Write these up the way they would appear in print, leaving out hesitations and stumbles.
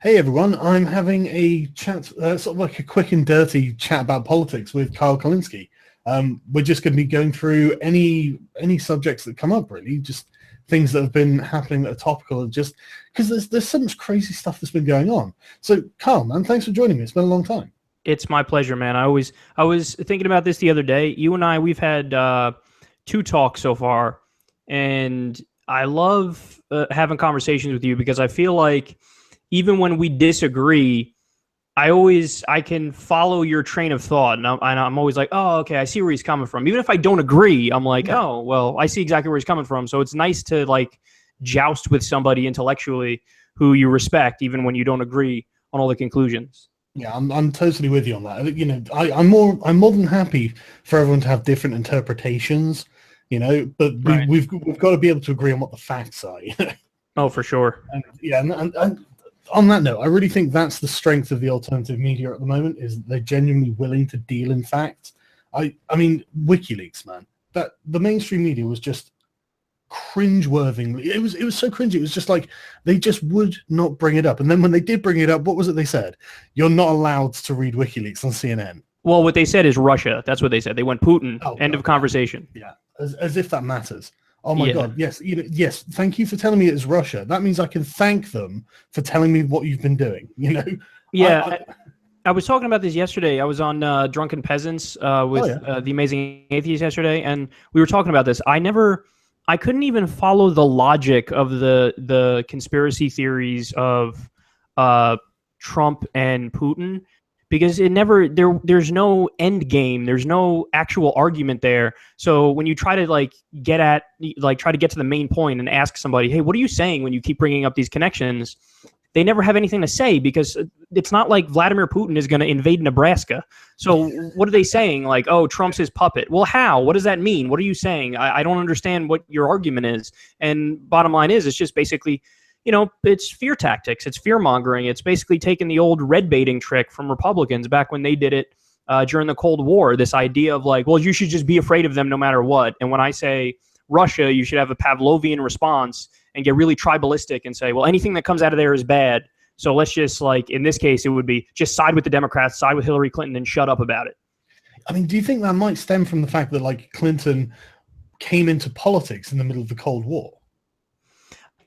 Hey everyone, I'm having a chat, sort of like a quick and dirty chat about politics with Kyle Kolinsky. We're just going to be going through any subjects that come up, really, just things that have been happening that are topical, just because there's so much crazy stuff that's been going on. So, Kyle, man, thanks for joining me. It's been a long time. It's my pleasure, man. I was thinking about this the other day. You and I, we've had two talks so far, and I love having conversations with you because I feel like even when we disagree, I can follow your train of thought, and I'm always like, oh, okay, I see where he's coming from. Even if I don't agree, I'm like, oh, well, I see exactly where he's coming from. So it's nice to like joust with somebody intellectually who you respect, even when you don't agree on all the conclusions. Yeah, I'm totally with you on that. You know, I'm more than happy for everyone to have different interpretations. You know, but Right. we've got to be able to agree on what the facts are. You know? Oh, for sure. And on that note, I really think that's the strength of the alternative media at the moment, is they're genuinely willing to deal in facts. I mean, WikiLeaks, man, that the mainstream media was just cringe-worthy. It was so cringy. It was just like they just would not bring it up. And then when they did bring it up, what was it they said? You're not allowed to read WikiLeaks on CNN. Well, what they said is Russia. That's what they said. They went Putin. End of conversation. Yeah, as if that matters. Oh my Yeah. God! Yes, yes. Thank you for telling me it's Russia. That means I can thank them for telling me what you've been doing. You know. Yeah. I was talking about this yesterday. I was on Drunken Peasants with The Amazing Atheist yesterday, and we were talking about this. I couldn't even follow the logic of the conspiracy theories of Trump and Putin, because there's no end game. There's no actual argument there. So when you try to try to get to the main point and ask somebody, hey, what are you saying when you keep bringing up these connections? They never have anything to say, because it's not like Vladimir Putin is going to invade Nebraska. So what are they saying? Like, oh, Trump's his puppet. Well, how? What does that mean? What are you saying? I don't understand what your argument is. And bottom line is, it's just basically, it's fear tactics. It's fear mongering. It's basically taking the old red baiting trick from Republicans back when they did it during the Cold War. This idea of like, well, you should just be afraid of them no matter what. And when I say Russia, you should have a Pavlovian response and get really tribalistic and say, well, anything that comes out of there is bad. So let's just, like, in this case, it would be just side with the Democrats, side with Hillary Clinton, and shut up about it. I mean, do you think that might stem from the fact that, like, Clinton came into politics in the middle of the Cold War?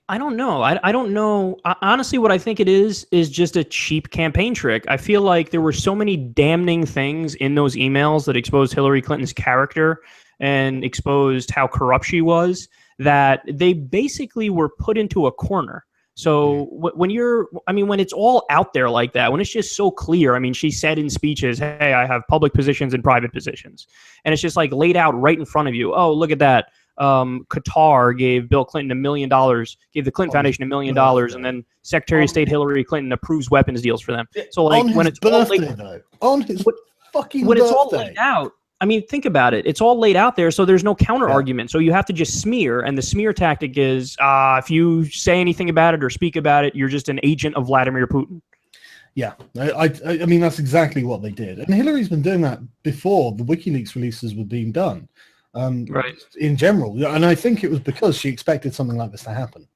I don't know. I don't know. Honestly, what I think it is just a cheap campaign trick. I feel like there were so many damning things in those emails that exposed Hillary Clinton's character and exposed how corrupt she was, that they basically were put into a corner. So when it's all out there like that, when it's just so clear, I mean, she said in speeches, hey, I have public positions and private positions. And it's just like laid out right in front of you. Oh, look at that. Qatar gave Bill Clinton $1 million, gave the Clinton Foundation $1 million, and then Secretary of State Hillary Clinton approves weapons deals for them. So like when it's birthday, on his fucking when birthday. It's all laid out. I mean, think about it. It's all laid out there, so there's no counter argument. So you have to just smear, and the smear tactic is if you say anything about it or speak about it, you're just an agent of Vladimir Putin. Yeah, I mean, that's exactly what they did. And Hillary's been doing that before the WikiLeaks releases were being done, right? In general. And I think it was because she expected something like this to happen.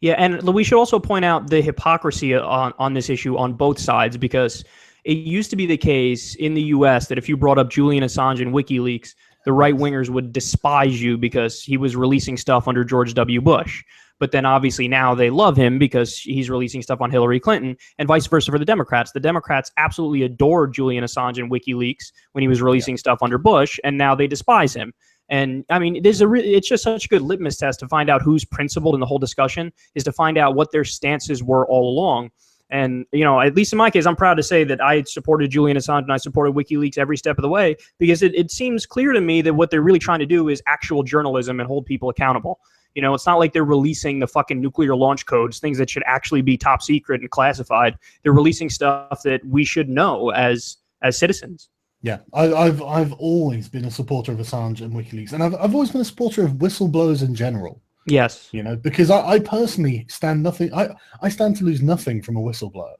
Yeah, and we should also point out the hypocrisy on this issue on both sides, because it used to be the case in the U.S. that if you brought up Julian Assange and WikiLeaks, the right-wingers would despise you because he was releasing stuff under George W. Bush. But then obviously now they love him because he's releasing stuff on Hillary Clinton, and vice versa for the Democrats. The Democrats absolutely adored Julian Assange and WikiLeaks when he was releasing stuff under Bush, and now they despise him. And I mean, it's just such a good litmus test to find out who's principled in the whole discussion, is to find out what their stances were all along. And, at least in my case, I'm proud to say that I supported Julian Assange and I supported WikiLeaks every step of the way, because it seems clear to me that what they're really trying to do is actual journalism and hold people accountable. It's not like they're releasing the fucking nuclear launch codes, things that should actually be top secret and classified. They're releasing stuff that we should know as citizens. Yeah, I've always been a supporter of Assange and WikiLeaks, and I've always been a supporter of whistleblowers in general. Yes. Because I personally stand nothing. I stand to lose nothing from a whistleblower.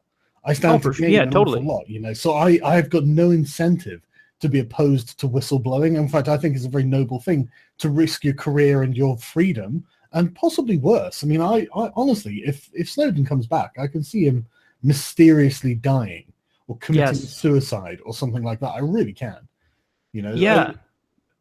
I stand to gain an awful lot. So I've got no incentive to be opposed to whistleblowing. In fact, I think it's a very noble thing to risk your career and your freedom, and possibly worse. I mean, I honestly, if Snowden comes back, I can see him mysteriously dying or committing Yes. suicide or something like that. I really can. You know. Yeah.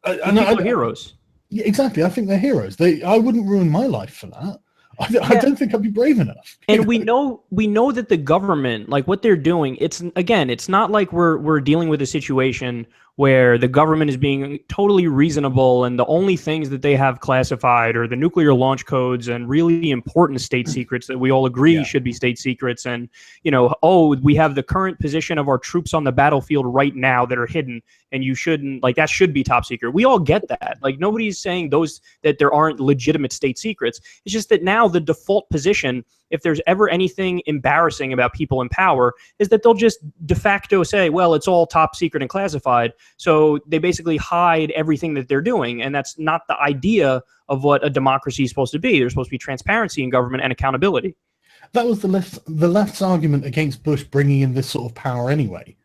People are heroes. Yeah, exactly. I think they're heroes. I wouldn't ruin my life for that. I don't think I'd be brave enough. And we know that the government, like what they're doing, it's not like we're dealing with a situation where the government is being totally reasonable and the only things that they have classified are the nuclear launch codes and really important state secrets that we all agree should be state secrets. And, we have the current position of our troops on the battlefield right now that are hidden and you shouldn't, like, that should be top secret. We all get that. Like, nobody's saying that there aren't legitimate state secrets. It's just that now the default position, if there's ever anything embarrassing about people in power, is that they'll just de facto say, well, it's all top secret and classified. So they basically hide everything that they're doing. And that's not the idea of what a democracy is supposed to be. There's supposed to be transparency in government and accountability. That was the left's argument against Bush bringing in this sort of power anyway.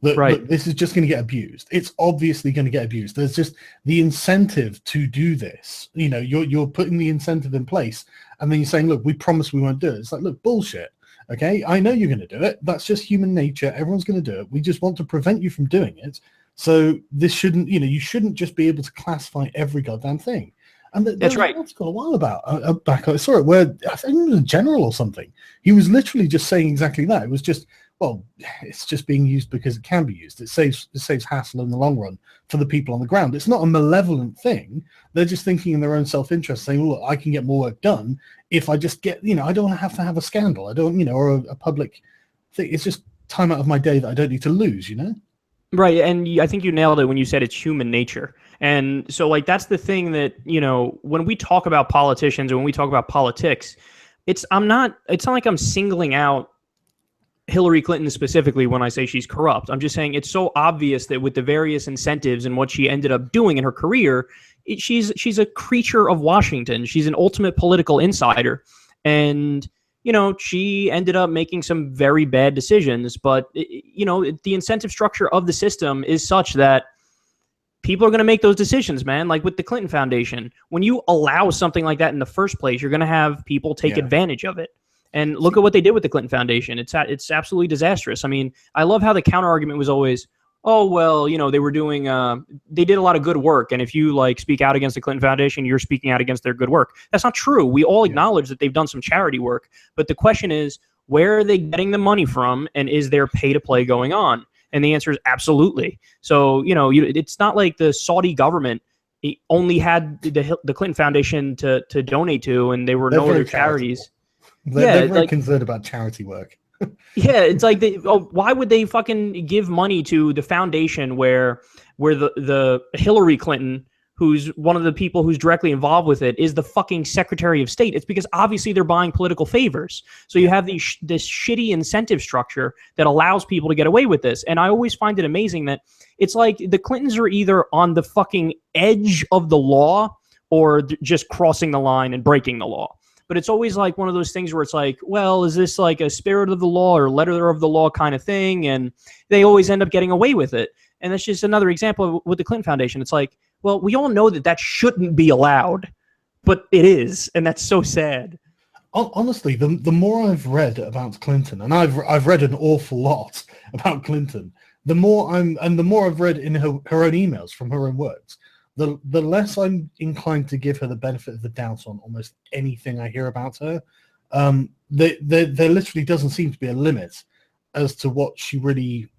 Look, this is just going to get abused. It's obviously going to get abused. There's just the incentive to do this. You're putting the incentive in place, and then you're saying, look, we promise we won't do it. It's like, look, bullshit. Okay, I know you're going to do it. That's just human nature. Everyone's going to do it. We just want to prevent you from doing it. So this shouldn't, you shouldn't just be able to classify every goddamn thing. And that's right. That's got a while about back. I saw it where I think it was a general or something. He was literally just saying exactly that. It was just, well, it's just being used because it can be used. It saves hassle in the long run for the people on the ground. It's not a malevolent thing. They're just thinking in their own self-interest, saying, well, look, I can get more work done if I just get, I don't want to have a scandal. I don't, or a public thing. It's just time out of my day that I don't need to lose, Right, and I think you nailed it when you said it's human nature. And so, like, that's the thing that, when we talk about politicians or when we talk about politics, it's not like I'm singling out Hillary Clinton specifically when I say she's corrupt. I'm just saying it's so obvious that with the various incentives and what she ended up doing in her career, she's a creature of Washington. She's an ultimate political insider. And she ended up making some very bad decisions, but the incentive structure of the system is such that people are going to make those decisions, man. Like with the Clinton Foundation, when you allow something like that in the first place, you're going to have people take advantage of it. And look at what they did with the Clinton Foundation. It's absolutely disastrous. I mean, I love how the counter argument was always, oh, well, they were doing, they did a lot of good work. And if you speak out against the Clinton Foundation, you're speaking out against their good work. That's not true. We all acknowledge that they've done some charity work. But the question is, where are they getting the money from? And is there pay to play going on? And the answer is absolutely. So, it's not like the Saudi government only had the Clinton Foundation to donate to, and there were no other charities. They're very concerned about charity work. Yeah, it's like why would they fucking give money to the foundation where the Hillary Clinton, who's one of the people who's directly involved with it, is the fucking Secretary of State? It's because obviously they're buying political favors. So you have this shitty incentive structure that allows people to get away with this. And I always find it amazing that it's like the Clintons are either on the fucking edge of the law or just crossing the line and breaking the law. But it's always like one of those things where it's like, well, is this like a spirit of the law or letter of the law kind of thing? And they always end up getting away with it. And that's just another example with the Clinton Foundation. It's like, well, we all know that shouldn't be allowed, but it is. And that's so sad. Honestly, the more I've read about Clinton, and I've read an awful lot about Clinton, the more I've read in her own emails from her own words, the less I'm inclined to give her the benefit of the doubt on almost anything I hear about her. There literally doesn't seem to be a limit as to what she really...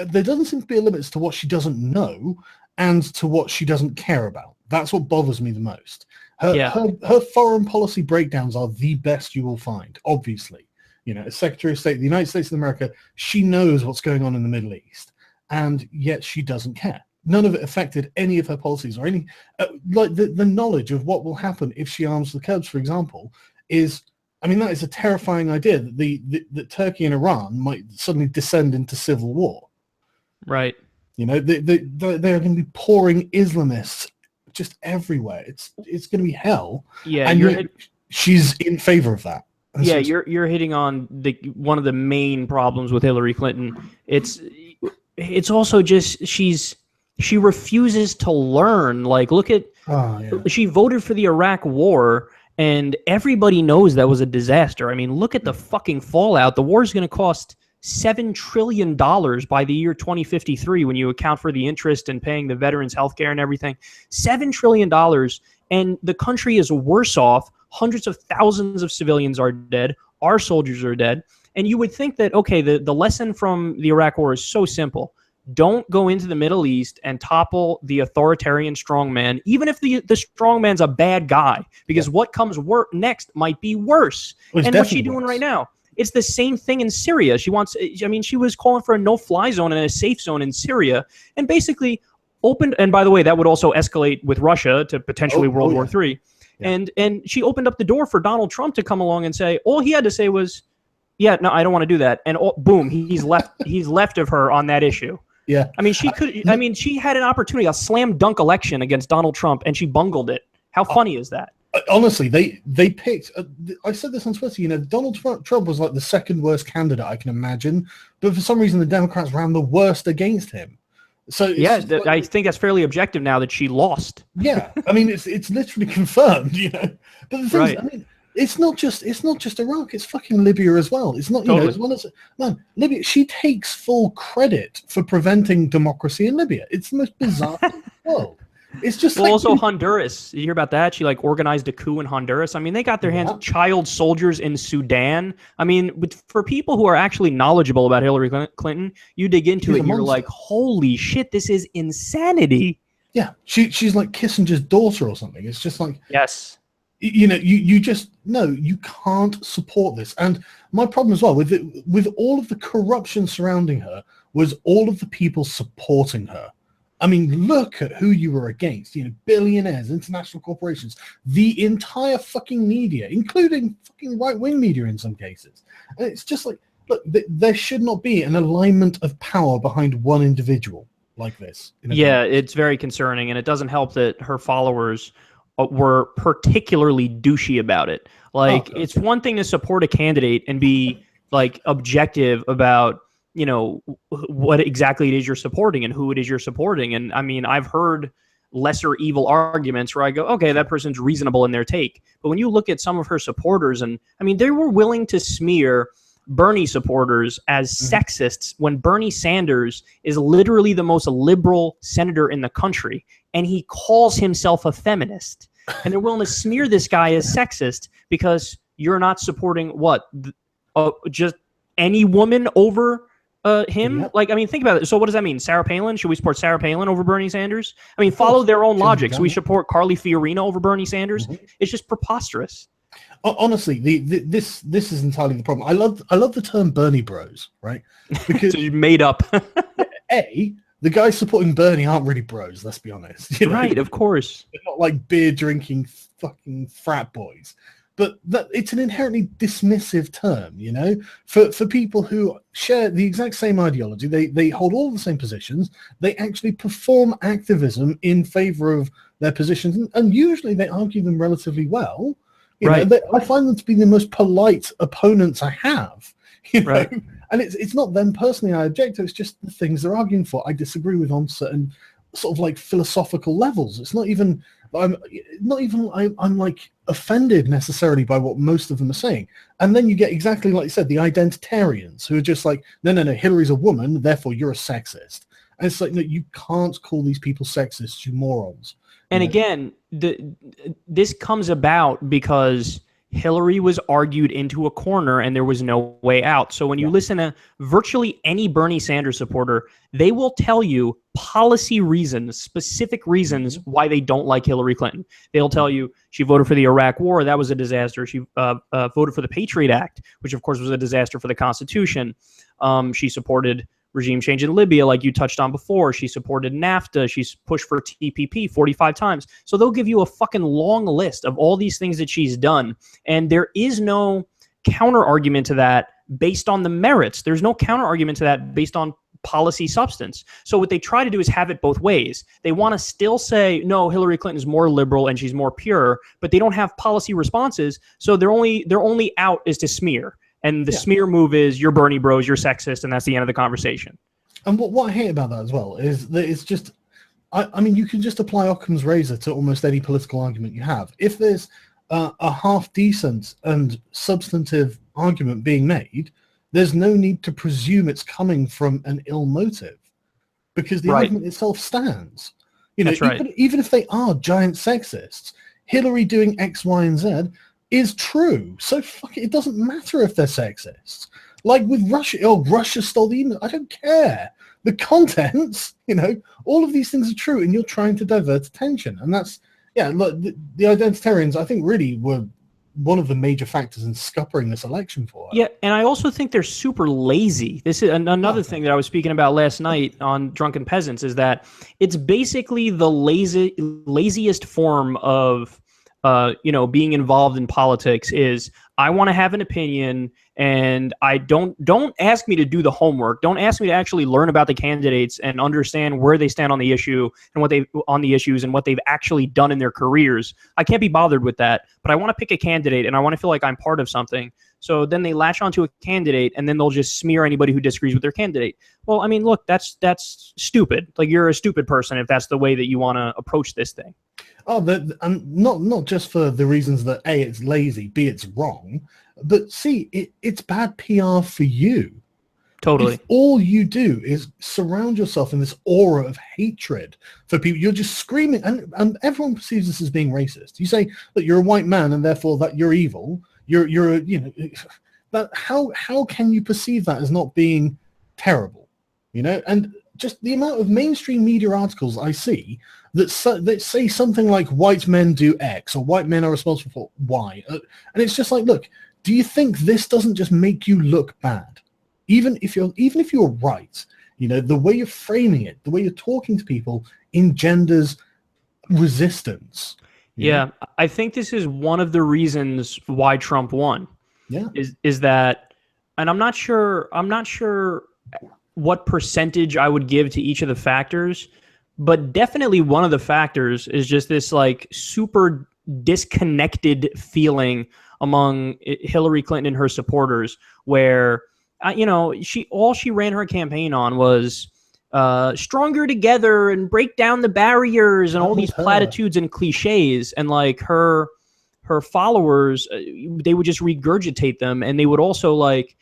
there doesn't seem to be a limit as to what she doesn't know and to what she doesn't care about. That's what bothers me the most. Her foreign policy breakdowns are the best you will find, obviously. As Secretary of State of the United States of America, she knows what's going on in the Middle East, and yet she doesn't care. None of it affected any of her policies or any, like the knowledge of what will happen if she arms the Kurds, for example, is, I mean, that is a terrifying idea that that Turkey and Iran might suddenly descend into civil war. Right. They're going to be pouring Islamists just everywhere. It's going to be hell. Yeah. And she's in favor of that. Yeah, you're hitting on one of the main problems with Hillary Clinton. It's also just she refuses to learn. Like, look at she voted for the Iraq War, And everybody knows that was a disaster. I mean, look at the fucking fallout. The war is going to cost $7 trillion by the year 2053 when you account for the interest and paying the veterans' health care and everything. $7 trillion. And the country is worse off. Hundreds of thousands of civilians are dead. Our soldiers are dead. And you would think that, okay, the lesson from the Iraq war is so simple. Don't go into the Middle East and topple the authoritarian strongman, even if the strongman's a bad guy, because what comes next might be worse. And what's she doing right now? It's the same thing in Syria. She was calling for a no-fly zone and a safe zone in Syria, and basically opened. And by the way, that would also escalate with Russia to potentially World War III. Yeah. And she opened up the door for Donald Trump to come along and say, all he had to say was, "Yeah, no, I don't want to do that." And boom, he's left. He's left of her on that issue. Yeah. I mean, she had an opportunity, a slam dunk election against Donald Trump, and she bungled it. How funny is that? Honestly, they picked. I said this on Twitter. You know, Donald Trump was like the second worst candidate I can imagine, but for some reason the Democrats ran the worst against him. So I think that's fairly objective now that she lost. Yeah, I mean it's literally confirmed. You know, but the thing is, I mean, it's not just Iraq. It's fucking Libya as well. It's not as well as Libya. She takes full credit for preventing democracy in Libya. It's the most bizarre thing in the world. It's just also Honduras. You hear about that? She organized a coup in Honduras. I mean, they got their hands on child soldiers in Sudan. I mean, for people who are actually knowledgeable about Hillary Clinton, you dig into it and you're like, holy shit, this is insanity. Yeah, she's like Kissinger's daughter or something. It's just like, yes. You know, you just no, you can't support this. And my problem as well with all of the corruption surrounding her was all of the people supporting her. I mean, look at who you were against. You know, billionaires, international corporations, the entire fucking media, including fucking right-wing media in some cases. And it's just like, look, there should not be an alignment of power behind one individual like this. Yeah, it's very concerning, and it doesn't help that her followers were particularly douchey about it. Like, it's one thing to support a candidate and be like objective about, you know, what exactly it is you're supporting and who it is you're supporting. And I mean, I've heard lesser evil arguments where I go, okay, that person's reasonable in their take. But when you look at some of her supporters, and I mean, they were willing to smear Bernie supporters as sexists when Bernie Sanders is literally the most liberal senator in the country, and he calls himself a feminist. And they're willing to smear this guy as sexist because you're not supporting what? Just any woman over him? Yep. Like, I mean, think about it. So what does that mean? Sarah Palin? Should we support Sarah Palin over Bernie Sanders? I mean, follow their own logic. So we support Carly Fiorina over Bernie Sanders? It's just preposterous. Honestly, this is entirely the problem. I love the term Bernie bros, right? Because so you made up. The guys supporting Bernie aren't really bros, let's be honest. You know? Right, of course. They're not like beer drinking fucking frat boys. But it's an inherently dismissive term, you know, for people who share the exact same ideology. They hold all the same positions. They actually perform activism in favor of their positions, and usually they argue them relatively well. You know, I find them to be the most polite opponents I have. You know? Right. And it's not them personally I object to. It's just the things they're arguing for I disagree with on certain sort of like philosophical levels. It's not even I'm like offended necessarily by what most of them are saying. And then you get exactly like you said, the identitarians who are just like, no, Hillary's a woman, therefore you're a sexist. And it's like, no, you can't call these people sexists, you morons. And again, this comes about because Hillary was argued into a corner and there was no way out. So when you listen to virtually any Bernie Sanders supporter, they will tell you policy reasons, specific reasons why they don't like Hillary Clinton. They'll tell you she voted for the Iraq War. That was a disaster. She voted for the Patriot Act, which of course was a disaster for the Constitution. She supported regime change in Libya, like you touched on before. She supported NAFTA. She's pushed for TPP 45 times. So they'll give you a fucking long list of all these things that she's done. And there is no counter argument to that based on the merits. There's no counter argument to that based on policy substance. So what they try to do is have it both ways. They want to still say, no, Hillary Clinton is more liberal and she's more pure, but they don't have policy responses. So their only out is to smear. And the smear move is you're Bernie bros, you're sexist, and that's the end of the conversation. And what I hate about that as well is that it's just, I mean, you can just apply Occam's razor to almost any political argument you have. If there's a half decent and substantive argument being made, there's no need to presume it's coming from an ill motive, because the argument itself stands. You know, That's right. even if they are giant sexists, Hillary doing X, Y, and Z is true. So fuck it, it doesn't matter if they're sexists. Like with Russia, Russia stole the email. I don't care. The contents, you know, all of these things are true, and you're trying to divert attention. And that's, yeah, look, the identitarians, I think, really were one of the major factors in scuppering this election for her. Yeah, and I also think they're super lazy. This is another thing that I was speaking about last night on Drunken Peasants, is that it's basically the laziest form of being involved in politics. Is I want to have an opinion, and I don't ask me to do the homework. Don't ask me to actually learn about the candidates and understand where they stand on the issue and what they've actually done in their careers. I can't be bothered with that, but I want to pick a candidate and I want to feel like I'm part of something. So then they latch onto a candidate and then they'll just smear anybody who disagrees with their candidate. Well, I mean, look, that's stupid. Like, you're a stupid person if that's the way that you want to approach this thing. Oh, and not just for the reasons that A, it's lazy, B, it's wrong, but C, it's bad PR for you. Totally. If all you do is surround yourself in this aura of hatred for people, you're just screaming, and everyone perceives this as being racist. You say that you're a white man and therefore that you're evil. You're but how can you perceive that as not being terrible? You know, and just the amount of mainstream media articles I see that say something like white men do X or white men are responsible for Y, and it's just like, look, do you think this doesn't just make you look bad? Even if you're right, you know, the way you're framing it, the way you're talking to people engenders resistance. Yeah, I think this is one of the reasons why Trump won. Yeah, is that, and I'm not sure what percentage I would give to each of the factors, but definitely one of the factors is just this like super disconnected feeling among Hillary Clinton and her supporters, where she ran her campaign on was stronger together and break down the barriers and all these platitudes and cliches, and like her followers, they would just regurgitate them, and they would also like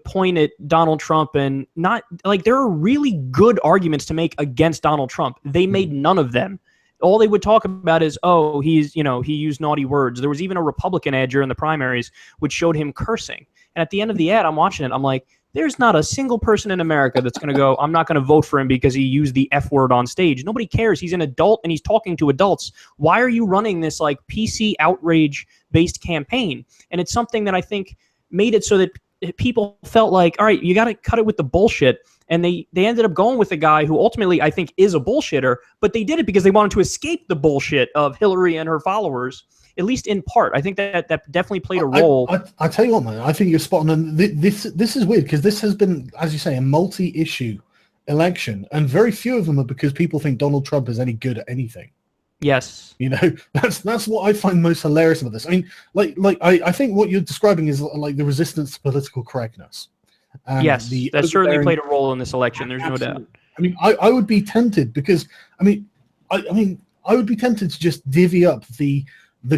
point at Donald Trump, and not like there are really good arguments to make against Donald Trump. They made none of them. All they would talk about is, oh, he used naughty words. There was even a Republican ad during the primaries which showed him cursing. And at the end of the ad, I'm watching it. I'm like, there's not a single person in America that's going to go, I'm not going to vote for him because he used the F word on stage. Nobody cares. He's an adult and he's talking to adults. Why are you running this like PC outrage-based campaign? And it's something that I think made it so that people felt like, all right, you got to cut it with the bullshit. And they ended up going with a guy who ultimately I think is a bullshitter, but they did it because they wanted to escape the bullshit of Hillary and her followers, at least in part. I think that definitely played a role. I tell you what, man, I think you're spot on. And this is weird because this has been, as you say, a multi-issue election, and very few of them are because people think Donald Trump is any good at anything. Yes. You know, that's what I find most hilarious about this. I mean, I think what you're describing is like the resistance to political correctness. Yes, that certainly played a role in this election. There's no doubt. I mean, I would be tempted because, I would be tempted to just divvy up the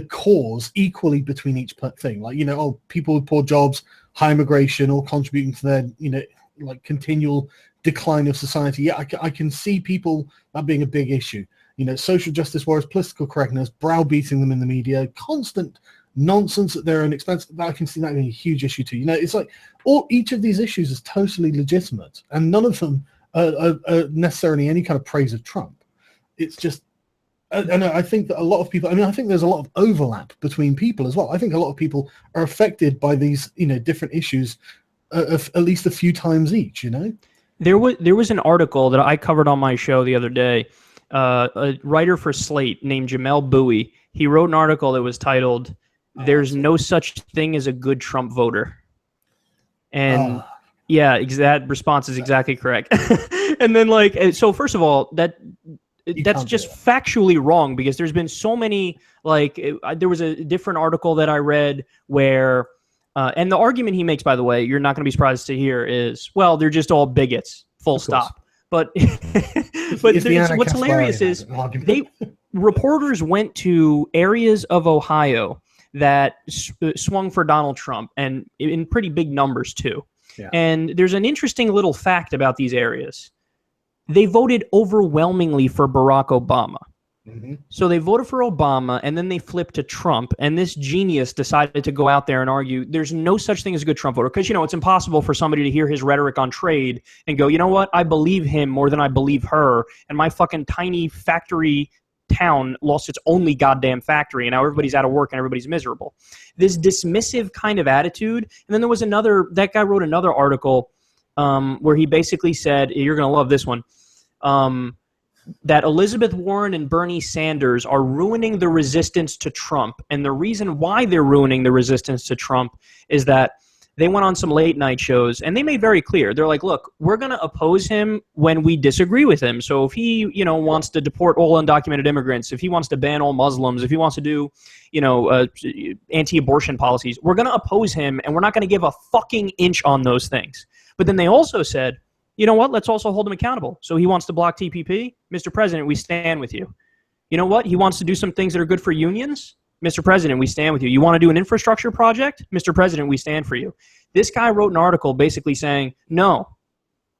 cause equally between each thing. Like, you know, oh, people with poor jobs, high immigration, all contributing to their, you know, like continual decline of society. Yeah, I can see people that being a big issue. You know, social justice warriors, political correctness, browbeating them in the media, constant nonsense at their own expense. I can see that being a huge issue too. You know, it's like each of these issues is totally legitimate, and none of them are necessarily any kind of praise of Trump. It's just, and I think that a lot of people, I mean, I think there's a lot of overlap between people as well. I think a lot of people are affected by these, you know, different issues at least a few times each, you know? There was an article that I covered on my show the other day. A writer for Slate named Jamel Bowie, he wrote an article that was titled, "There's no such thing as a good Trump voter." And yeah, that response is exactly correct. And then like, so first of all, that's just factually wrong, because there's been so many, like, there was a different article that I read where, and the argument he makes, by the way, you're not going to be surprised to hear, is, well, they're just all bigots, full stop. But what's hilarious is reporters went to areas of Ohio that swung for Donald Trump, and in pretty big numbers too. Yeah. And there's an interesting little fact about these areas. They voted overwhelmingly for Barack Obama. Mm-hmm. So they voted for Obama, and then they flipped to Trump. And this genius decided to go out there and argue there's no such thing as a good Trump voter. Because, it's impossible for somebody to hear his rhetoric on trade and go, you know what? I believe him more than I believe her. And my fucking tiny factory town lost its only goddamn factory, and now everybody's out of work and everybody's miserable. This dismissive kind of attitude. And then there was that guy wrote another article where he basically said, you're going to love this one, that Elizabeth Warren and Bernie Sanders are ruining the resistance to Trump. And the reason why they're ruining the resistance to Trump is that they went on some late night shows and they made very clear. They're like, look, we're going to oppose him when we disagree with him. So if he, wants to deport all undocumented immigrants, if he wants to ban all Muslims, if he wants to do, anti-abortion policies, we're going to oppose him and we're not going to give a fucking inch on those things. But then they also said, you know what? Let's also hold him accountable. So he wants to block TPP. Mr. President, we stand with you. You know what? He wants to do some things that are good for unions. Mr. President, we stand with you. You want to do an infrastructure project? Mr. President, we stand for you. This guy wrote an article basically saying, no,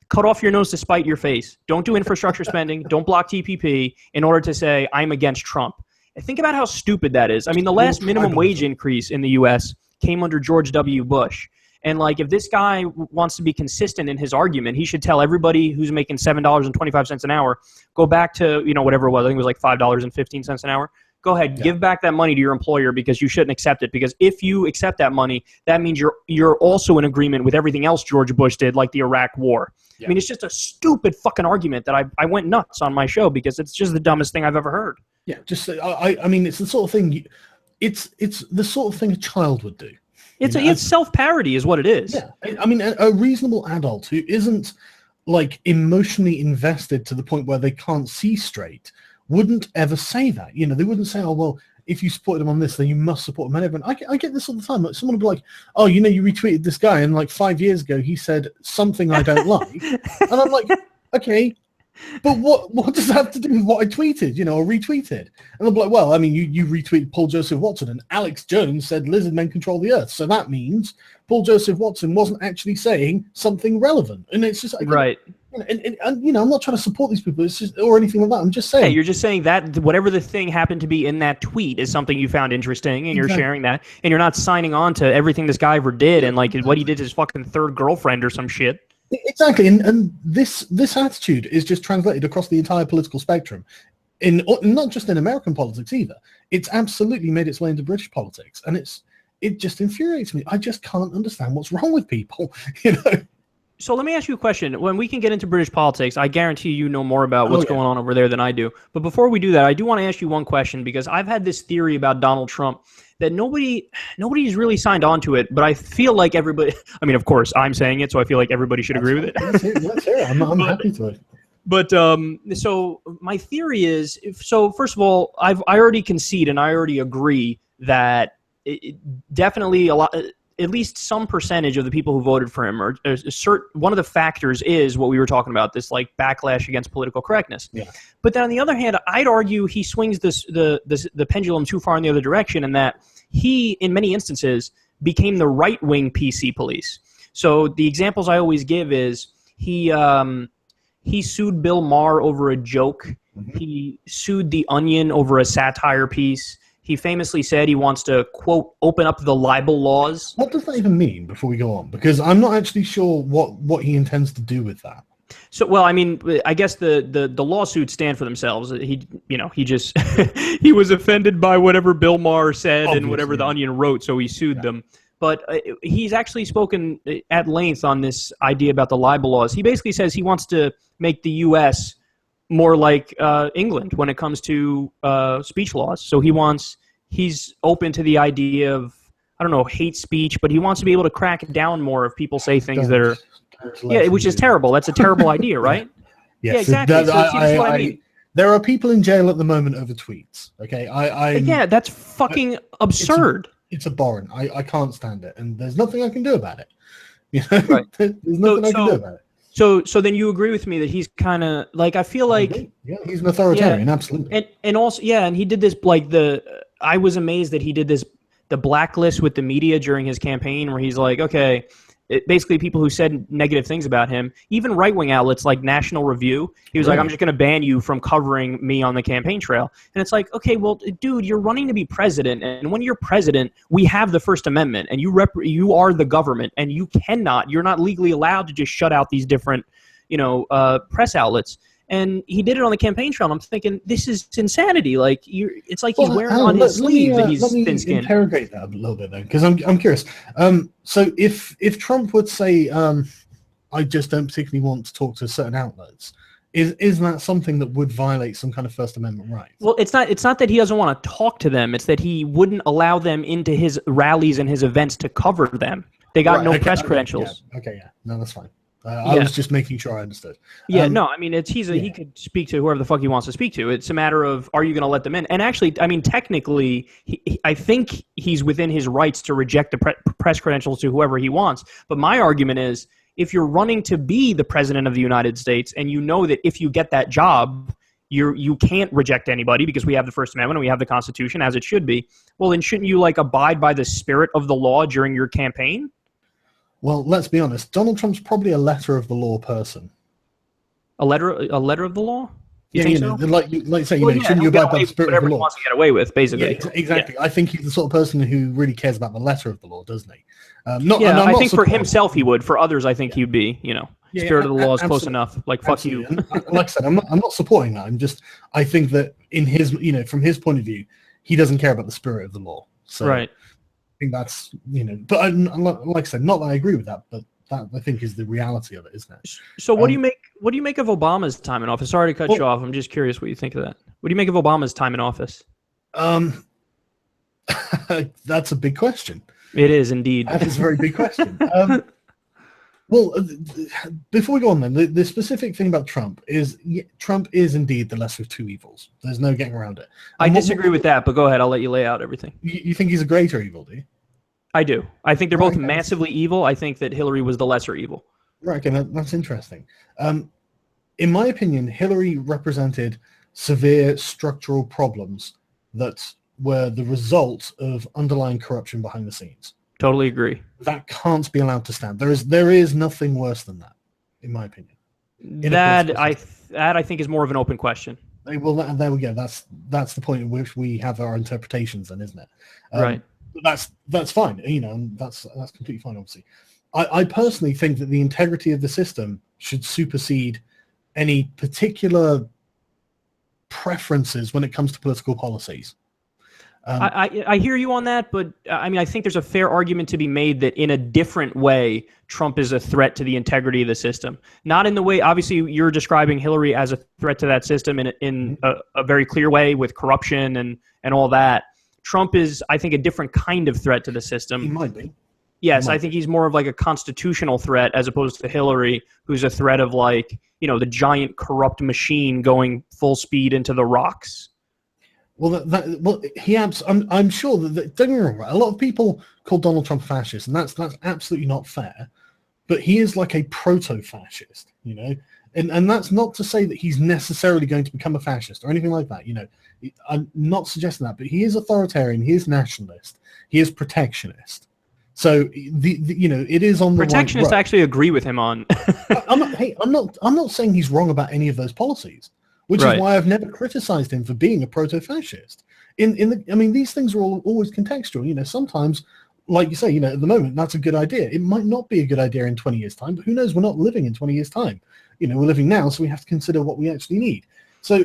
cut off your nose to spite your face. Don't do infrastructure spending. Don't block TPP in order to say I'm against Trump. And think about how stupid that is. I mean, the last minimum wage increase in the U.S. came under George W. Bush. And if this guy wants to be consistent in his argument, he should tell everybody who's making $7.25 an hour, go back to, whatever it was. I think it was like $5.15 an hour. Go ahead, give back that money to your employer because you shouldn't accept it. Because if you accept that money, that means you're also in agreement with everything else George Bush did, like the Iraq War. Yeah. I mean, it's just a stupid fucking argument that I went nuts on my show because it's just the dumbest thing I've ever heard. Yeah, I mean, it's the sort of thing. It's the sort of thing a child would do. It's self-parody is what it is. Yeah, I mean, a reasonable adult who isn't emotionally invested to the point where they can't see straight wouldn't ever say that. They wouldn't say, oh, well, if you supported him on this, then you must support him on everyone. I get this all the time. Someone will be like, oh, you retweeted this guy, and 5 years ago he said something I don't like. And I'm like, okay, but what does that have to do with what I tweeted, or retweeted? And they'll be like, well, I mean, you retweeted Paul Joseph Watson, and Alex Jones said lizard men control the earth. So that means Paul Joseph Watson wasn't actually saying something relevant. And it's just right. And I'm not trying to support these people. It's just, or anything like that. I'm just saying. Hey, you're just saying that whatever the thing happened to be in that tweet is something you found interesting, and you're sharing that, and you're not signing on to everything this guy ever did, and what he did to his fucking third girlfriend or some shit. Exactly, and this attitude is just translated across the entire political spectrum, not just in American politics either. It's absolutely made its way into British politics, and it just infuriates me. I just can't understand what's wrong with people, So let me ask you a question. When we can get into British politics, I guarantee you know more about what's going on over there than I do. But before we do that, I do want to ask you one question, because I've had this theory about Donald Trump that nobody's really signed on to it, but I feel like everybody, I mean, of course, I'm saying it, so I feel like everybody should agree with it. Let's hear it. I'm happy to it. But so my theory is, first of all, I already concede and I already agree that definitely at least some percentage of the people who voted for him one of the factors is what we were talking about, this backlash against political correctness. Yeah. But then on the other hand, I'd argue he swings the pendulum too far in the other direction, in that he, in many instances, became the right-wing PC police. So the examples I always give is he sued Bill Maher over a joke. Mm-hmm. He sued The Onion over a satire piece. He famously said he wants to, quote, open up the libel laws. What does that even mean, before we go on? Because I'm not actually sure what he intends to do with that. So, well, I mean, I guess the lawsuits stand for themselves. He just he was offended by whatever Bill Maher said. Obviously, and whatever The Onion wrote, so he sued them. But he's actually spoken at length on this idea about the libel laws. He basically says he wants to make the U.S. more like England when it comes to speech laws. So he's open to the idea of, I don't know, hate speech, but he wants to be able to crack down more if people say things that are, which is terrible. That's a terrible idea, right? Yes, yeah, exactly. I mean. There are people in jail at the moment over tweets. Okay, yeah, that's fucking absurd. It's abhorrent. I can't stand it, and there's nothing I can do about it. Right. There's nothing I can do about it. So then you agree with me that he's kind of I feel like he's an authoritarian, absolutely. And also and he did this I was amazed that he did this blacklist with the media during his campaign, where he's like, okay, basically people who said negative things about him, even right-wing outlets like National Review, he was like, I'm just going to ban you from covering me on the campaign trail. And it's like, okay, well, dude, you're running to be president, and when you're president, we have the First Amendment, and you are the government, and you're not legally allowed to just shut out these different, press outlets. And he did it on the campaign trail. And I'm thinking, this is insanity. Like, it's like he's wearing on his sleeve that he's thin-skinned. Let me interrogate that a little bit then, because I'm curious. So if Trump would say, I just don't particularly want to talk to certain outlets, is that something that would violate some kind of First Amendment right? Well, it's not that he doesn't want to talk to them. It's that he wouldn't allow them into his rallies and his events to cover them. They got no press credentials. Yeah. No, that's fine. I was just making sure I understood. Yeah, no, I mean, he could speak to whoever the fuck he wants to speak to. It's a matter of, are you going to let them in? And actually, I mean, technically, I think he's within his rights to reject the press credentials to whoever he wants. But my argument is, if you're running to be the president of the United States, and you know that if you get that job, you can't reject anybody because we have the First Amendment and we have the Constitution, as it should be, well, then shouldn't you, abide by the spirit of the law during your campaign? Well, let's be honest. Donald Trump's probably a letter of the law person. A letter of the law? So? Like say, shouldn't you abide by the spirit of the law? Whatever he wants to get away with, basically. Yeah, exactly. Yeah. I think he's the sort of person who really cares about the letter of the law, doesn't he? I think for himself he would. For others, I think he'd be, spirit of the law is close enough. Like, fuck you. Like I said, I'm not supporting that. I think that in his, from his point of view, he doesn't care about the spirit of the law. So right. I think that's, but like I said, not that I agree with that, but that I think is the reality of it, isn't it? So what do you make of Obama's time in office? Sorry to cut you off. I'm just curious what you think of that. What do you make of Obama's time in office? That's a big question. It is indeed. That is a very big question. Well, before we go on then, the specific thing about Trump is indeed the lesser of two evils. There's no getting around it. I disagree with that, but go ahead. I'll let you lay out everything. You think he's a greater evil, do you? I do. I think they're both massively evil. I think that Hillary was the lesser evil. Right, okay, that's interesting. In my opinion, Hillary represented severe structural problems that were the result of underlying corruption behind the scenes. Totally agree. That can't be allowed to stand. There is nothing worse than that, in my opinion. That I think is more of an open question. Well, there we go. That's the point at which we have our interpretations, then, isn't it? Right. That's fine. And that's completely fine. Obviously, I personally think that the integrity of the system should supersede any particular preferences when it comes to political policies. I hear you on that, but I mean, I think there's a fair argument to be made that in a different way, Trump is a threat to the integrity of the system. Not in the way, obviously, you're describing Hillary as a threat to that system in a very clear way with corruption and all that. Trump is, I think, a different kind of threat to the system. He might be. Yes, I think he's more of like a constitutional threat as opposed to Hillary, who's a threat of the giant corrupt machine going full speed into the rocks. Well, I'm sure that don't get me wrong, a lot of people call Donald Trump fascist, and that's absolutely not fair. But he is like a proto-fascist, and that's not to say that he's necessarily going to become a fascist or anything like that. I'm not suggesting that, but he is authoritarian, he is nationalist, he is protectionist. So it is on the protectionists actually agree with him on. I'm not saying he's wrong about any of those policies. Which is why I've never criticized him for being a proto-fascist. These things are always contextual. Sometimes, like you say, at the moment, that's a good idea. It might not be a good idea in 20 years' time, but who knows? We're not living in 20 years' time. We're living now, so we have to consider what we actually need. So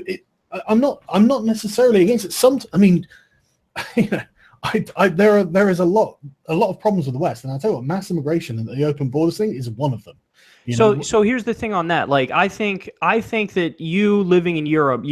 I'm not necessarily against it. There is a lot of problems with the West, and I tell you what, mass immigration and the open borders thing is one of them. So here's the thing on that. I think that you living in Europe,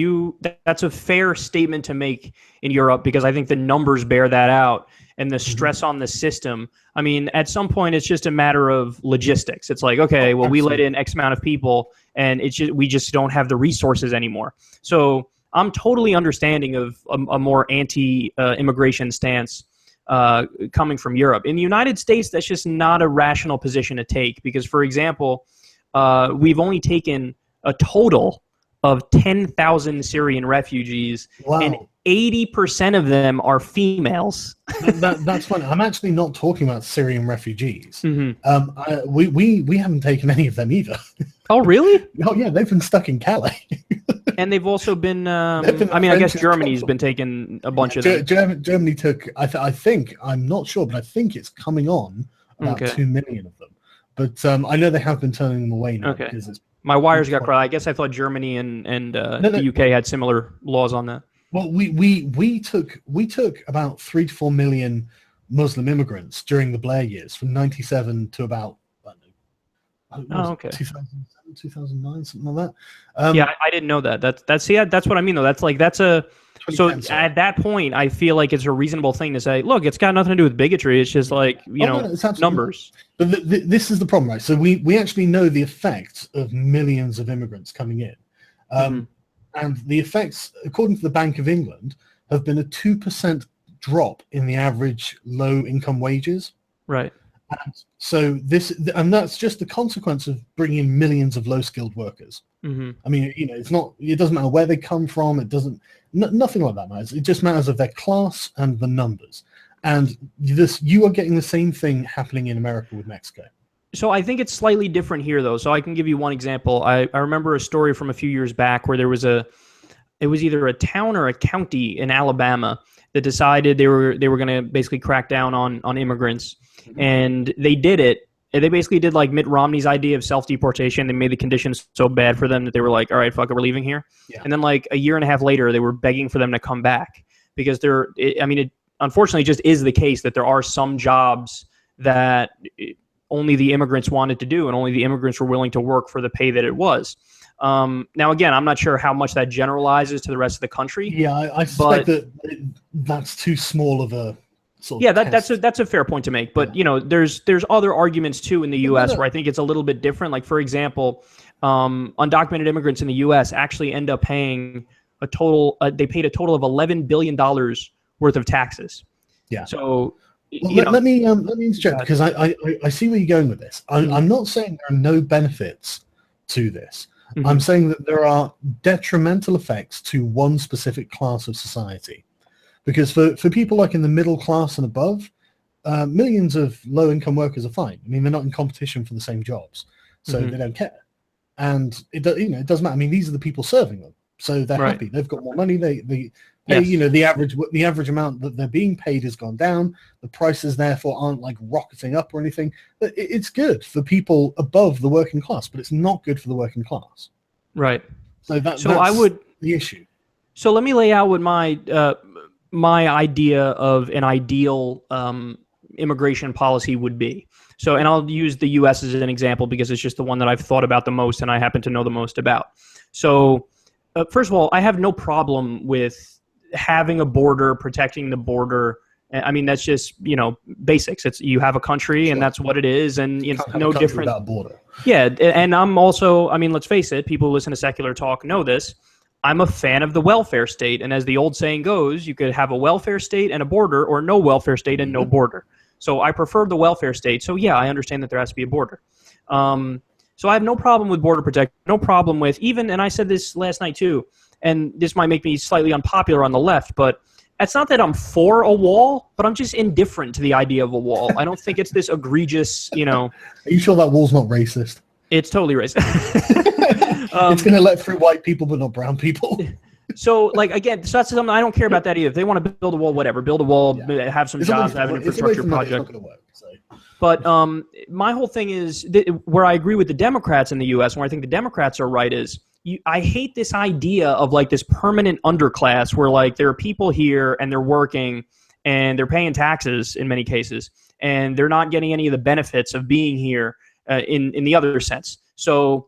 that's a fair statement to make in Europe because I think the numbers bear that out and the stress on the system. I mean, at some point, it's just a matter of logistics. It's like, okay, well, we let in X amount of people, and we just don't have the resources anymore. So I'm totally understanding of a more anti-immigration stance coming from Europe. In the United States, that's just not a rational position to take because, for example, we've only taken a total of 10,000 Syrian refugees, and 80% of them are females. That's funny. I'm actually not talking about Syrian refugees. We haven't taken any of them either. Oh, really? Oh, yeah, they've been stuck in Calais. And they've also been, I guess Germany's been taking a bunch of them. Germany took, I think, I'm not sure, but I think it's coming on about 2 million of them. But I know they have been turning them away now. Because it's my wires got crossed. I guess I thought Germany and the UK had similar laws on that. Well, we took about 3 to 4 million Muslim immigrants during the Blair years, from 97 to about 2007, 2009, something like that. Yeah, I didn't know that. That's what I mean though. At that point, I feel like it's a reasonable thing to say, look, it's got nothing to do with bigotry. It's just like numbers. But this is the problem, right? So we actually know the effect of millions of immigrants coming in. And the effects, according to the Bank of England, have been a 2% drop in the average low-income wages. Right. And that's just the consequence of bringing in millions of low-skilled workers. I mean, it doesn't matter where they come from. It doesn't, nothing like that matters. It just matters of their class and the numbers. And you are getting the same thing happening in America with Mexico. So I think it's slightly different here, though. So I can give you one example. I remember a story from a few years back where it was either a town or a county in Alabama that decided they were going to basically crack down on immigrants, and they did it. They basically did like Mitt Romney's idea of self-deportation. They made the conditions so bad for them that they were like, all right, fuck it, we're leaving here. Yeah. And then like a year and a half later, they were begging for them to come back because it unfortunately just is the case that there are some jobs that only the immigrants wanted to do, and only the immigrants were willing to work for the pay that it was. Now, again, I'm not sure how much that generalizes to the rest of the country. Yeah, I suspect that's too small of a sort of test. That's a fair point to make. But there's other arguments too in the U.S. where I think it's a little bit different. Like for example, undocumented immigrants in the U.S. actually end up paying a total. They paid a total of $11 billion worth of taxes. Yeah. So. Let me interject because I see where you're going with this. I'm not saying there are no benefits to this. I'm saying that there are detrimental effects to one specific class of society. Because for people like in the middle class and above, millions of low-income workers are fine. I mean, they're not in competition for the same jobs, so they don't care. And it doesn't matter. I mean, these are the people serving them, so they're happy. They've got more money. The average amount that they're being paid has gone down. The prices therefore aren't like rocketing up or anything. But it's good for people above the working class, but it's not good for the working class. Right. So that's the issue. So let me lay out what my idea of an ideal immigration policy would be. So, and I'll use the U.S. as an example because it's just the one that I've thought about the most and I happen to know the most about. So, first of all, I have no problem with having a border, protecting the border. I mean, that's just, basics. It's you have a country and that's what it is. And it's no different. Without a border. Yeah. And I'm also, let's face it, people who listen to secular talk know this. I'm a fan of the welfare state. And as the old saying goes, you could have a welfare state and a border or no welfare state and no border. So I prefer the welfare state. So yeah, I understand that there has to be a border. So I have no problem with border protection, no problem with even, and I said this last night too, and this might make me slightly unpopular on the left, but it's not that I'm for a wall, but I'm just indifferent to the idea of a wall. I don't think it's this egregious, Are you sure that wall's not racist? It's totally racist. It's going to let through white people, but not brown people. So, again, so that's something I don't care about that either. If they want to build a wall, whatever. Build a wall, have some jobs, have an infrastructure project. It's not going to work. So. But my whole thing is where I agree with the Democrats in the U.S., where I think the Democrats are right is I hate this idea of this permanent underclass where there are people here and they're working and they're paying taxes in many cases and they're not getting any of the benefits of being here in the other sense. So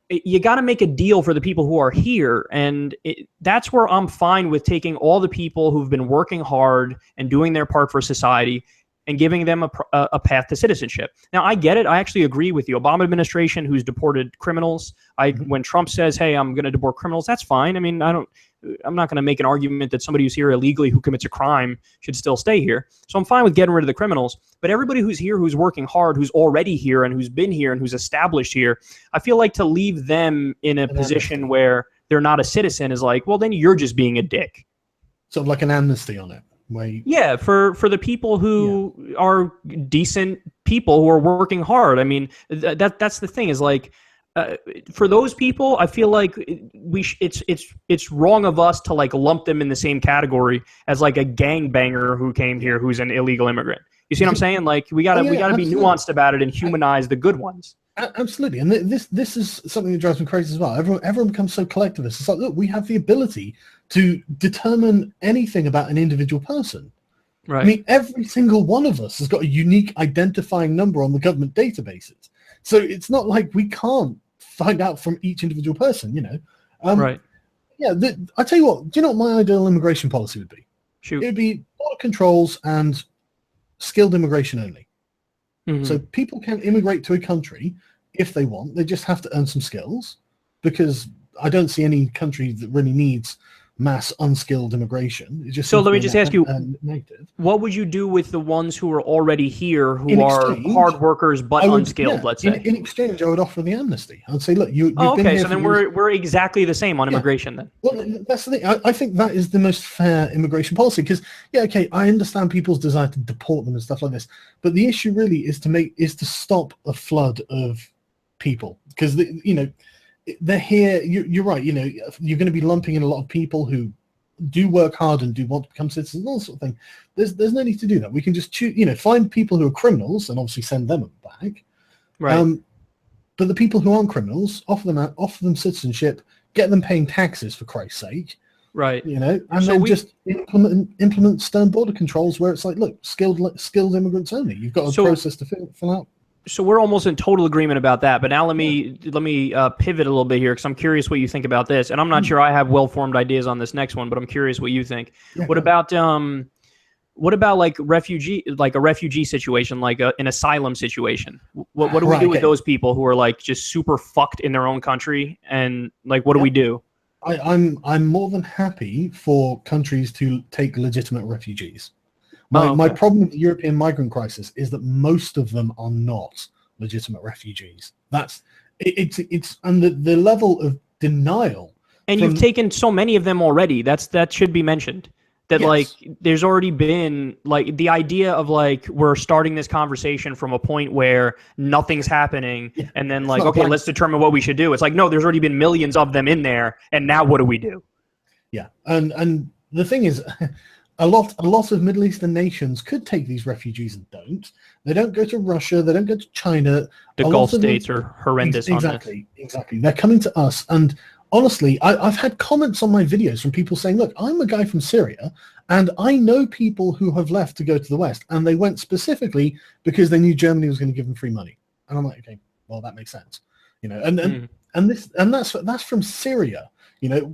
you got to make a deal for the people who are here. And that's where I'm fine with taking all the people who've been working hard and doing their part for society and giving them a path to citizenship. Now, I get it. I actually agree with the Obama administration who's deported criminals. When Trump says, hey, I'm going to deport criminals, that's fine. I mean, I'm not going to make an argument that somebody who's here illegally who commits a crime should still stay here. So I'm fine with getting rid of the criminals. But everybody who's here, who's working hard, who's already here and who's been here and who's established here, I feel like to leave them in a position where they're not a citizen is like, well, then you're just being a dick. Sort of like an amnesty on it. Yeah, for the people who are decent people who are working hard. I mean, that's the thing is like, for those people, I feel like it's wrong of us to like lump them in the same category as like a gangbanger who came here who's an illegal immigrant. You see what I'm saying? Like we gotta be nuanced about it and humanize the good ones. Absolutely, and this is something that drives me crazy as well. Everyone becomes so collectivist. It's like, look, we have the ability to determine anything about an individual person. Right. I mean, every single one of us has got a unique identifying number on the government databases. So it's not like we can't find out from each individual person, you know. Right. Yeah, I tell you what, do you know what my ideal immigration policy would be? Shoot. It would be border controls and skilled immigration only. Mm-hmm. So people can immigrate to a country if they want. They just have to earn some skills, because I don't see any country that really needs mass unskilled immigration. It just so let me just ask you, native. What would you do with the ones who are already here who are hard workers but unskilled, let's say? In exchange, I would offer the amnesty. I'd say, look, you've been okay, here so then we're exactly the same on immigration then. Well, that's the thing. I think that is the most fair immigration policy, because, I understand people's desire to deport them and stuff like this, but the issue really is to stop a flood of people, because, they're here. You're right. You're going to be lumping in a lot of people who do work hard and do want to become citizens and all that sort of thing. There's no need to do that. We can just choose, find people who are criminals and obviously send them back. Right. But the people who aren't criminals, offer them citizenship, get them paying taxes, for Christ's sake. Right. And so then just implement stern border controls where it's like, look, skilled immigrants only. You've got a process to fill out. So we're almost in total agreement about that. But now let me pivot a little bit here, because I'm curious what you think about this. And I'm not sure I have well-formed ideas on this next one, but I'm curious what you think. Yeah, what about like a refugee situation, like an asylum situation? What do we do with those people who are like just super fucked in their own country, and like what do we do? I'm more than happy for countries to take legitimate refugees. My problem with the European migrant crisis is that most of them are not legitimate refugees. It's and the level of denial. And you've taken so many of them already. That should be mentioned. That like there's already been like the idea of like we're starting this conversation from a point where nothing's happening, and then like let's determine what we should do. It's like, no, there's already been millions of them in there, and now what do we do? Yeah, and the thing is. A lot of Middle Eastern nations could take these refugees and don't. They don't go to Russia. They don't go to China. The Gulf states are horrendous on this. Exactly. They're coming to us. And honestly, I've had comments on my videos from people saying, look, I'm a guy from Syria, and I know people who have left to go to the West, and they went specifically because they knew Germany was going to give them free money. And I'm like, okay, well, that makes sense. And that's from Syria.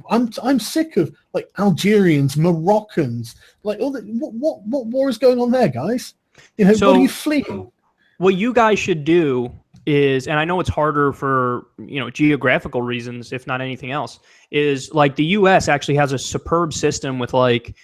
I'm sick of like Algerians, Moroccans, like all the what war is going on there, guys? What are you fleeing? What you guys should do is, and I know it's harder for geographical reasons, if not anything else, is like the U.S. actually has a superb system with like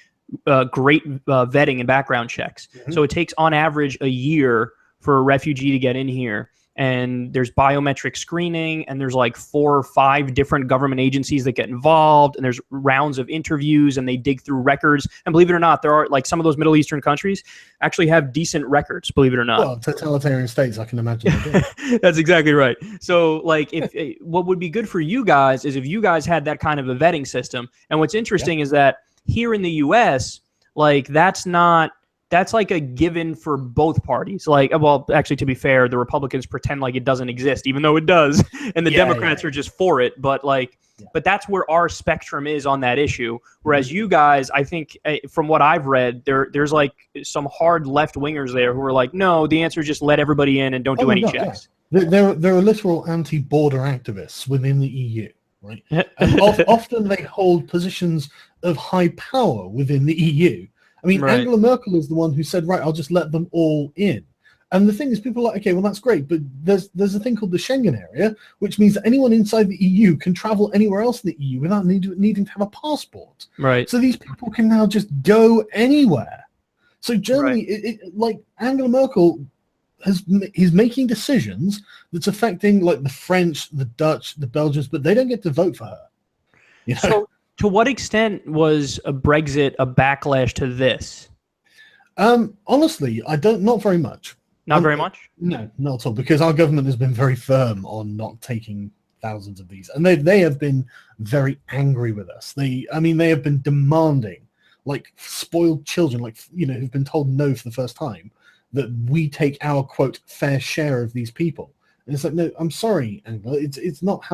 great vetting and background checks. Mm-hmm. So it takes on average a year for a refugee to get in here. And there's biometric screening, and there's like 4 or 5 different government agencies that get involved, and there's rounds of interviews, and they dig through records. And believe it or not, there are like some of those Middle Eastern countries actually have decent records, believe it or not. Well, totalitarian states, I can imagine. That's exactly right. So like if what would be good for you guys is if you guys had that kind of a vetting system. And what's interesting is that here in the US, like that's like a given for both parties. Like, well, actually, to be fair, the Republicans pretend like it doesn't exist, even though it does, and the Democrats are just for it. But but that's where our spectrum is on that issue. Whereas you guys, I think, from what I've read, there's like some hard left wingers there who are like, no, the answer is just let everybody in and don't do any checks. Yeah. There are literal anti-border activists within the EU, right? And often they hold positions of high power within the EU. I mean, right. Angela Merkel is the one who said, right, I'll just let them all in. And the thing is, people are like, okay, well, that's great, but there's a thing called the Schengen area, which means that anyone inside the EU can travel anywhere else in the EU without needing to have a passport. Right. So these people can now just go anywhere. So Germany, like Angela Merkel is making decisions that's affecting like the French, the Dutch, the Belgians, but they don't get to vote for her. You know? So, to what extent was a Brexit a backlash to this? Honestly, not very much. Not very much? No, not at all, because our government has been very firm on not taking thousands of these, and they have been very angry with us. They have been demanding, like spoiled children, like, who've been told no for the first time, that we take our, quote, fair share of these people. And it's like, no, I'm sorry, Angela, that's not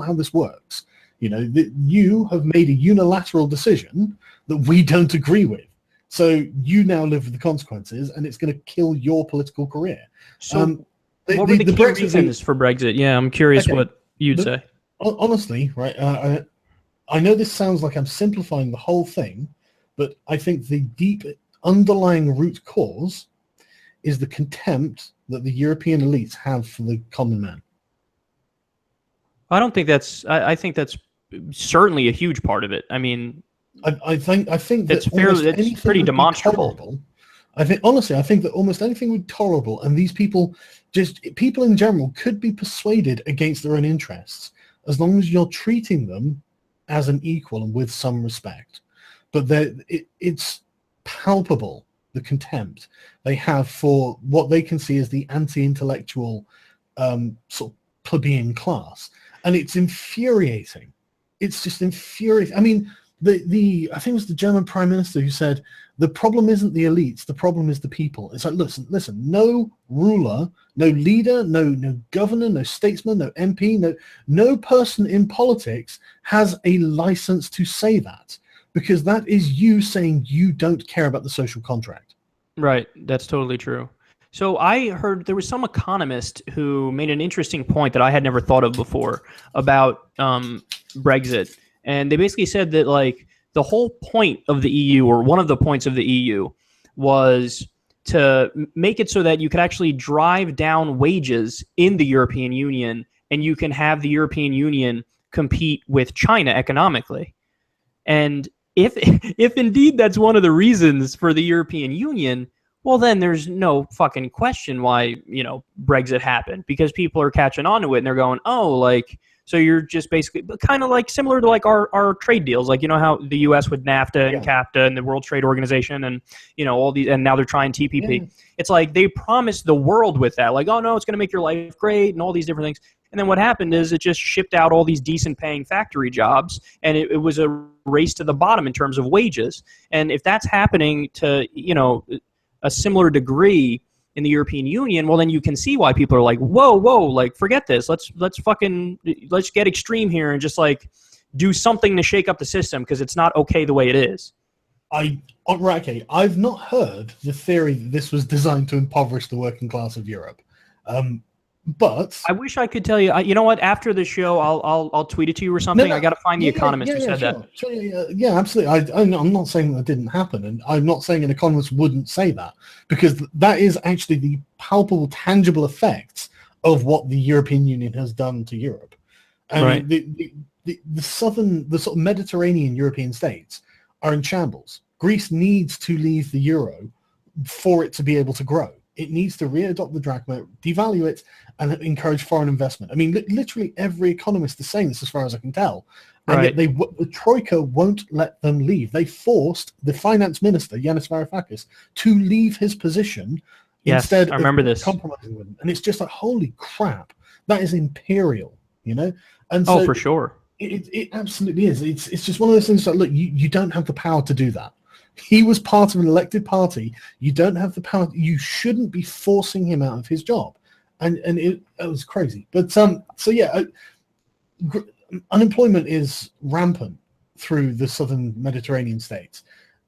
how this works. You have made a unilateral decision that we don't agree with. So you now live with the consequences, and it's going to kill your political career. So what were the key reasons for Brexit? Yeah, I'm curious what you'd say. Honestly, right, I know this sounds like I'm simplifying the whole thing, but I think the deep underlying root cause is the contempt that the European elites have for the common man. I don't think that's. I think that's certainly a huge part of it. I mean, I think that's fairly. It's pretty demonstrable. I think that almost anything would be tolerable, and these people in general could be persuaded against their own interests, as long as you're treating them as an equal and with some respect. But it's palpable, the contempt they have for what they can see as the anti-intellectual sort of plebeian class, and it's infuriating. It's just infuriating. I mean, I think it was the German Prime Minister who said, the problem isn't the elites, the problem is the people. It's like, listen, no ruler, no leader, no governor, no statesman, no MP, no person in politics has a license to say that, because that is you saying you don't care about the social contract. Right, that's totally true. So I heard there was some economist who made an interesting point that I had never thought of before about Brexit. And they basically said that, like, the whole point of the EU, or one of the points of the EU, was to make it so that you could actually drive down wages in the European Union, and you can have the European Union compete with China economically. And if indeed that's one of the reasons for the European Union, well, then there's no fucking question why, Brexit happened, because people are catching on to it and they're going, oh, like, so you're just basically kind of like similar to like our trade deals, like, how the U.S. with NAFTA and CAFTA and the World Trade Organization and, all these, and now they're trying TPP. Yeah. It's like they promised the world with that, like, oh no, it's going to make your life great and all these different things. And then what happened is it just shipped out all these decent paying factory jobs, and it was a race to the bottom in terms of wages. And if that's happening to, a similar degree in the European Union, well, then you can see why people are like, whoa, like, forget this. Let's get extreme here and just like do something to shake up the system, because it's not okay the way it is. I've not heard the theory that this was designed to impoverish the working class of Europe. But I wish I could tell you. You know what? After the show, I'll tweet it to you or something. No, I got to find the economist who said that. Sure, yeah, absolutely. I'm not saying that didn't happen, and I'm not saying an economist wouldn't say that, because that is actually the palpable, tangible effects of what the European Union has done to Europe. And right. The sort of Mediterranean European states are in shambles. Greece needs to leave the euro for it to be able to grow. It needs to readopt the drachma, devalue it, and encourage foreign investment. I mean, literally every economist is saying this, as far as I can tell. And yet the Troika won't let them leave. They forced the finance minister, Yanis Varoufakis, to leave his position instead I remember of compromising with him. And it's just like, holy crap, that is imperial, And so for sure. It absolutely is. It's just one of those things that, look, you don't have the power to do that. He was part of an elected party. You don't have the power. You shouldn't be forcing him out of his job. And it was crazy. But unemployment is rampant through the southern Mediterranean states,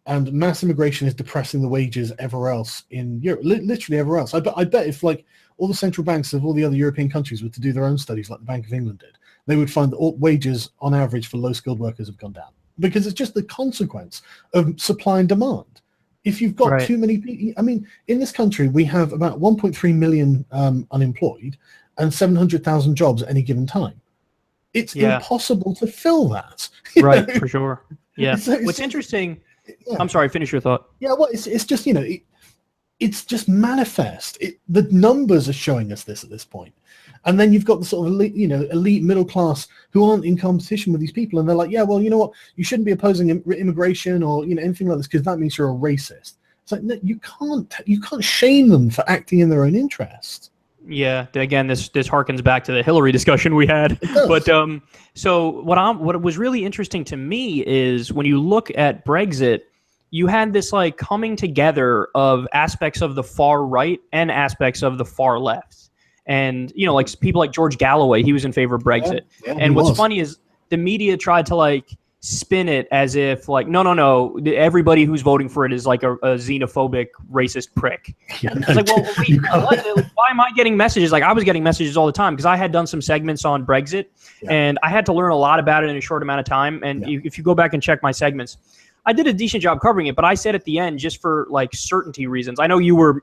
and mass immigration is depressing the wages everywhere else in Europe, literally everywhere else. I bet if, like, all the central banks of all the other European countries were to do their own studies like the Bank of England did, they would find that all wages on average for low-skilled workers have gone down, because it's just the consequence of supply and demand. If you've got too many people, I mean, in this country, we have about 1.3 million unemployed and 700,000 jobs at any given time. It's impossible to fill that. Right, for sure. Yeah. What's interesting, I'm sorry, finish your thought. Yeah, well, it's just, it's just manifest. The numbers are showing us this at this point. And then you've got the sort of elite middle class who aren't in competition with these people, and they're like, yeah, well, you know what, you shouldn't be opposing immigration or anything like this because that means you're a racist. It's like, no, you can't shame them for acting in their own interest. Yeah, again, this harkens back to the Hillary discussion we had. But so what was really interesting to me is when you look at Brexit, you had this like coming together of aspects of the far right and aspects of the far left. And, like people like George Galloway, he was in favor of Brexit. Yeah, and what's funny is the media tried to like spin it as if like, no, everybody who's voting for it is like a xenophobic, racist prick. Yeah, no, it's like, well, wait, why am I getting messages? Like I was getting messages all the time because I had done some segments on Brexit and I had to learn a lot about it in a short amount of time. And if you go back and check my segments, I did a decent job covering it, but I said at the end, just for like certainty reasons, I know you were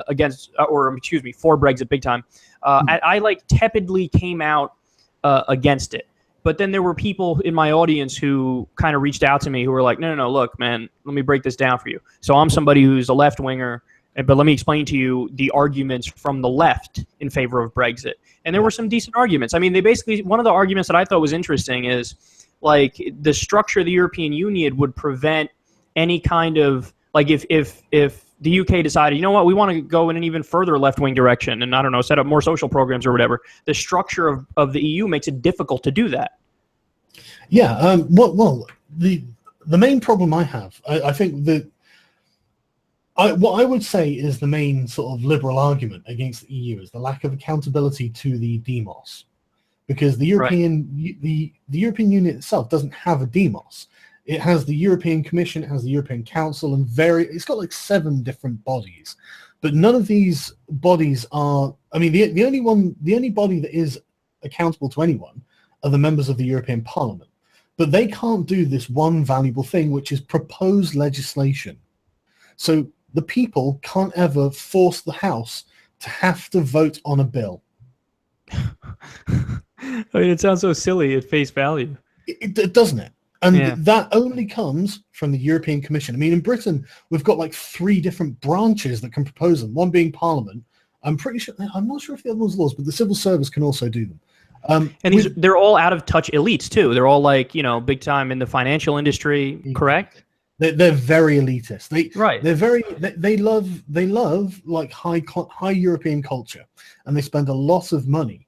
against, or excuse me, for Brexit big time. I like tepidly came out against it. But then there were people in my audience who kind of reached out to me who were like, no, look, man, let me break this down for you. So I'm somebody who's a left winger, but let me explain to you the arguments from the left in favor of Brexit. And there were some decent arguments. I mean, they basically, one of the arguments that I thought was interesting is like the structure of the European Union would prevent any kind of, like if the UK decided, you know what, we want to go in an even further left-wing direction and, I don't know, set up more social programs or whatever, the structure of the EU makes it difficult to do that. Yeah, well, the main problem I have, I think that what I would say is the main sort of liberal argument against the EU is the lack of accountability to the demos. Because the European Union itself doesn't have a demos. It has the European Commission, it has the European Council, and it's got like 7 different bodies. But none of these bodies are, I mean, the only body that is accountable to anyone are the members of the European Parliament. But they can't do this one valuable thing, which is propose legislation. So the people can't ever force the House to have to vote on a bill. I mean, it sounds so silly at face value. It doesn't it? And that only comes from the European Commission. I mean, in Britain, we've got like 3 different branches that can propose them, one being Parliament. I'm not sure if the other one's laws, but the civil service can also do them. And they're all out of touch elites too. They're all like, big time in the financial industry, correct? They're very elitist. They love like high European culture, and they spend a lot of money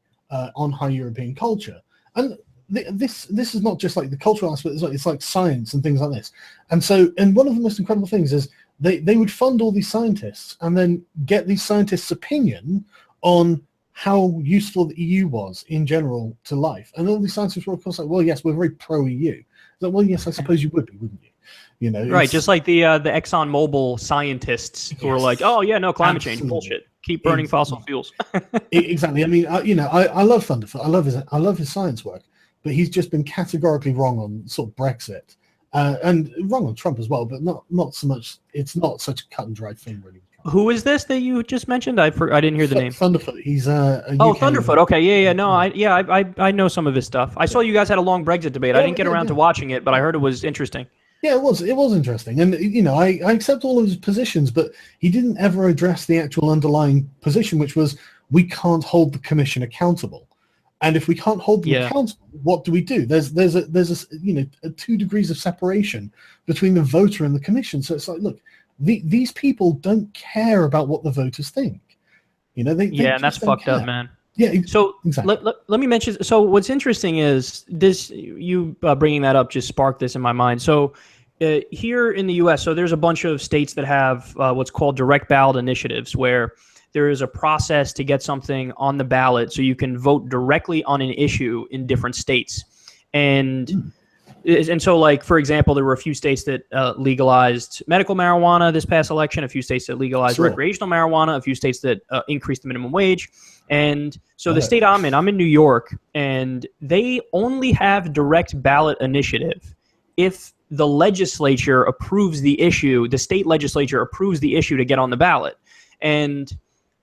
on high European culture. And this is not just like the cultural aspect, it's like science and things like this. And one of the most incredible things is they would fund all these scientists and then get these scientists' opinion on how useful the EU was in general to life. And all these scientists were of course like, well, yes, we're very pro-EU. Like, well, yes, I suppose you would be, wouldn't you? Right, just like the ExxonMobil scientists who are like, oh yeah, no, climate change bullshit. Keep burning fossil fuels. Exactly. I mean, I love Thunderfoot. I love his science work, but he's just been categorically wrong on sort of Brexit, and wrong on Trump as well. But not so much. It's not such a cut and dry thing, really. Who is this that you just mentioned? I didn't hear the name. Thunderfoot. He's Thunderfoot. Okay, yeah. No, I know some of his stuff. I saw you guys had a long Brexit debate. I didn't get around to watching it, but I heard it was interesting. Yeah, it was interesting, and I accept all of his positions, but he didn't ever address the actual underlying position, which was we can't hold the Commission accountable, and if we can't hold them accountable, what do we do? There's 2 degrees of separation between the voter and the Commission. So it's like, look, these people don't care about what the voters think. They and that's fucked up, man. Yeah. So exactly. let me mention. So what's interesting is this. You bringing that up just sparked this in my mind. So here in the U.S., so there's a bunch of states that have what's called direct ballot initiatives, where there is a process to get something on the ballot, so you can vote directly on an issue in different states. And so, like, for example, there were a few states that legalized medical marijuana this past election, a few states that legalized recreational marijuana, a few states that increased the minimum wage. And so the state I'm in New York, and they only have direct ballot initiative if the legislature approves the issue, the state legislature approves the issue to get on the ballot. And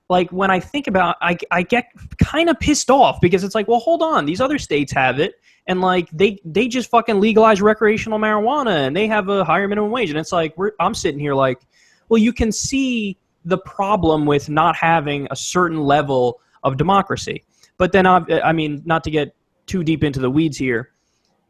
like when I think about I get kind of pissed off because it's like, well, hold on, these other states have it, and like they just fucking legalize recreational marijuana and they have a higher minimum wage, and it's like I'm sitting here like, well, you can see the problem with not having a certain level of democracy. But then, I mean, not to get too deep into the weeds here,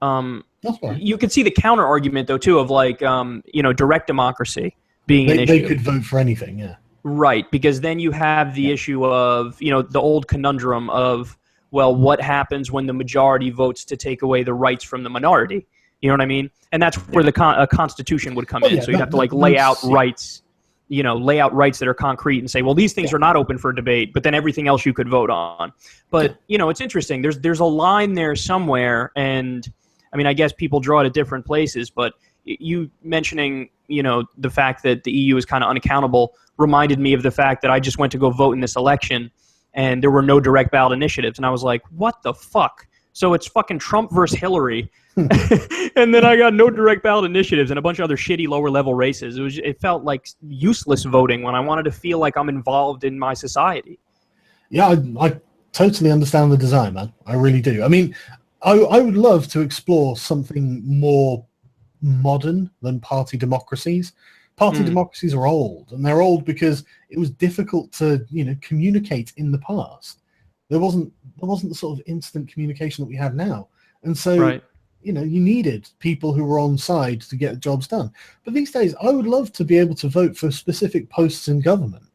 you could see the counter argument, though, too, of like, direct democracy being an issue. They could vote for anything, yeah. Right, because then you have the issue of, the old conundrum of, well, what happens when the majority votes to take away the rights from the minority? You know what I mean? And that's where a constitution would come in. So you'd have to lay out rights, lay out rights that are concrete and say, well, these things are not open for debate, but then everything else you could vote on. But, it's interesting. There's a line there somewhere, and I mean, I guess people draw it at different places, but you mentioning, the fact that the EU is kind of unaccountable reminded me of the fact that I just went to go vote in this election and there were no direct ballot initiatives. And I was like, what the fuck? So it's fucking Trump versus Hillary. And then I got no direct ballot initiatives and a bunch of other shitty lower level races. It felt like useless voting when I wanted to feel like I'm involved in my society. Yeah, I totally understand the design, man. I really do. I mean, I would love to explore something more modern than party democracies. Party democracies are old, and they're old because it was difficult to, communicate in the past. There wasn't the sort of instant communication that we have now. And so, you needed people who were on side to get jobs done. But these days, I would love to be able to vote for specific posts in government.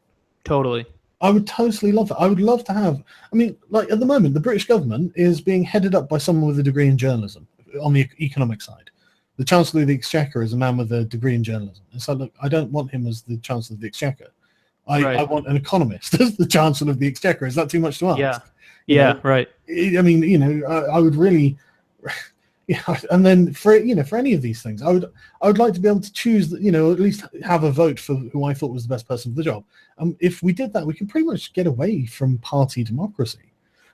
Totally. I would totally love it. I would love to have, I mean, like at the moment, the British government is being headed up by someone with a degree in journalism on the economic side. The Chancellor of the Exchequer is a man with a degree in journalism. And so, look, I don't want him as the Chancellor of the Exchequer. I want an economist as the Chancellor of the Exchequer. Is that too much to ask? Yeah, right. I mean, I would really, and then for any of these things, I would like to be able to choose, at least have a vote for who I thought was the best person for the job. If we did that, we could pretty much get away from party democracy,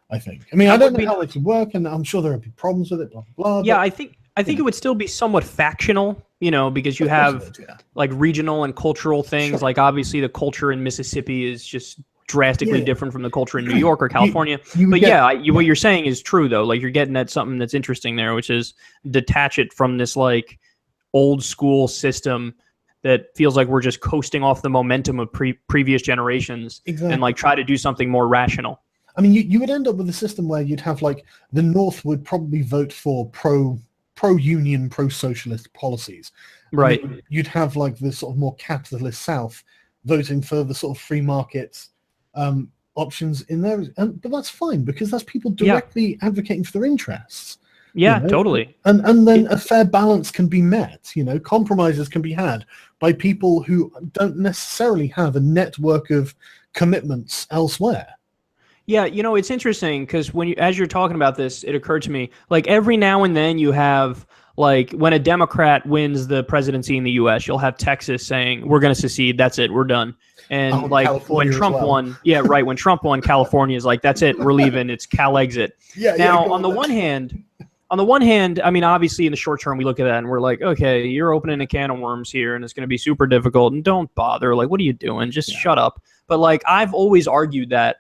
I think. I mean, I don't know how it would work, and I'm sure there would be problems with it, blah, blah, blah. Yeah, I think it would still be somewhat factional, because you have like regional and cultural things. Sure. Like obviously the culture in Mississippi is just drastically different from the culture in New York or California. What you're saying is true though. Like you're getting at something that's interesting there, which is detach it from this like old school system that feels like we're just coasting off the momentum of previous generations and like try to do something more rational. I mean, you would end up with a system where you'd have like the North would probably vote for pro-union, pro-socialist policies. Right. You'd have like the sort of more capitalist South voting for the sort of free market options in there. But that's fine because that's people directly advocating for their interests. Yeah, totally. And then a fair balance can be met. Compromises can be had by people who don't necessarily have a network of commitments elsewhere. Yeah, it's interesting because as you're talking about this, it occurred to me, like every now and then you have, like when a Democrat wins the presidency in the U.S., you'll have Texas saying, we're going to secede, that's it, we're done. And like California when Trump won, when Trump won, California is like, that's it, we're leaving, it's Cal exit. On the one hand, I mean, obviously in the short term, we look at that and we're like, okay, you're opening a can of worms here and it's going to be super difficult and don't bother. Like, what are you doing? Just shut up. But like, I've always argued that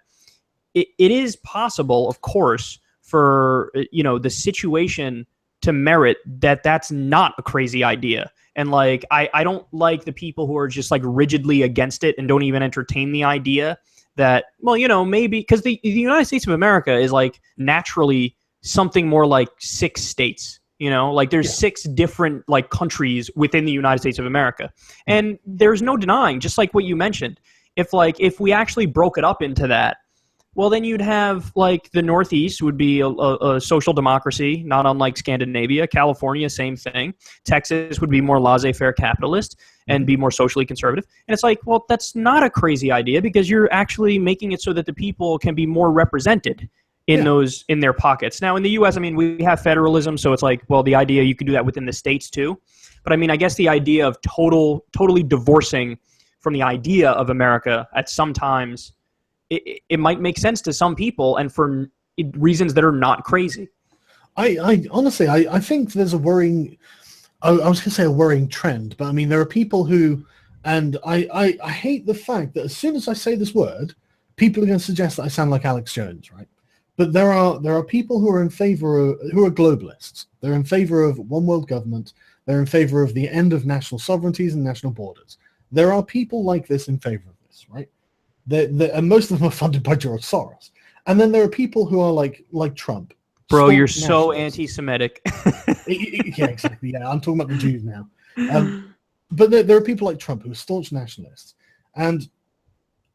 it is possible, of course, for, the situation to merit that's not a crazy idea. And like, I don't like the people who are just like rigidly against it and don't even entertain the idea that, well, maybe because the United States of America is like naturally something more like 6 states, like there's 6 different like countries within the United States of America. And there's no denying, just like what you mentioned, if we actually broke it up into that, well, then you'd have like the Northeast would be a social democracy, not unlike Scandinavia. California, same thing. Texas would be more laissez-faire capitalist and be more socially conservative. And it's like, well, that's not a crazy idea because you're actually making it so that the people can be more represented in their pockets. Now, in the U.S., I mean, we have federalism, so it's like, well, the idea you could do that within the states too. But I mean, I guess the idea of totally divorcing from the idea of America at some times, it might make sense to some people and for reasons that are not crazy. I honestly, I think there's a worrying, I was going to say a worrying trend, but I mean, there are people who, and I hate the fact that as soon as I say this word, people are going to suggest that I sound like Alex Jones, right? But there are people who are in favor of, who are globalists. They're in favor of one world government. They're in favor of the end of national sovereignties and national borders. There are people like this in favor of this, right? And most of them are funded by George Soros. And then there are people who are like Trump. Bro, you're so anti-Semitic. Yeah, exactly. Yeah, I'm talking about the Jews now. But there are people like Trump who are staunch nationalists. And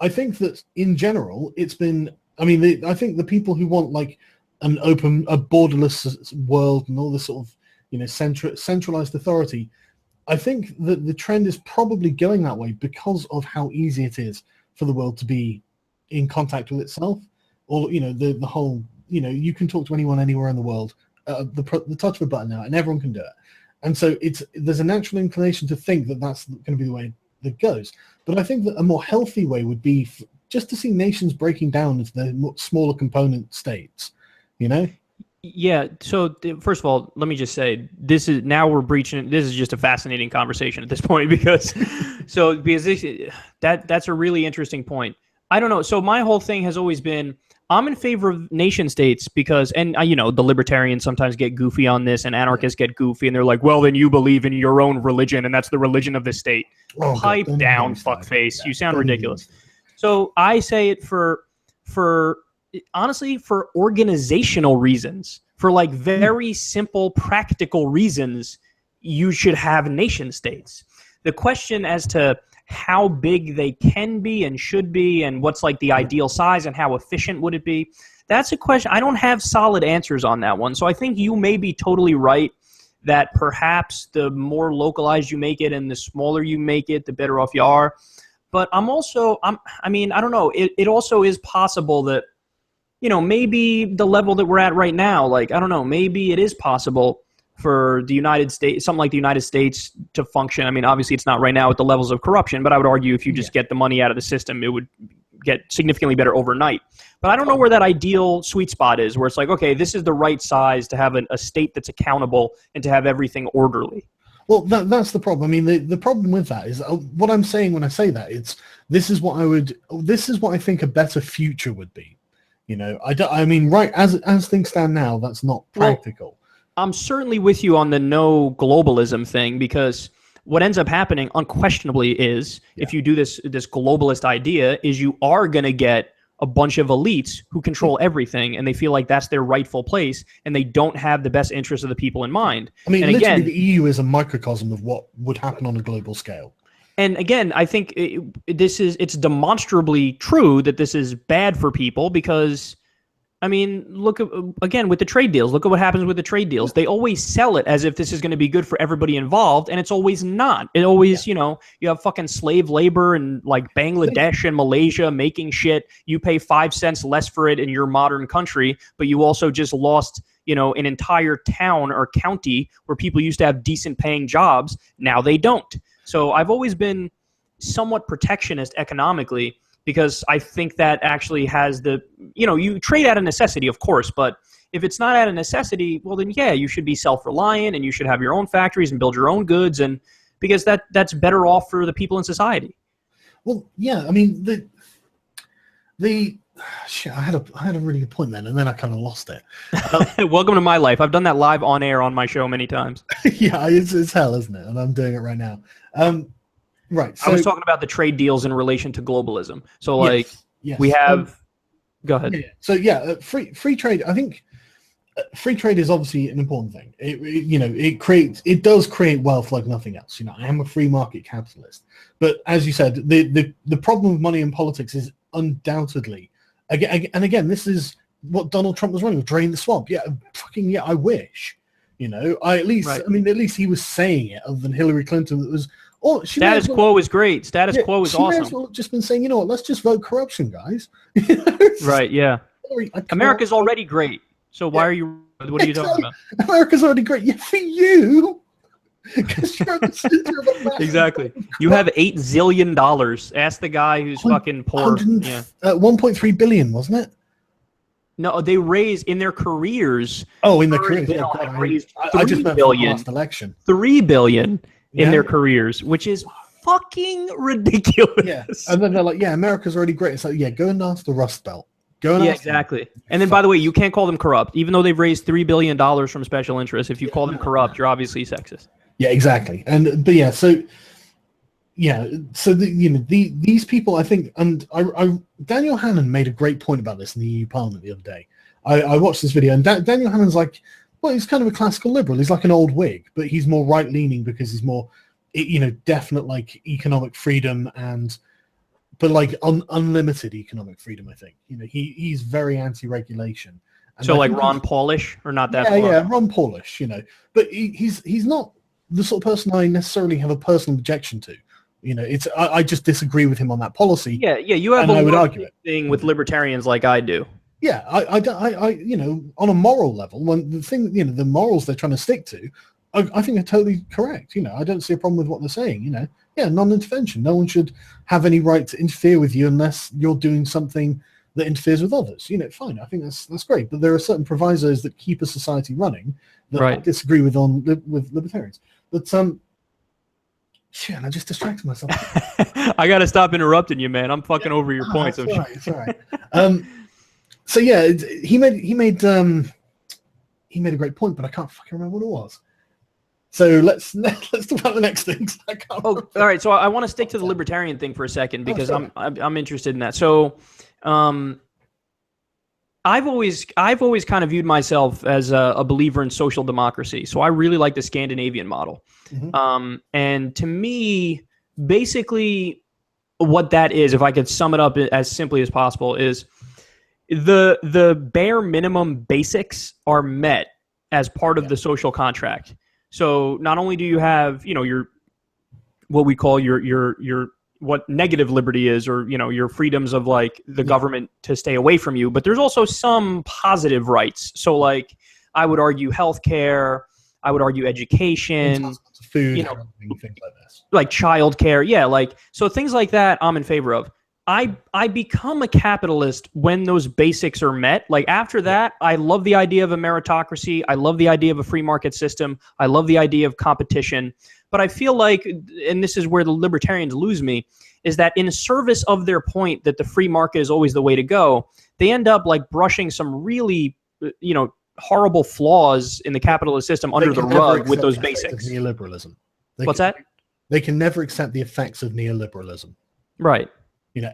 I think that in general, it's been, I mean, I think the people who want like a borderless world and all this sort of, you know, centralized authority, I think that the trend is probably going that way because of how easy it is for the world to be in contact with itself. Or, you know, the whole, you know, you can talk to anyone anywhere in the world, the touch of a button now, and everyone can do it. And so there's a natural inclination to think that that's going to be the way that goes. But I think that a more healthy way would be just to see nations breaking down into the smaller component states, you know? Yeah. So first of all, let me just say this is just a fascinating conversation at this point because that's a really interesting point. I don't know. So my whole thing has always been I'm in favor of nation states because, and you know, the libertarians sometimes get goofy on this and anarchists get goofy and they're like, well, then you believe in your own religion and that's the religion of the state. Pipe down, fuckface. Yeah, you sound ridiculous. So I say it for honestly, for organizational reasons, for like very simple, practical reasons, you should have nation states. The question as to how big they can be and should be and what's like the ideal size and how efficient would it be, that's a question. I don't have solid answers on that one. So I think you may be totally right that perhaps the more localized you make it and the smaller you make it, the better off you are. But I mean, I don't know. It also is possible that, you know, maybe the level that we're at right now, like, I don't know, maybe it is possible for the United States, something like the United States to function. I mean, obviously it's not right now at the levels of corruption, but I would argue if you just get the money out of the system, it would get significantly better overnight. But I don't know where that ideal sweet spot is, where it's like, okay, this is the right size to have a state that's accountable and to have everything orderly. Well, that's the problem. I mean, the problem with that is what I'm saying when I say that. This is what I think a better future would be. You know, I mean, right as things stand now, that's not practical. Well, I'm certainly with you on the no globalism thing because what ends up happening unquestionably is if you do this globalist idea is you are going to get a bunch of elites who control everything and they feel like that's their rightful place and they don't have the best interest of the people in mind. I mean, and literally again, the EU is a microcosm of what would happen on a global scale. And again, I think it's demonstrably true that this is bad for people because, I mean, look at, again, with the trade deals, look at what happens with the trade deals. They always sell it as if this is going to be good for everybody involved, and it's always not. It always, you know, you have fucking slave labor in like Bangladesh and Malaysia making shit. You pay 5 cents less for it in your modern country, but you also just lost, you know, an entire town or county where people used to have decent paying jobs. Now they don't. So I've always been somewhat protectionist economically because I think that actually has the, you know, you trade out of necessity, of course, but if it's not out of necessity, well then, yeah, you should be self-reliant and you should have your own factories and build your own goods, and because that's better off for the people in society. Well, yeah, I mean, shit, I had a really good point then, and then I kind of lost it. Welcome to my life. I've done that live on air on my show many times. Yeah, it's hell, isn't it? And I'm doing it right now. Right. So, I was talking about the trade deals in relation to globalism. So, like, yes. We have. Go ahead. Yeah. So, yeah, free trade. I think free trade is obviously an important thing. It does create wealth like nothing else. You know, I am a free market capitalist, but as you said, the problem with money in politics is undoubtedly. Again, this is what Donald Trump was running, drain the swamp. Yeah, I wish. You know, at least he was saying it, other than Hillary Clinton. That was, status quo is great. Status quo is awesome. She may as well just been saying, you know what, let's just vote corruption, guys. Right? Yeah. America's already great. So why are you? What are you talking about? America's already great. Yeah, for you. Because you're the center of a massive exactly. You have $8 zillion. Ask the guy who's fucking poor. 1.3 billion, wasn't it? No, they raised in their careers. Oh, in their careers. I just meant for the last election. $3 billion in their careers, which is fucking ridiculous. Yeah, and then they're like, "Yeah, America's already great." It's like, yeah, go and ask the Rust Belt. Exactly. And then, by the way, you can't call them corrupt, even though they've raised $3 billion from special interests. If you call them corrupt, you're obviously sexist. Yeah, exactly. So yeah, so these people, I think, and Daniel Hannan made a great point about this in the EU Parliament the other day. I watched this video, and Daniel Hannan's like, well, he's kind of a classical liberal. He's like an old Whig, but he's more right-leaning because he's more, definite like economic freedom but like unlimited economic freedom. I think he's very anti-regulation. And so like Ron Paulish, or not that? Yeah, Ron Paulish. But he's not the sort of person I necessarily have a personal objection to. I just disagree with him on that policy. Yeah. You have I would argue it thing with libertarians like I do. Yeah, I on a moral level, when the morals they're trying to stick to, I think are totally correct. I don't see a problem with what they're saying. Yeah, non-intervention. No one should have any right to interfere with you unless you're doing something that interferes with others. Fine. I think that's great. But there are certain provisos that keep a society running that I disagree with with libertarians. But shit, I just distracted myself. I got to stop interrupting you, man. I'm fucking over your points. It's all right. So yeah, he made a great point, but I can't fucking remember what it was. So let's talk about the next things. All right. So I want to stick to the libertarian thing for a second because I'm interested in that. So, I've always kind of viewed myself as a believer in social democracy. So I really like the Scandinavian model. Mm-hmm. And to me, basically, what that is, if I could sum it up as simply as possible, is the bare minimum basics are met as part of the social contract. So not only do you have, your what we call your what negative liberty is, or your freedoms of like the government to stay away from you, but there's also some positive rights. So like I would argue healthcare, I would argue education, food, things like this, like childcare. Yeah, like so things like that I'm in favor of. I become a capitalist when those basics are met. Like after that, I love the idea of a meritocracy. I love the idea of a free market system. I love the idea of competition. But I feel like, and this is where the libertarians lose me, is that in service of their point that the free market is always the way to go, they end up like brushing some really, horrible flaws in the capitalist system under the rug with those basics. Neoliberalism. What's that? They can never accept the effects of neoliberalism. Right.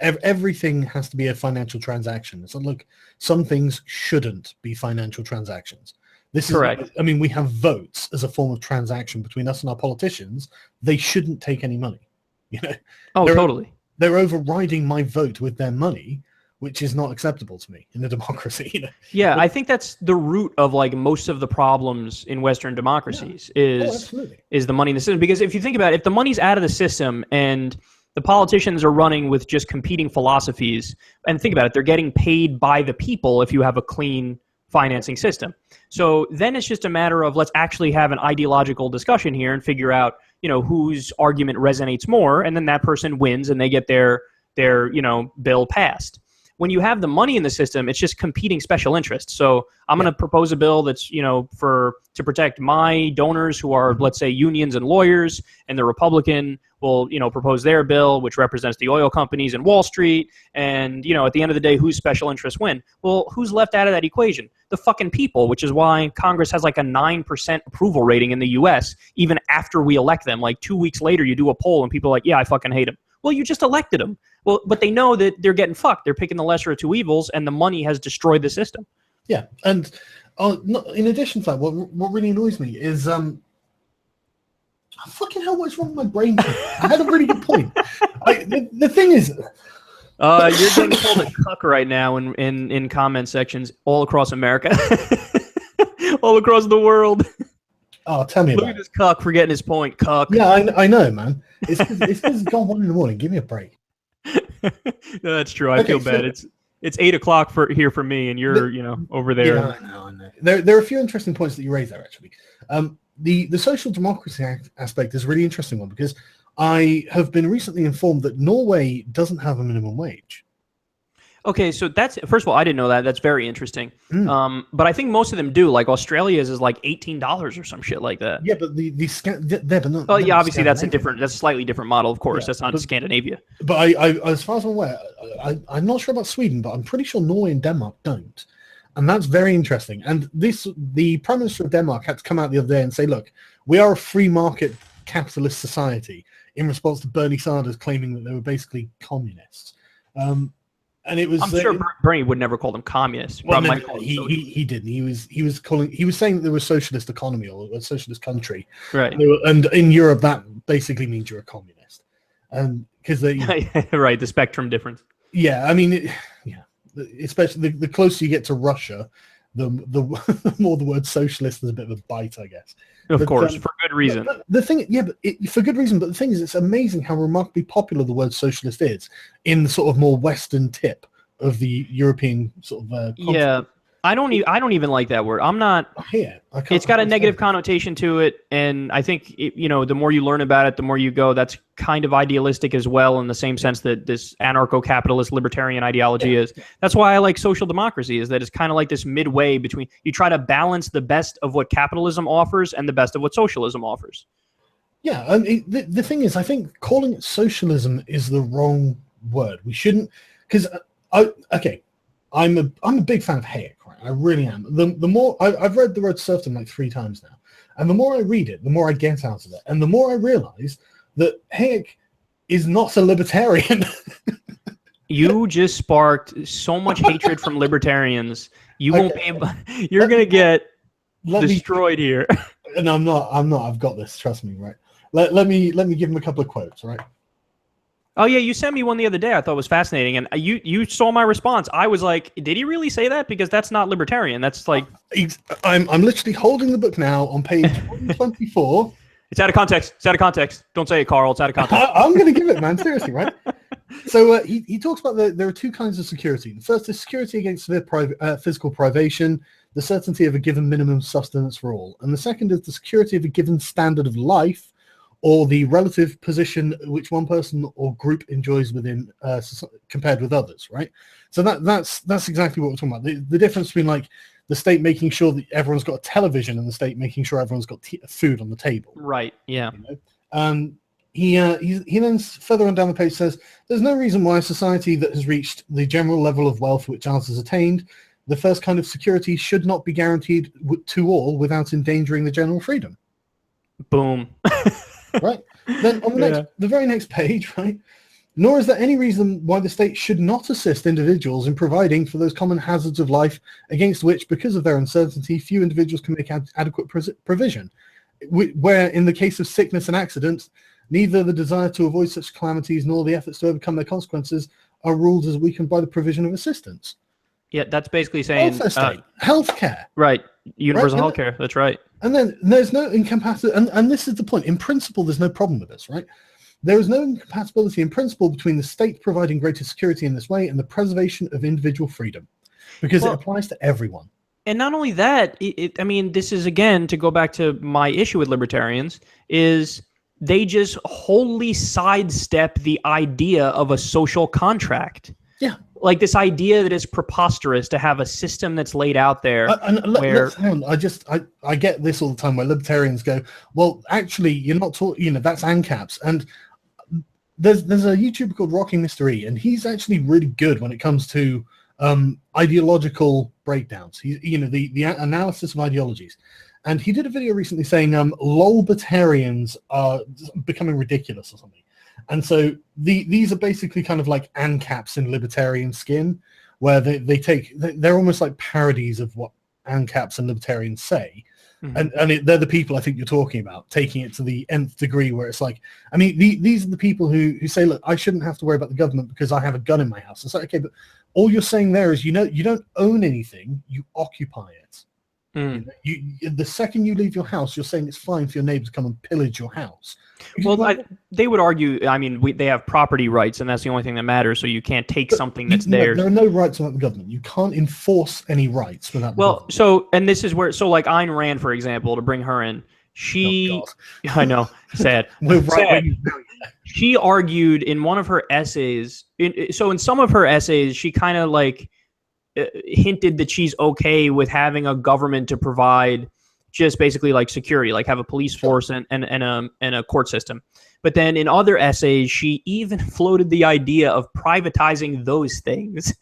Everything has to be a financial transaction. So look, some things shouldn't be financial transactions. This correct. I mean, we have votes as a form of transaction between us and our politicians. They shouldn't take any money. Totally. They're overriding my vote with their money, which is not acceptable to me in a democracy. Yeah, I think that's the root of like most of the problems in Western democracies is the money in the system. Because if you think about it, if the money's out of the system and the politicians are running with just competing philosophies, and think about it, they're getting paid by the people if you have a clean financing system. So then it's just a matter of let's actually have an ideological discussion here and figure out, whose argument resonates more, and then that person wins and they get their bill passed. When you have the money in the system, it's just competing special interests. So I'm going to propose a bill that's, to protect my donors who are, let's say, unions and lawyers, and the Republican will, propose their bill, which represents the oil companies and Wall Street. And, at the end of the day, whose special interests win? Well, who's left out of that equation? The fucking people, which is why Congress has like a 9% approval rating in the U.S., even after we elect them. Like 2 weeks later, you do a poll and people are like, yeah, I fucking hate them. Well, you just elected them. Well, but they know that they're getting fucked. They're picking the lesser of two evils, and the money has destroyed the system. Yeah, and in addition to that, what really annoys me is fucking hell, what's wrong with my brain? I had a really good point. The thing is, you're getting called a cuck right now in comment sections all across America, all across the world. Oh, tell me Look about at this cuck forgetting his point, cuck. Yeah, I know, man. It's because it's gone 1 a.m. Give me a break. No, that's true. I feel bad. It's 8 o'clock here for me, and you're over there. Yeah, I know. There are a few interesting points that you raised there, actually. The social democracy aspect is a really interesting one because I have been recently informed that Norway doesn't have a minimum wage. Okay, so that's, first of all, I didn't know that. That's very interesting. But I think most of them do. Like Australia's is like $18 or some shit like that. Yeah, but they're not. Oh yeah, obviously that's a slightly different model, of course. Yeah, that's not Scandinavia. But I, as far as I'm aware, I'm not sure about Sweden, but I'm pretty sure Norway and Denmark don't, and that's very interesting. And the Prime Minister of Denmark had to come out the other day and say, look, we are a free market capitalist society. in response to Bernie Sanders claiming that they were basically communists. And it was. I'm sure Bernie would never call them communists. Well, no, he didn't. He was saying that there was a socialist economy or a socialist country, right? And in Europe, that basically means you're a communist, because they right, the spectrum difference. Yeah, I mean, especially the closer you get to Russia, the more the word socialist is a bit of a bite, I guess. Of course, for good reason. But the thing, for good reason. But the thing is, it's amazing how remarkably popular the word socialist is in the sort of more Western tip of the European sort of. Yeah, I don't even like that word. I'm not. Yeah, it's got a negative connotation to it, and I think the more you learn about it, the more you go. That's kind of idealistic as well, in the same sense that this anarcho-capitalist libertarian ideology is. That's why I like social democracy. Is that it's kind of like this midway between. You try to balance the best of what capitalism offers and the best of what socialism offers. Yeah, I mean, the thing is, I think calling it socialism is the wrong word. We shouldn't, because I'm a big fan of Hayek. I really am. The more I've read The Road to Serfdom like 3 times now, and the more I read it, the more I get out of it, and the more I realize that Hayek is not a libertarian. You just sparked so much hatred from libertarians. You won't be able. You're gonna get destroyed here. And I'm not. I've got this. Trust me. Right. Let me give him a couple of quotes. Right. Oh yeah, you sent me one the other day. I thought was fascinating, and you saw my response. I was like, "Did he really say that?" Because that's not libertarian. That's like I'm literally holding the book now on page 124. It's out of context. It's out of context. Don't say it, Carl. It's out of context. I'm going to give it, man. Seriously, right? So he talks about there are 2 kinds of security. The first is security against severe physical privation, the certainty of a given minimum sustenance for all, and the second is the security of a given standard of life, or the relative position which one person or group enjoys within compared with others, right? So that's exactly what we're talking about. The difference between like the state making sure that everyone's got a television and the state making sure everyone's got food on the table. Right. Yeah. He then further on down the page says, "There's no reason why a society that has reached the general level of wealth which ours has attained, the first kind of security should not be guaranteed to all without endangering the general freedom." Boom. Right. Then on the very next page, right? "Nor is there any reason why the state should not assist individuals in providing for those common hazards of life against which, because of their uncertainty, few individuals can make adequate provision, where in the case of sickness and accidents, neither the desire to avoid such calamities nor the efforts to overcome their consequences are ruled as weakened by the provision of assistance." Yeah, that's basically saying healthcare. Right. Universal healthcare. That's right. And then there's no incompatibility, and this is the point. In principle, there's no problem with this, right? There is no incompatibility in principle between the state providing greater security in this way and the preservation of individual freedom, because it applies to everyone. And not only that, I mean, this is, again, to go back to my issue with libertarians, is they just wholly sidestep the idea of a social contract. Yeah. Like this idea that it's preposterous to have a system that's laid out there. I get this all the time where libertarians go, well, actually, you're not talking, that's ANCAPs. And there's a YouTuber called Rocking Mystery, and he's actually really good when it comes to ideological breakdowns. The analysis of ideologies. And he did a video recently saying lolbertarians are becoming ridiculous or something. And so these are basically kind of like ANCAPs in libertarian skin, where they're almost like parodies of what ANCAPs and libertarians say. Mm-hmm. And they're the people I think you're talking about, taking it to the nth degree, where it's like, I mean, these are the people who say, look, I shouldn't have to worry about the government because I have a gun in my house. It's like, okay, but all you're saying there is, you don't own anything, you occupy it. Mm. The second you leave your house, you're saying it's fine for your neighbor to come and pillage your house. Well, they would argue, I mean, they have property rights, and that's the only thing that matters, so you can't take something that's theirs. There are no rights without the government. You can't enforce any rights without the government. So, and this is where, so like Ayn Rand, for example, to bring her in, I know, sad. She argued in one of her essays, in some of her essays, she kind of like hinted that she's okay with having a government to provide just basically like security, like have a police force and a court system. But then in other essays, she even floated the idea of privatizing those things.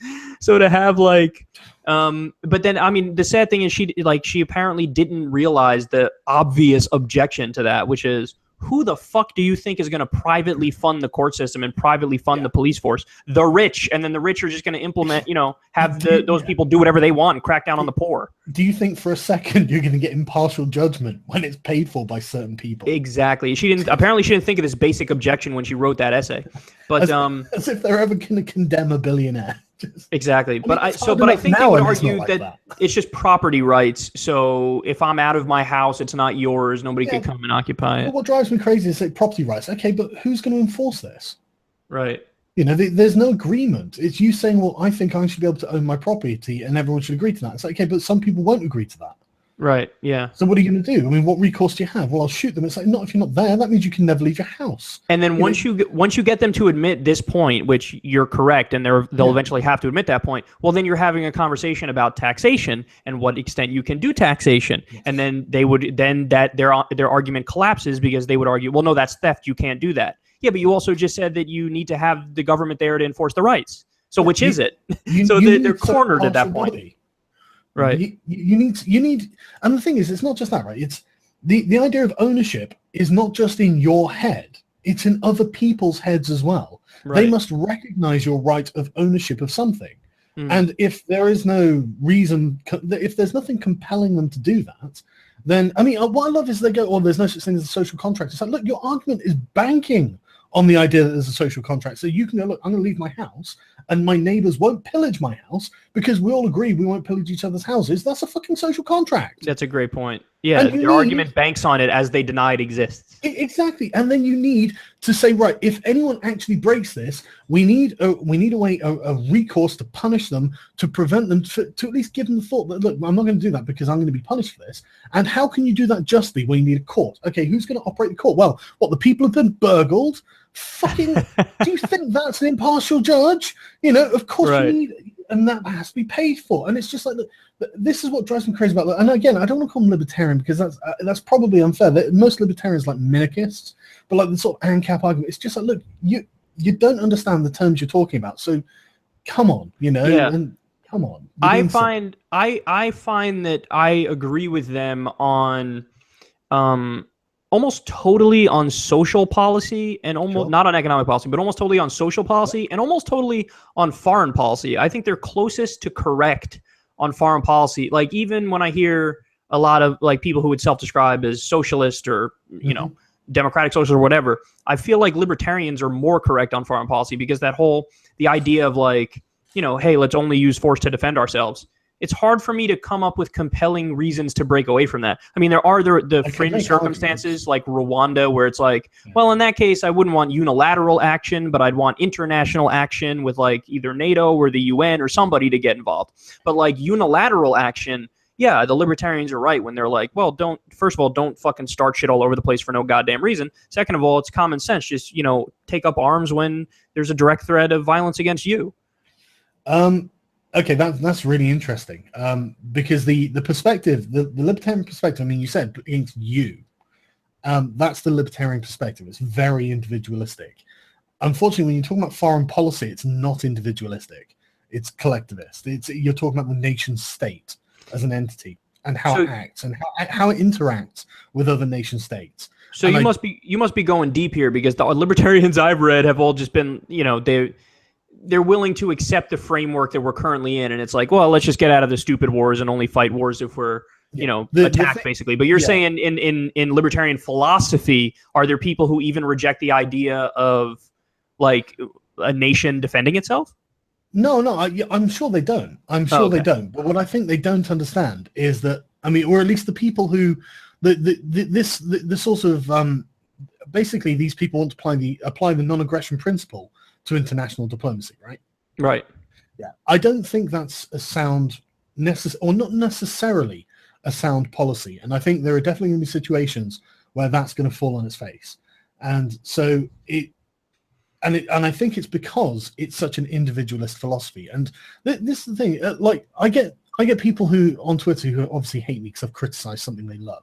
So to have like, but then, I mean, the sad thing is she apparently didn't realize the obvious objection to that, which is, who the fuck do you think is going to privately fund the court system and privately fund the police force? The rich. And then the rich are just going to implement, have those people do whatever they want and crack down on the poor. Do you think for a second you're going to get impartial judgment when it's paid for by certain people? Exactly. Apparently she didn't think of this basic objection when she wrote that essay. But as if they're ever going to condemn a billionaire. Exactly. But I think they would argue that it's just property rights. So if I'm out of my house, it's not yours. Nobody can come and occupy it. But what drives me crazy is property rights. Okay, but who's going to enforce this? Right. There's no agreement. It's you saying, well, I think I should be able to own my property and everyone should agree to that. It's like, okay, but some people won't agree to that. Right, yeah. So what are you going to do? I mean, what recourse do you have? Well, I'll shoot them. It's like, not if you're not there. That means you can never leave your house. And then once you get them to admit this point, which you're correct, and they'll eventually have to admit that point, well, then you're having a conversation about taxation and what extent you can do taxation. Yes. And then their argument collapses because they would argue, well, no, that's theft. You can't do that. Yeah, but you also just said that you need to have the government there to enforce the rights. So which is it? So they're cornered at that point. Right. You need, and the thing is, it's not just that, right? It's the idea of ownership is not just in your head; it's in other people's heads as well. Right. They must recognize your right of ownership of something, and if there is no reason, if there's nothing compelling them to do that, then I mean, what I love is they go, "Oh, there's no such thing as a social contract." It's like, look, your argument is banking on the idea that there's a social contract. So you can go, look, I'm going to leave my house and my neighbors won't pillage my house because we all agree we won't pillage each other's houses. That's a fucking social contract. That's a great point. Yeah, their argument banks on it as they deny it exists. Exactly. And then you need to say, right, if anyone actually breaks this, we need a recourse to punish them, to prevent them, to at least give them the thought that, look, I'm not going to do that because I'm going to be punished for this. And how can you do that justly when you need a court? Okay, who's going to operate the court? Well, what, the people have been burgled? Fucking, do you think that's an impartial judge? Of course you need, and that has to be paid for. And it's just like, this is what drives me crazy about that. And again, I don't want to call them libertarian because that's probably unfair. Most libertarians like minarchists, but like the sort of ANCAP argument, it's just like, look, you don't understand the terms you're talking about. So come on, and come on. I find that I agree with them on almost totally on social policy and almost not on economic policy, but almost totally on social policy and almost totally on foreign policy. I think they're closest to correct on foreign policy. Like even when I hear a lot of like people who would self-describe as socialist or, democratic socialist or whatever, I feel like libertarians are more correct on foreign policy because the idea of like, hey, let's only use force to defend ourselves. It's hard for me to come up with compelling reasons to break away from that. I mean, there are the fringe circumstances like Rwanda where it's like, well, in that case, I wouldn't want unilateral action, but I'd want international action with like either NATO or the UN or somebody to get involved. But like unilateral action, yeah, the libertarians are right when they're like, well, first of all, don't fucking start shit all over the place for no goddamn reason. Second of all, it's common sense. Just, take up arms when there's a direct threat of violence against you. Okay, that's really interesting because the perspective, the libertarian perspective, I mean, you said against you. That's the libertarian perspective. It's very individualistic. Unfortunately, when you're talking about foreign policy, it's not individualistic. It's collectivist. You're talking about the nation state as an entity and how it acts and how it interacts with other nation states. So you must be going deep here because the libertarians I've read have all just been, they're willing to accept the framework that we're currently in. And it's like, well, let's just get out of the stupid wars and only fight wars if we're, attacked basically. But you're saying in libertarian philosophy, are there people who even reject the idea of like a nation defending itself? No, I'm sure they don't. They don't. But what I think they don't understand is that, I mean, or at least the people who, this sort of, basically these people want to apply the non-aggression principle to international diplomacy, right? Right. Yeah. I don't think that's a sound, or not necessarily a sound policy. And I think there are definitely going to be situations where that's going to fall on its face. And so I think it's because it's such an individualist philosophy. And this is the thing, like I get people who on Twitter who obviously hate me because I've criticized something they love,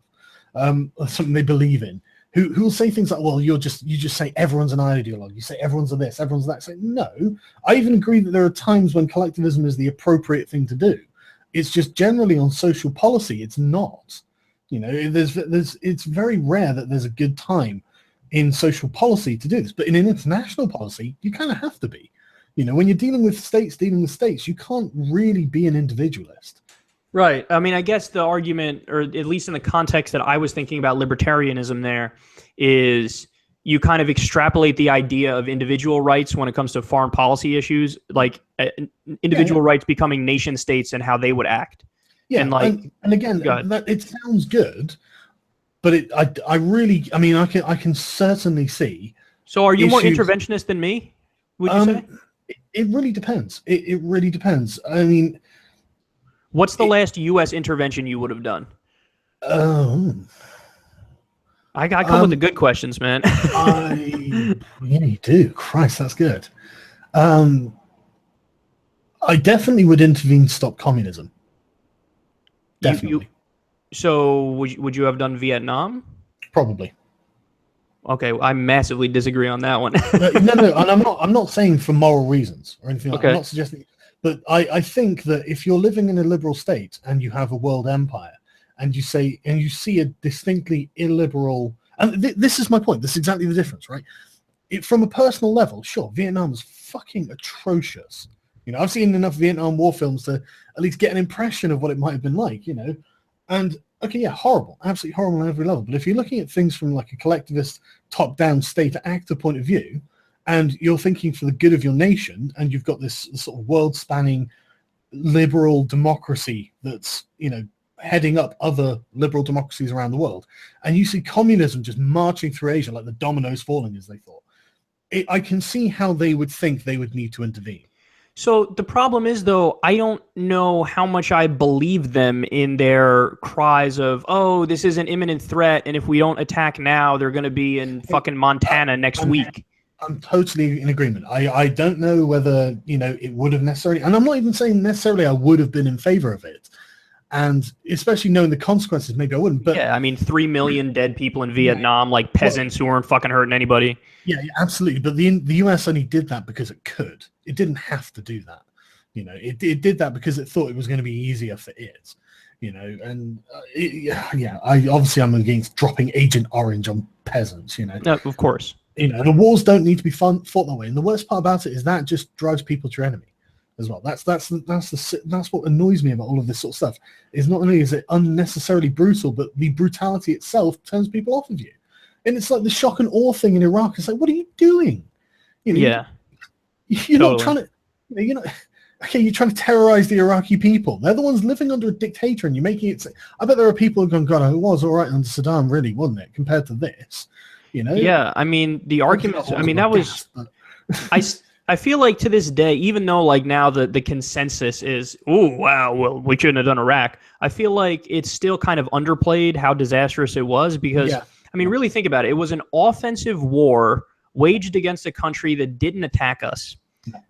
or something they believe in, who will say things like, well, you just say everyone's an ideologue. You say everyone's a this, everyone's that. Say, no, I even agree that there are times when collectivism is the appropriate thing to do. It's just generally on social policy, it's not. It's very rare that there's a good time in social policy to do this, but in an international policy, you kind of have to be. When you're dealing with states, you can't really be an individualist. Right. I mean, I guess the argument, or at least in the context that I was thinking about libertarianism there, is you kind of extrapolate the idea of individual rights when it comes to foreign policy issues, like individual rights becoming nation states and how they would act. Yeah, and again, it sounds good, but I can certainly see. So, are you more interventionist than me? Would you say? It really depends. It really depends. I mean, what's the last U.S. intervention you would have done? I come with the good questions, man. Yeah, you do. Christ, that's good. I definitely would intervene to stop communism. Definitely. So would you have done Vietnam? Probably. Okay, I massively disagree on that one. No, and I'm not saying for moral reasons or anything like that. I'm not suggesting, but I think that if you're living in a liberal state and you have a world empire and you see a distinctly illiberal, and this is my point, this is exactly the difference, right? From a personal level, sure, Vietnam is fucking atrocious. I've seen enough Vietnam War films to at least get an impression of what it might have been like, and okay, yeah, horrible, absolutely horrible on every level. But if you're looking at things from like a collectivist, top-down state actor point of view, and you're thinking for the good of your nation, and you've got this sort of world-spanning liberal democracy that's, heading up other liberal democracies around the world, and you see communism just marching through Asia like the dominoes falling, as they thought, I can see how they would think they would need to intervene. So the problem is, though, I don't know how much I believe them in their cries of, oh, this is an imminent threat, and if we don't attack now, they're going to be in fucking Montana next week. I'm totally in agreement. I don't know whether, it would have necessarily, and I'm not even saying necessarily I would have been in favor of it. And especially knowing the consequences, maybe I wouldn't. But yeah, I mean, 3 million dead people in Vietnam, like peasants who weren't fucking hurting anybody. Yeah, absolutely. But the US only did that because it could. It didn't have to do that. It did that because it thought it was going to be easier for it. And I'm against dropping Agent Orange on peasants. No, of course. The wars don't need to be fought that way. And the worst part about it is that just drives people to your enemy as well. That's what annoys me about all of this sort of stuff. Is not only is it unnecessarily brutal, but the brutality itself turns people off of you. And it's like the shock and awe thing in Iraq. It's like, what are you doing? Yeah. You're not trying to, you're trying to terrorize the Iraqi people. They're the ones living under a dictator, and you're making it. I bet there are people who've gone, God, it was all right under Saddam, really, wasn't it, compared to this? Yeah, I mean, the argument. I mean, that was. I feel like to this day, even though like now the consensus is, oh wow, well we shouldn't have done Iraq. I feel like it's still kind of underplayed how disastrous it was because I mean, really think about it. It was an offensive war waged against a country that didn't attack us.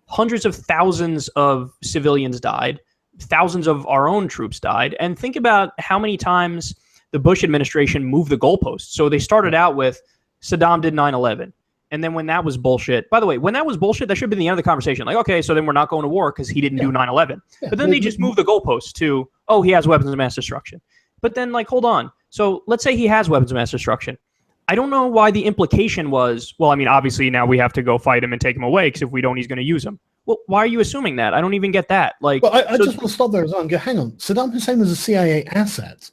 Hundreds of thousands of civilians died. Thousands of our own troops died. And think about how many times the Bush administration moved the goalposts. So they started out with Saddam did 9/11. And then when that was bullshit, by the way, when that was bullshit, that should have been the end of the conversation. Like, okay, so then we're not going to war because he didn't do 9/11. But then they just moved the goalposts to, oh, he has weapons of mass destruction. But then, like, hold on. So let's say he has weapons of mass destruction. I don't know why the implication was, well, I mean, obviously now we have to go fight him and take him away because if we don't, he's going to use them. Well, why are you assuming that? I don't even get that. Like, well, I just want to stop there as well and go, hang on. Saddam Hussein was a CIA asset.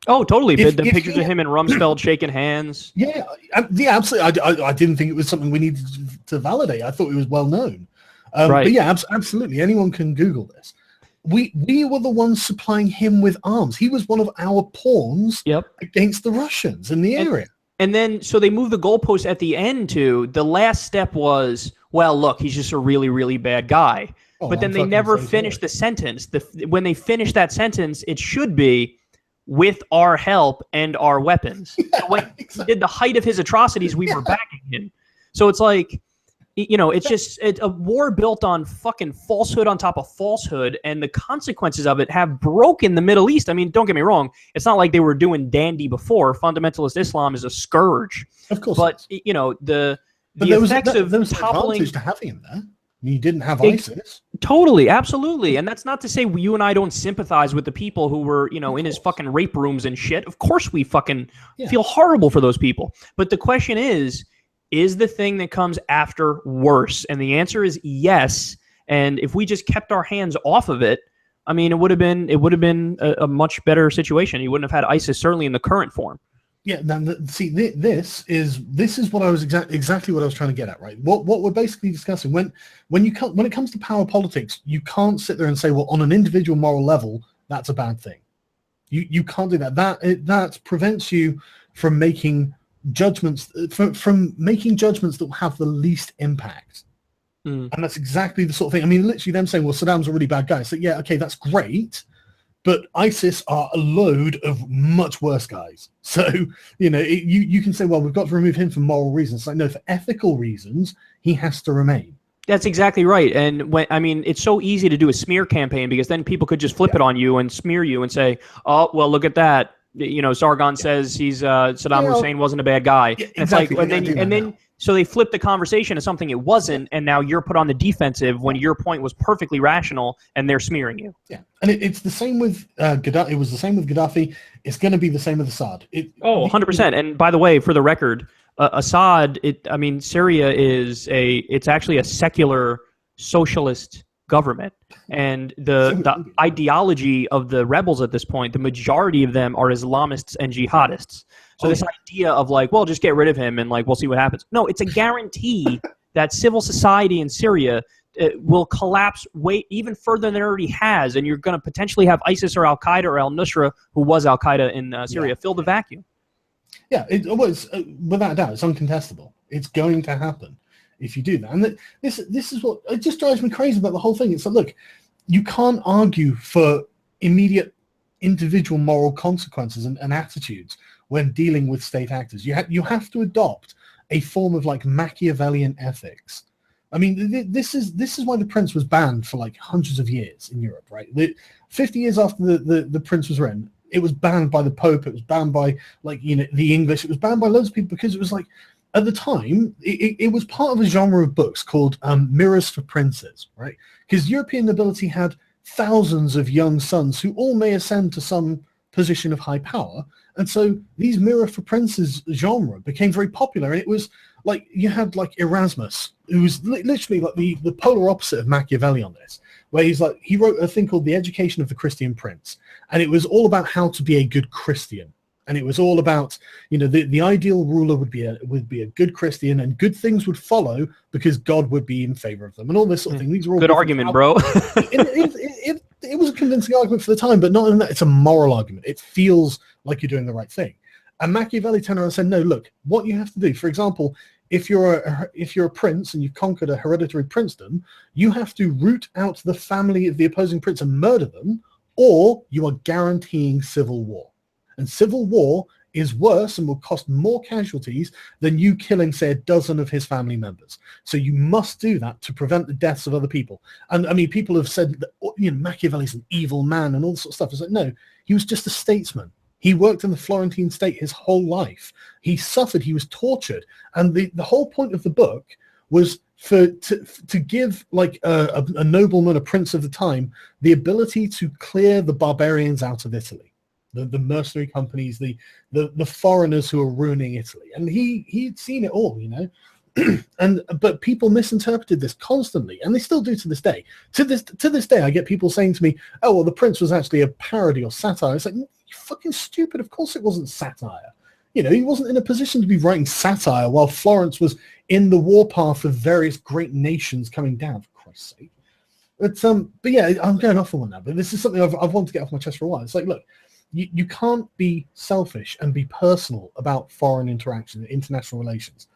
Oh, totally. The pictures of him and Rumsfeld shaking hands. Yeah, absolutely. I didn't think it was something we needed to validate. I thought it was well known. Right. But yeah, absolutely. Anyone can Google this. We were the ones supplying him with arms. He was one of our pawns against the Russians in the area. And then, so they moved the goalpost at the end to, the last step was, well, look, he's just a really, really bad guy. Oh, but then they never finished the sentence. When they finished that sentence, it should be, with our help and our weapons. So when he did the height of his atrocities, we were backing him. So it's like, it's a war built on fucking falsehood on top of falsehood, and the consequences of it have broken the Middle East. I mean, don't get me wrong. It's not like they were doing dandy before. Fundamentalist Islam is a scourge. Of course. But, the effects of toppling... advantage to having him there. You didn't have ISIS. Totally, absolutely. And that's not to say you and I don't sympathize with the people who were, in his fucking rape rooms and shit. Of course we fucking feel horrible for those people. But the question is, is the thing that comes after worse? And the answer is yes. And if we just kept our hands off of it, I mean, it would have been a much better situation. You wouldn't have had ISIS, certainly in the current form. Yeah, see, this is what I was exactly what I was trying to get at, right? What we're basically discussing when it comes to power politics, you can't sit there and say, well, on an individual moral level, that's a bad thing. You can't do that. That prevents you from making judgments from making judgments that will have the least impact. And that's exactly the sort of thing. I mean, literally them saying, well, Saddam's a really bad guy. So yeah, okay, that's great. But ISIS are a load of much worse guys. So, you can say, well, we've got to remove him for moral reasons. It's like, no, for ethical reasons, he has to remain. That's exactly right. And it's so easy to do a smear campaign because then people could just flip it on you and smear you and say, oh, well, look at that. Sargon says Saddam Hussein wasn't a bad guy. Yeah, exactly. It's like, then so they flip the conversation to something it wasn't, and now you're put on the defensive when your point was perfectly rational, and they're smearing you. Yeah, and it's the same with Gaddafi. It was the same with Gaddafi. It's going to be the same with Assad. 100%. And by the way, for the record, Assad, Syria it's actually a secular socialist government, and the ideology of the rebels at this point, the majority of them are Islamists and jihadists. So this idea of like, well, just get rid of him and like we'll see what happens. No, it's a guarantee that civil society in Syria will collapse way even further than it already has, and you're going to potentially have ISIS or Al Qaeda or Al Nusra, who was Al Qaeda in Syria, fill the vacuum. Yeah, it was without a doubt, it's uncontestable. It's going to happen if you do that. And this is what it just drives me crazy about the whole thing. It's like, look, you can't argue for immediate individual moral consequences and attitudes when dealing with state actors. You have to adopt a form of like Machiavellian ethics. I mean, this is why the prince was banned for like hundreds of years in Europe, right? 50 years after the prince was written, it was banned by the Pope. It was banned by the English. It was banned by loads of people because it was like, at the time, it was part of a genre of books called Mirrors for Princes, right? Because European nobility had thousands of young sons who all may ascend to some position of high power. And so these Mirror for Princes genre became very popular. And it was like, you had like Erasmus, who was literally like the polar opposite of Machiavelli on this, where he wrote a thing called The Education of the Christian Prince. And it was all about how to be a good Christian. And it was all about, the ideal ruler would be a good Christian, and good things would follow because God would be in favor of them, and all this sort of thing. These are all good argument, bro. It was a convincing argument for the time, but not in that it's a moral argument. It feels like you're doing the right thing. And Machiavelli turned around and said, no, look, what you have to do, for example, if you're a prince and you've conquered a hereditary princedom, you have to root out the family of the opposing prince and murder them, or you are guaranteeing civil war. And civil war is worse and will cost more casualties than you killing, say, a dozen of his family members. So you must do that to prevent the deaths of other people. And I mean, people have said that Machiavelli's an evil man and all this sort of stuff. It's like, no, he was just a statesman. He worked in the Florentine state his whole life. He suffered. He was tortured. And the whole point of the book was to give like a nobleman, a prince of the time, the ability to clear the barbarians out of Italy. The mercenary companies, the foreigners who are ruining Italy, and he'd seen it all, but people misinterpreted this constantly, and they still do to this day. To this day, I get people saying to me, "Oh, well, the prince was actually a parody or satire." It's like, you fucking stupid. Of course, it wasn't satire. He wasn't in a position to be writing satire while Florence was in the warpath of various great nations coming down. For Christ's sake. But yeah, I'm going off on one now. But this is something I've wanted to get off my chest for a while. It's like, look. You can't be selfish and be personal about foreign interaction, international relations.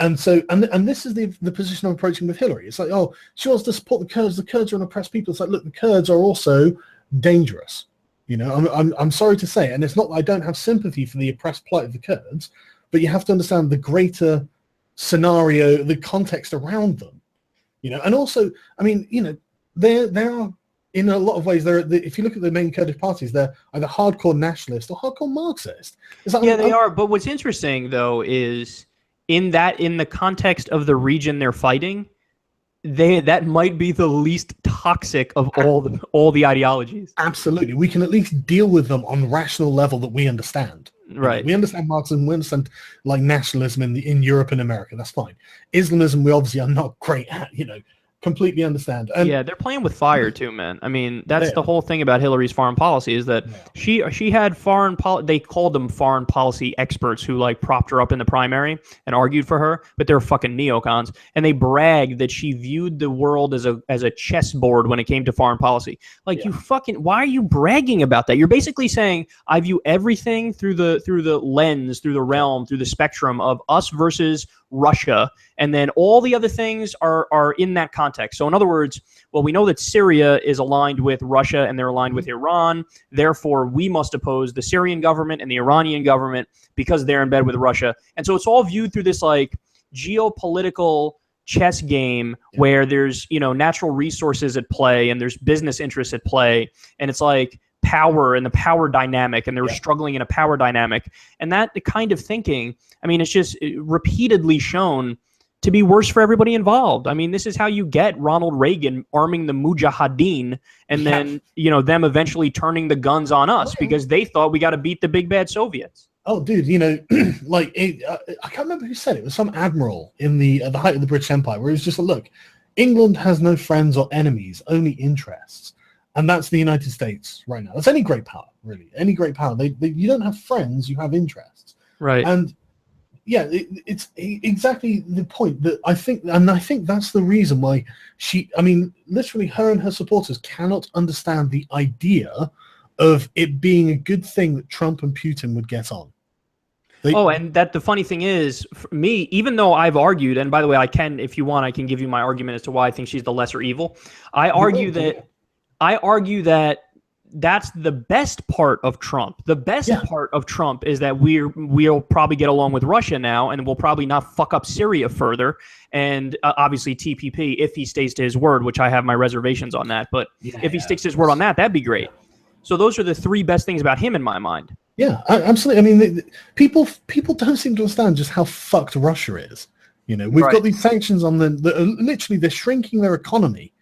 And so, and this is the position I'm approaching with Hillary. It's like, oh, she wants to support the Kurds. The Kurds are an oppressed people. It's like, look, the Kurds are also dangerous. I'm sorry to say, and it's not that I don't have sympathy for the oppressed plight of the Kurds, but you have to understand the greater scenario, the context around them. And also, I mean, there are, in a lot of ways, if you look at the main Kurdish parties, they're either hardcore nationalist or hardcore Marxist. They are. But what's interesting, though, is in the context of the region they're fighting, that might be the least toxic of all the ideologies. Absolutely, we can at least deal with them on a rational level that we understand. Right. We understand Marxism, we understand like nationalism in Europe and America. That's fine. Islamism, we obviously are not great at. Completely understand. And yeah, they're playing with fire too, man. I mean, that's the whole thing about Hillary's foreign policy is that she had foreign policy. They called them foreign policy experts who like propped her up in the primary and argued for her, but they're fucking neocons. And they bragged that she viewed the world as a chessboard when it came to foreign policy. Like you fucking, why are you bragging about that? You're basically saying I view everything through the lens, through the realm, through the spectrum of us versus Russia, and then all the other things are in that context. So in other words, well, we know that Syria is aligned with Russia and they're aligned with Iran. Therefore, we must oppose the Syrian government and the Iranian government because they're in bed with Russia. And so it's all viewed through this like geopolitical chess game where there's, natural resources at play and there's business interests at play. And it's like power and the power dynamic, and they're struggling in a power dynamic. And that kind of thinking, I mean, it's just repeatedly shown to be worse for everybody involved. I mean, this is how you get Ronald Reagan arming the Mujahideen and then, them eventually turning the guns on us because they thought we got to beat the big bad Soviets. Oh, dude, I can't remember who said it. It was some admiral at the height of the British Empire where he was just like, look, England has no friends or enemies, only interests. And that's the United States right now. That's any great power, really. Any great power. You don't have friends, you have interests. Right. And yeah, it's exactly the point that I think that's the reason why literally her and her supporters cannot understand the idea of it being a good thing that Trump and Putin would get on. And that the funny thing is, for me, even though I've argued, and by the way, if you want, I can give you my argument as to why I think she's the lesser evil. I argue that that's the best part of Trump. The best part of Trump is that we'll probably get along with Russia now, and we'll probably not fuck up Syria further. And obviously TPP, if he stays to his word, which I have my reservations on that. But if he sticks to his word on that, that'd be great. So those are the three best things about him in my mind. Yeah, absolutely. I mean, people don't seem to understand just how fucked Russia is. We've got these sanctions on them that are literally they're shrinking their economy.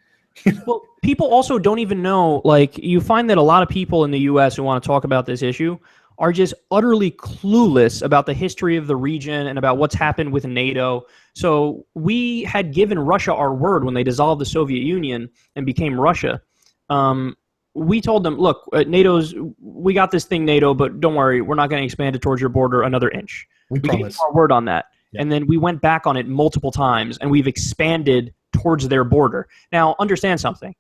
Well, people also don't even know, like, you find that a lot of people in the U.S. who want to talk about this issue are just utterly clueless about the history of the region and about what's happened with NATO. So we had given Russia our word when they dissolved the Soviet Union and became Russia. We told them, look, we got this thing, NATO, but don't worry, we're not going to expand it towards your border another inch. We gave our word on that. Yeah. And then we went back on it multiple times, and we've expanded towards their border. Now, understand something.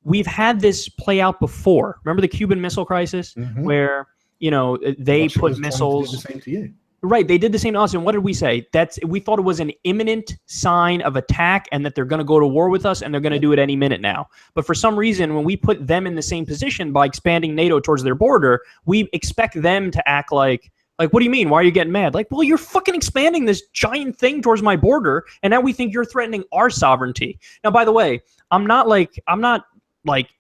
We've had this play out before. Remember the Cuban Missile Crisis, where they Russia put missiles. Did the same to you. Right, they did the same to us. And what did we say? We thought it was an imminent sign of attack, and that they're going to go to war with us, and they're going to do it any minute now. But for some reason, when we put them in the same position by expanding NATO towards their border, we expect them to act like, what do you mean? Why are you getting mad? Like, well, you're fucking expanding this giant thing towards my border, and now we think you're threatening our sovereignty. Now, by the way, I'm not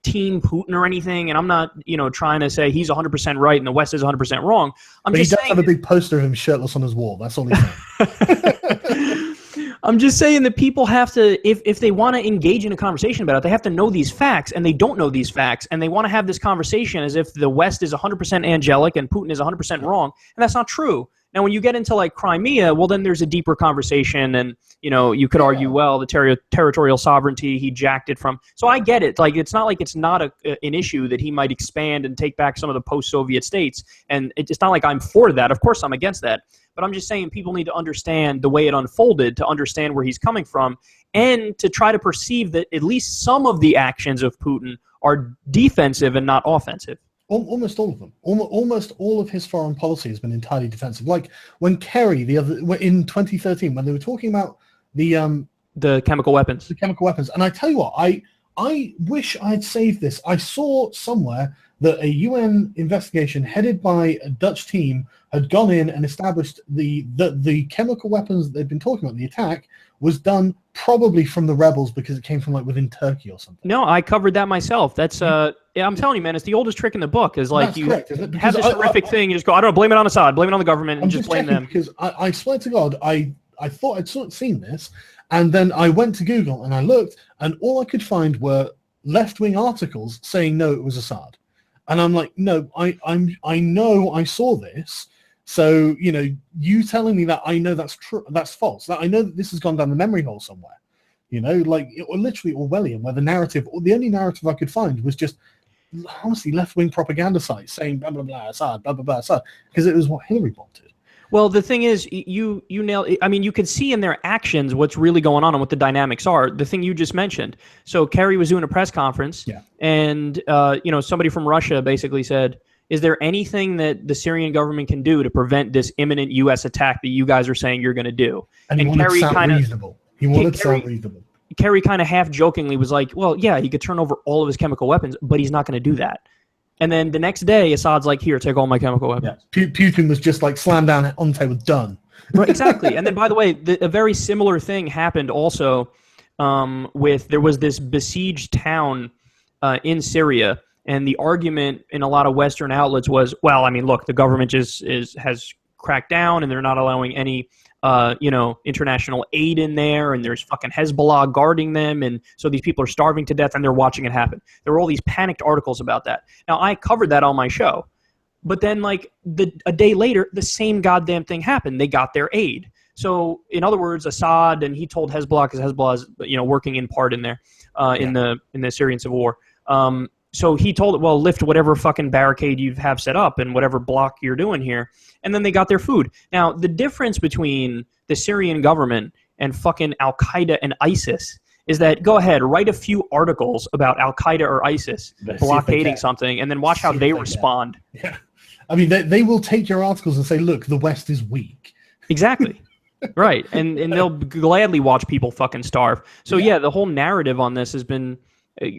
team Putin or anything, and I'm not, trying to say he's 100% right and the West is 100% wrong. But he does have a big poster of him shirtless on his wall. That's all he's saying. I'm just saying that people have to, if they want to engage in a conversation about it, they have to know these facts, and they don't know these facts, and they want to have this conversation as if the West is 100% angelic and Putin is 100% wrong, and that's not true. Now, when you get into like Crimea, well, then there's a deeper conversation, and you could argue, well, the territorial sovereignty, he jacked it from. So I get it. Like, it's not like it's not an issue that he might expand and take back some of the post-Soviet states, and it's not like I'm for that. Of course, I'm against that. But I'm just saying people need to understand the way it unfolded to understand where he's coming from, and to try to perceive that at least some of the actions of Putin are defensive and not offensive. Almost all of them. Almost all of his foreign policy has been entirely defensive. Like when Kerry, in 2013, when they were talking about the chemical weapons. The chemical weapons. And I tell you what, I wish I had saved this. I saw somewhere that a UN investigation headed by a Dutch team had gone in and established the chemical weapons that they'd been talking about, the attack, was done probably from the rebels because it came from like within Turkey or something. No, I covered that myself. That's I'm telling you, man, it's the oldest trick in the book. Is like, you have this horrific thing, you just go, I don't know, blame it on Assad, blame it on the government, and just blame them. Because I swear to God, I thought I'd sort of seen this, and then I went to Google and I looked, and all I could find were left-wing articles saying no, it was Assad. And I'm like, no, I know I saw this. So, you telling me that I know that's true, that's false, that I know that this has gone down the memory hole somewhere, or literally Orwellian, where the only narrative I could find was just, honestly, left-wing propaganda sites saying blah, blah, blah, Assad, blah, blah, blah, Assad, because it was what Hillary wanted. Well, the thing is, you nailed it. I mean, you could see in their actions what's really going on and what the dynamics are. The thing you just mentioned. So Kerry was doing a press conference, and somebody from Russia basically said, is there anything that the Syrian government can do to prevent this imminent U.S. attack that you guys are saying you're going to do? And Kerry kind of reasonable. He wanted to sound reasonable. Kerry kind of half jokingly was like, well, yeah, he could turn over all of his chemical weapons, but he's not going to do that. And then the next day, Assad's like, here, take all my chemical weapons. Yeah. Putin was just like, slam down on the table, done. Right, exactly. And then, by the way, a very similar thing happened also there was this besieged town in Syria. And the argument in a lot of Western outlets was, well, I mean, look, the government has cracked down and they're not allowing any, international aid in there, and there's fucking Hezbollah guarding them, and so these people are starving to death and they're watching it happen. There were all these panicked articles about that. Now, I covered that on my show, but then a day later, the same goddamn thing happened. They got their aid. So, in other words, Assad, and he told Hezbollah, because Hezbollah is, working in part in there, in the Syrian civil war. So he told it, well, lift whatever fucking barricade you have set up and whatever block you're doing here. And then they got their food. Now, the difference between the Syrian government and fucking Al-Qaeda and ISIS is that, go ahead, write a few articles about Al-Qaeda or ISIS blockading something, and then watch how they respond. Yeah. I mean, they will take your articles and say, look, the West is weak. Exactly. Right. And they'll gladly watch people fucking starve. So, yeah, the whole narrative on this has been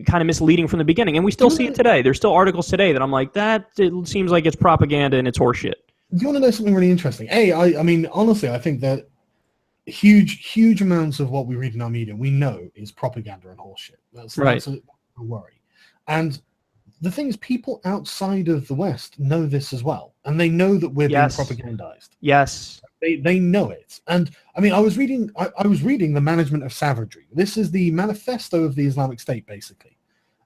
kind of misleading from the beginning, and we still see it today. There's still articles today that I'm like, it seems like it's propaganda and it's horseshit. Do you want to know something really interesting? I mean, honestly, I think that huge amounts of what we read in our media, we know is propaganda and horseshit. That's a worry. And the thing is, people outside of the West know this as well, and they know that we're being propagandized. Yes. They know it. And I mean, I was reading The Management of Savagery. This is the manifesto of the Islamic State, basically,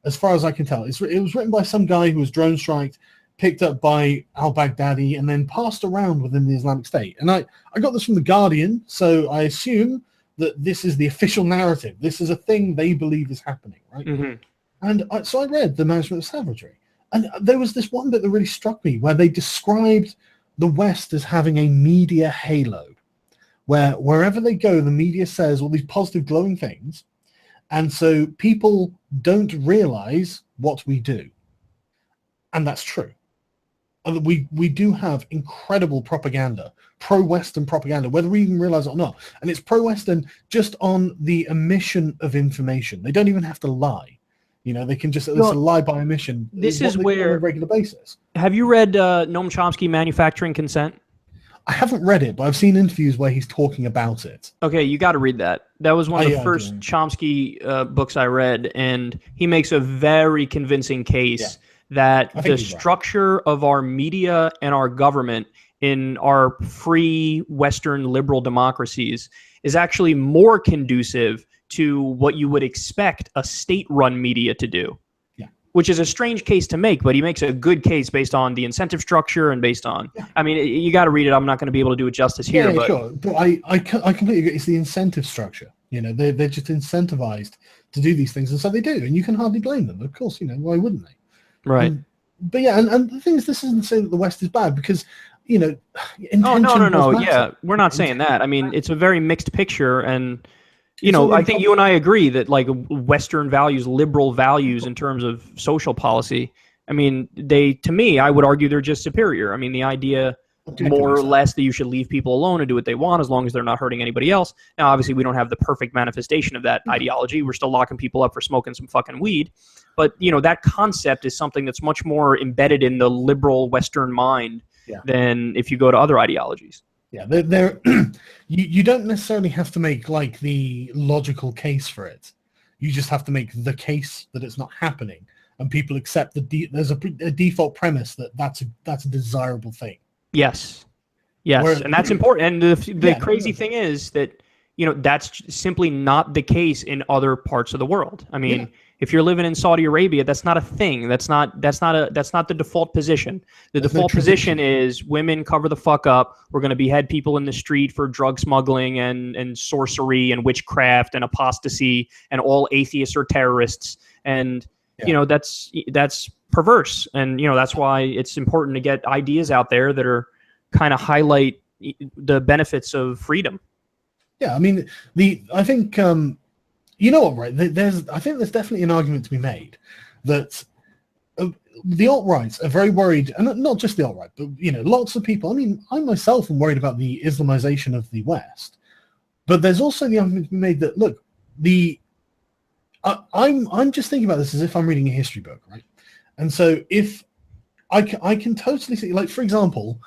as far as I can tell. It was written by some guy who was drone striked, picked up by al-Baghdadi, and then passed around within the Islamic State. And I got this from The Guardian, so I assume that this is the official narrative. This is a thing they believe is happening, right? Mm-hmm. And so I read The Management of Savagery. And there was this one bit that really struck me, where they described the West as having a media halo, where wherever they go, the media says all these positive, glowing things, and so people don't realize what we do. And that's true. And we do have incredible propaganda, pro-Western propaganda, whether we even realize it or not. And it's pro-Western just on the omission of information. They don't even have to lie. They can just it's a lie by omission. This is where, on a regular basis. Have you read Noam Chomsky, Manufacturing Consent? I haven't read it, but I've seen interviews where he's talking about it. Okay, you got to read that. That was one of the first Chomsky books I read, and he makes a very convincing case that the structure of our media and our government in our free Western liberal democracies is actually more conducive to what you would expect a state-run media to do, which is a strange case to make, but he makes a good case based on the incentive structure and based on, I mean, you got to read it. I'm not going to be able to do it justice here. But sure. But I completely agree. It's the incentive structure. They're just incentivized to do these things, and so they do, and you can hardly blame them. Of course, why wouldn't they? Right. But yeah, and the thing is, this isn't saying that the West is bad, because, no. Yeah, we're not saying that. I mean, it's a very mixed picture, and I think you and I agree that Western values, liberal values in terms of social policy, I mean, to me, I would argue they're just superior. I mean, the idea more or less that you should leave people alone and do what they want as long as they're not hurting anybody else. Now, obviously, we don't have the perfect manifestation of that ideology. We're still locking people up for smoking some fucking weed. But, that concept is something that's much more embedded in the liberal Western mind than if you go to other ideologies. Yeah, you don't necessarily have to make the logical case for it. You just have to make the case that it's not happening, and people accept there's a default premise that's a desirable thing. Yes, and that's important. And the crazy thing is that that's simply not the case in other parts of the world. I mean, If you're living in Saudi Arabia, that's not a thing. That's not the default position. The default position is women cover the fuck up. We're going to behead people in the street for drug smuggling and sorcery and witchcraft and apostasy, and all atheists are terrorists. And that's perverse. And that's why it's important to get ideas out there that are kind of highlight the benefits of freedom. Yeah, I mean, I think you know what, right? I think there's definitely an argument to be made that the alt-rights are very worried, and not just the alt-right, but lots of people. I mean, I myself am worried about the Islamization of the West, but there's also the argument to be made that look, I'm just thinking about this as if I'm reading a history book, right? And so if I can totally see, like, for example,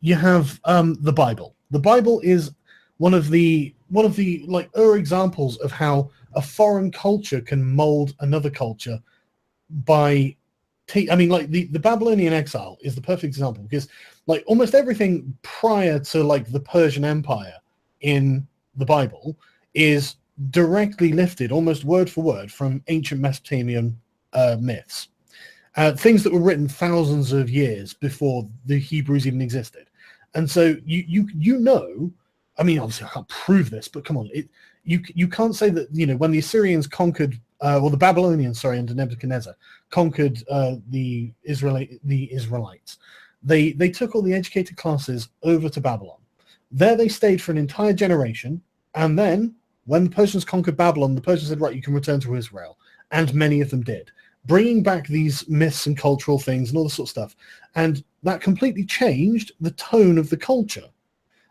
you have the Bible. The Bible is one of the like examples of how a foreign culture can mold another culture by like the Babylonian exile is the perfect example, because like almost everything prior to like the Persian Empire in the Bible is directly lifted almost word for word from ancient Mesopotamian myths, things that were written thousands of years before the Hebrews even existed. And so I mean, obviously I can't prove this, but come on, you can't say that when the Assyrians conquered, or the Babylonians, sorry, under Nebuchadnezzar conquered the Israelites, they took all the educated classes over to Babylon. There they stayed for an entire generation, and then when the Persians conquered Babylon, the Persians said, right, you can return to Israel, and many of them did, bringing back these myths and cultural things and all this sort of stuff, and that completely changed the tone of the culture.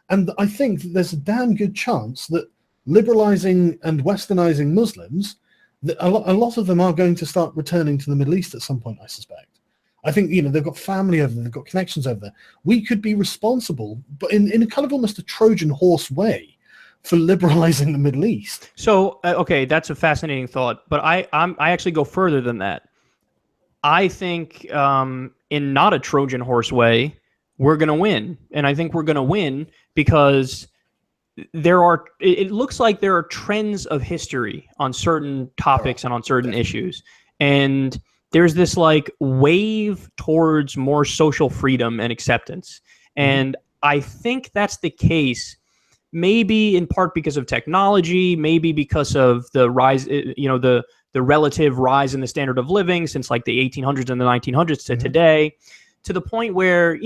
And I think that there's a damn good chance that liberalizing and westernizing Muslims, that a lot of them are going to start returning to the Middle East at some point, I suspect. I think, they've got family over there, they've got connections over there. We could be responsible, but in a kind of almost a Trojan horse way, for liberalizing the Middle East. So, okay, that's a fascinating thought, but I actually go further than that. I think in not a Trojan horse way, we're going to win. And I think we're going to win because it looks like there are trends of history on certain topics and on certain issues. And there's this like wave towards more social freedom and acceptance. And I think that's the case, maybe in part because of technology, maybe because of the rise, the relative rise in the standard of living since like the 1800s and the 1900s to today, to the point where,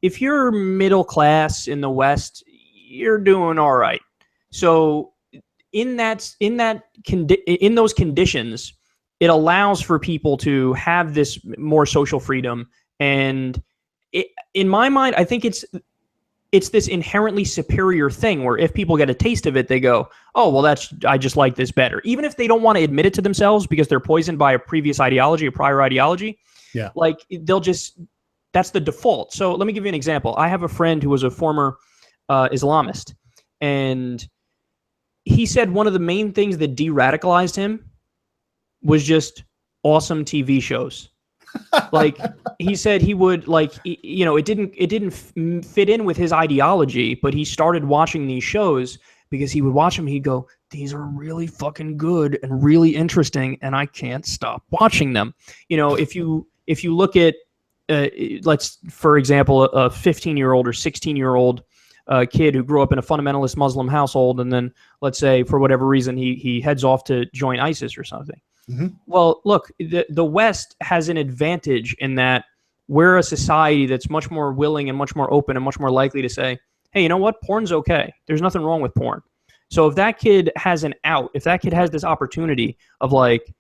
if you're middle class in the West, you're doing all right. So in those conditions, it allows for people to have this more social freedom. And in my mind, I think it's this inherently superior thing where if people get a taste of it, they go, oh, well, I just like this better. Even if they don't want to admit it to themselves because they're poisoned by a previous ideology, a prior ideology. Yeah. Like that's the default. So let me give you an example. I have a friend who was a former Islamist, and he said one of the main things that de-radicalized him was just awesome TV shows. Like he said he would it didn't fit in with his ideology, but he started watching these shows because he would watch them. He'd go, these are really fucking good and really interesting, and I can't stop watching them. If you look at for example, a 15-year-old or 16-year-old kid who grew up in a fundamentalist Muslim household, and then let's say for whatever reason he heads off to join ISIS or something. Well, look, the West has an advantage in that we're a society that's much more willing and much more open and much more likely to say, hey, you know what? Porn's okay. There's nothing wrong with porn. So if that kid has an out, if that kid has this opportunity of like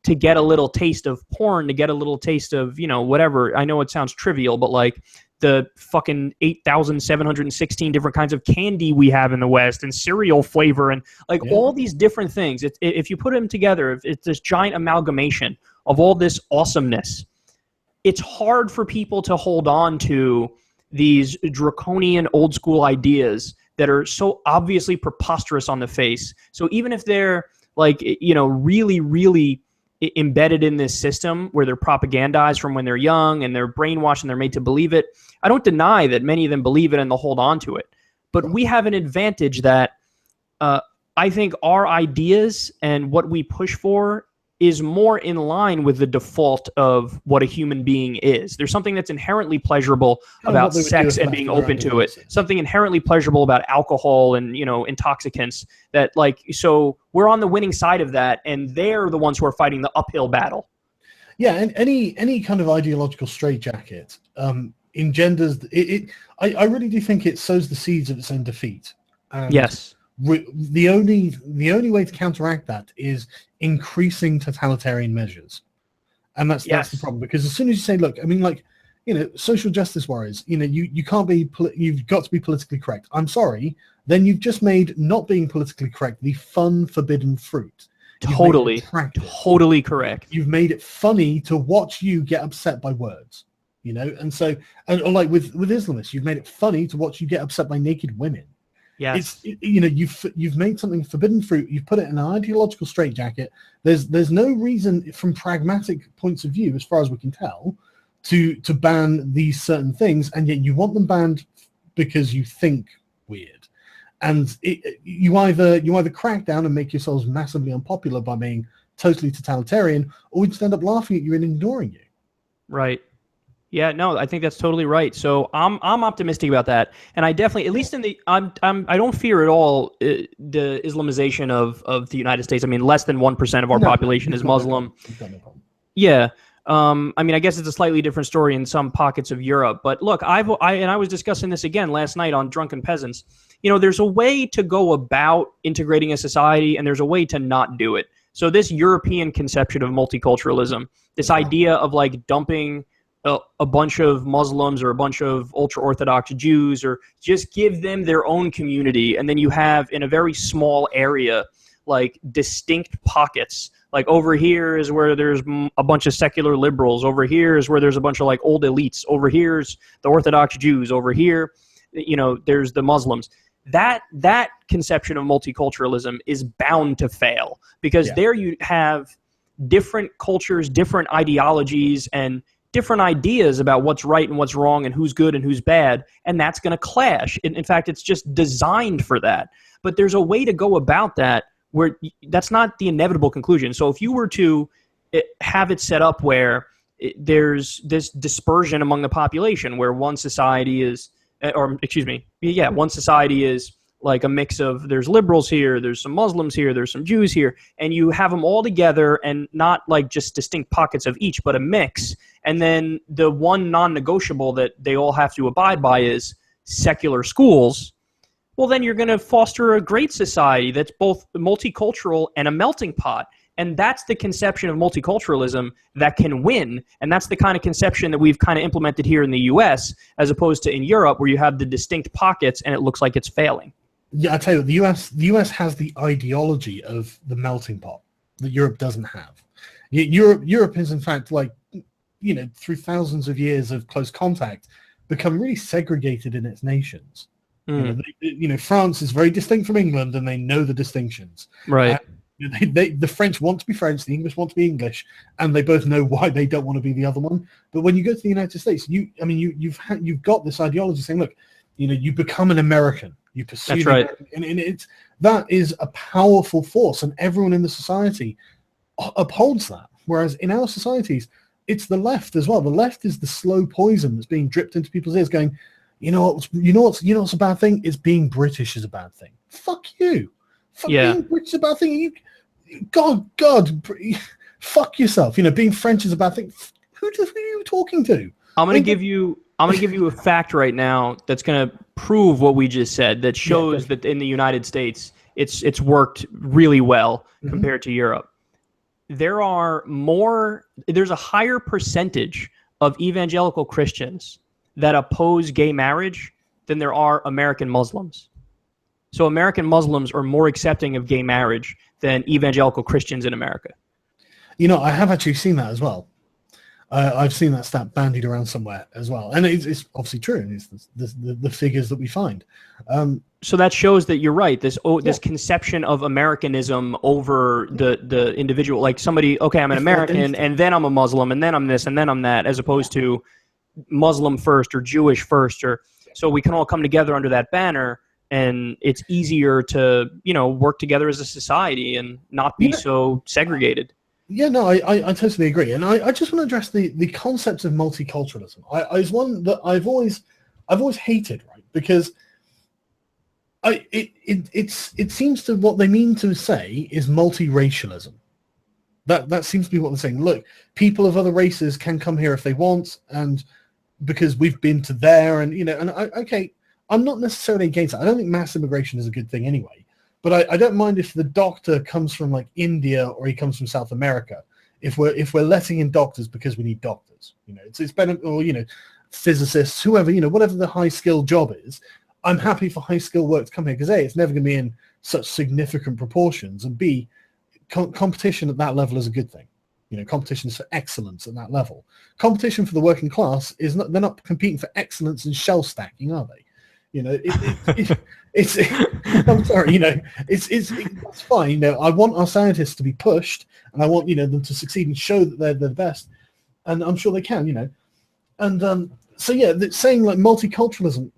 to get a little taste of porn, to get a little taste of, whatever, I know it sounds trivial, but like the fucking 8,716 different kinds of candy we have in the West and cereal flavor and like all these different things. If you put them together, if it's this giant amalgamation of all this awesomeness, it's hard for people to hold on to these draconian old school ideas that are so obviously preposterous on the face. So even if they're like, really, really embedded in this system where they're propagandized from when they're young and they're brainwashed and they're made to believe it, I don't deny that many of them believe it and they'll hold on to it. But we have an advantage that I think our ideas and what we push for is more in line with the default of what a human being is. There's something that's inherently pleasurable about sex and being open to it. Something inherently pleasurable about alcohol and, intoxicants that so we're on the winning side of that, and they're the ones who are fighting the uphill battle. Yeah, and any kind of ideological straitjacket engenders it. I really do think it sows the seeds of its own defeat. Yes. The only way to counteract that is increasing totalitarian measures, and that's the problem. Because as soon as you say, look, I mean, social justice warriors, you can't be, you've got to be politically correct. I'm sorry, then you've just made not being politically correct the fun forbidden fruit. Totally correct. You've made it funny to watch you get upset by words, and so like with Islamists, you've made it funny to watch you get upset by naked women. Yes. You've made something forbidden fruit. You've put it in an ideological straitjacket. There's no reason from pragmatic points of view, as far as we can tell, to ban these certain things, and yet you want them banned because you think weird. And you either crack down and make yourselves massively unpopular by being totally totalitarian, or we just end up laughing at you and ignoring you. Right. Yeah, no, I think that's totally right. So I'm optimistic about that, and I definitely, at least in the, I don't fear at all the Islamization of the United States. I mean, less than 1% of our population is Muslim. Yeah. I mean, I guess it's a slightly different story in some pockets of Europe. But look, I was discussing this again last night on Drunken Peasants. There's a way to go about integrating a society, and there's a way to not do it. So this European conception of multiculturalism, this idea of dumping a bunch of Muslims or a bunch of ultra-Orthodox Jews, or just give them their own community, and then you have in a very small area distinct pockets. Over here is where there's a bunch of secular liberals. Over here is where there's a bunch of old elites. Over here's the Orthodox Jews. Over here, there's the Muslims. That conception of multiculturalism is bound to fail, because there you have different cultures, different ideologies, and different ideas about what's right and what's wrong and who's good and who's bad, and that's going to clash. In fact, it's just designed for that. But there's a way to go about that where that's not the inevitable conclusion. So if you were to have it set up where there's this dispersion among the population, where one society is, one society is a mix of, there's liberals here, there's some Muslims here, there's some Jews here, and you have them all together, and not just distinct pockets of each, but a mix. And then the one non-negotiable that they all have to abide by is secular schools. Well, then you're going to foster a great society that's both multicultural and a melting pot. And that's the conception of multiculturalism that can win. And that's the kind of conception that we've kind of implemented here in the U.S., as opposed to in Europe, where you have the distinct pockets and it looks like it's failing. Yeah, I tell you, the US has the ideology of the melting pot that Europe doesn't have. Europe is, in fact, through thousands of years of close contact, become really segregated in its nations. France is very distinct from England, and they know the distinctions. Right. The French want to be French, the English want to be English, and they both know why they don't want to be the other one. But when you go to the United States, you've got this ideology saying, look, you become an American. You pursue That's right. And that is a powerful force, and everyone in the society upholds that. Whereas in our societies, it's the left as well. The left is the slow poison that's being dripped into people's ears, going, what's a bad thing? It's being British is a bad thing. Fuck you. Being British is a bad thing. God, fuck yourself. Being French is a bad thing. Who are you talking to? I'm going to give you a fact right now that's going to prove what we just said, that shows that in the United States it's worked really well compared to Europe. There's a higher percentage of evangelical Christians that oppose gay marriage than there are American Muslims. So American Muslims are more accepting of gay marriage than evangelical Christians in America. I have actually seen that as well. I've seen that stat bandied around somewhere as well. And it's obviously true. It's the figures that we find. So that shows that you're right. This conception of Americanism over the individual, somebody, okay, I'm an American, and then I'm a Muslim, and then I'm this, and then I'm that, as opposed to Muslim first or Jewish first. So we can all come together under that banner, and it's easier to, work together as a society and not be so segregated. Yeah, no, I totally agree, and I just want to address the concept of multiculturalism. I is one that I've always hated, right? Because it seems to what they mean to say is multiracialism. That seems to be what they're saying. Look, people of other races can come here if they want, and because we've been to there, and okay, I'm not necessarily against it. I don't think mass immigration is a good thing anyway. But I don't mind if the doctor comes from like India or he comes from South America. If we're letting in doctors because we need doctors, it's better, or physicists, whoever, whatever the high skill job is. I'm happy for high skill work to come here because A, it's never going to be in such significant proportions, and B, competition at that level is a good thing. Competition is for excellence at that level. Competition for the working class is not. They're not competing for excellence in shell stacking, are they? It's I'm sorry, that's fine. I want our scientists to be pushed, and I want them to succeed and show that they're the best, and I'm sure they can. And so yeah, saying like multiculturalism,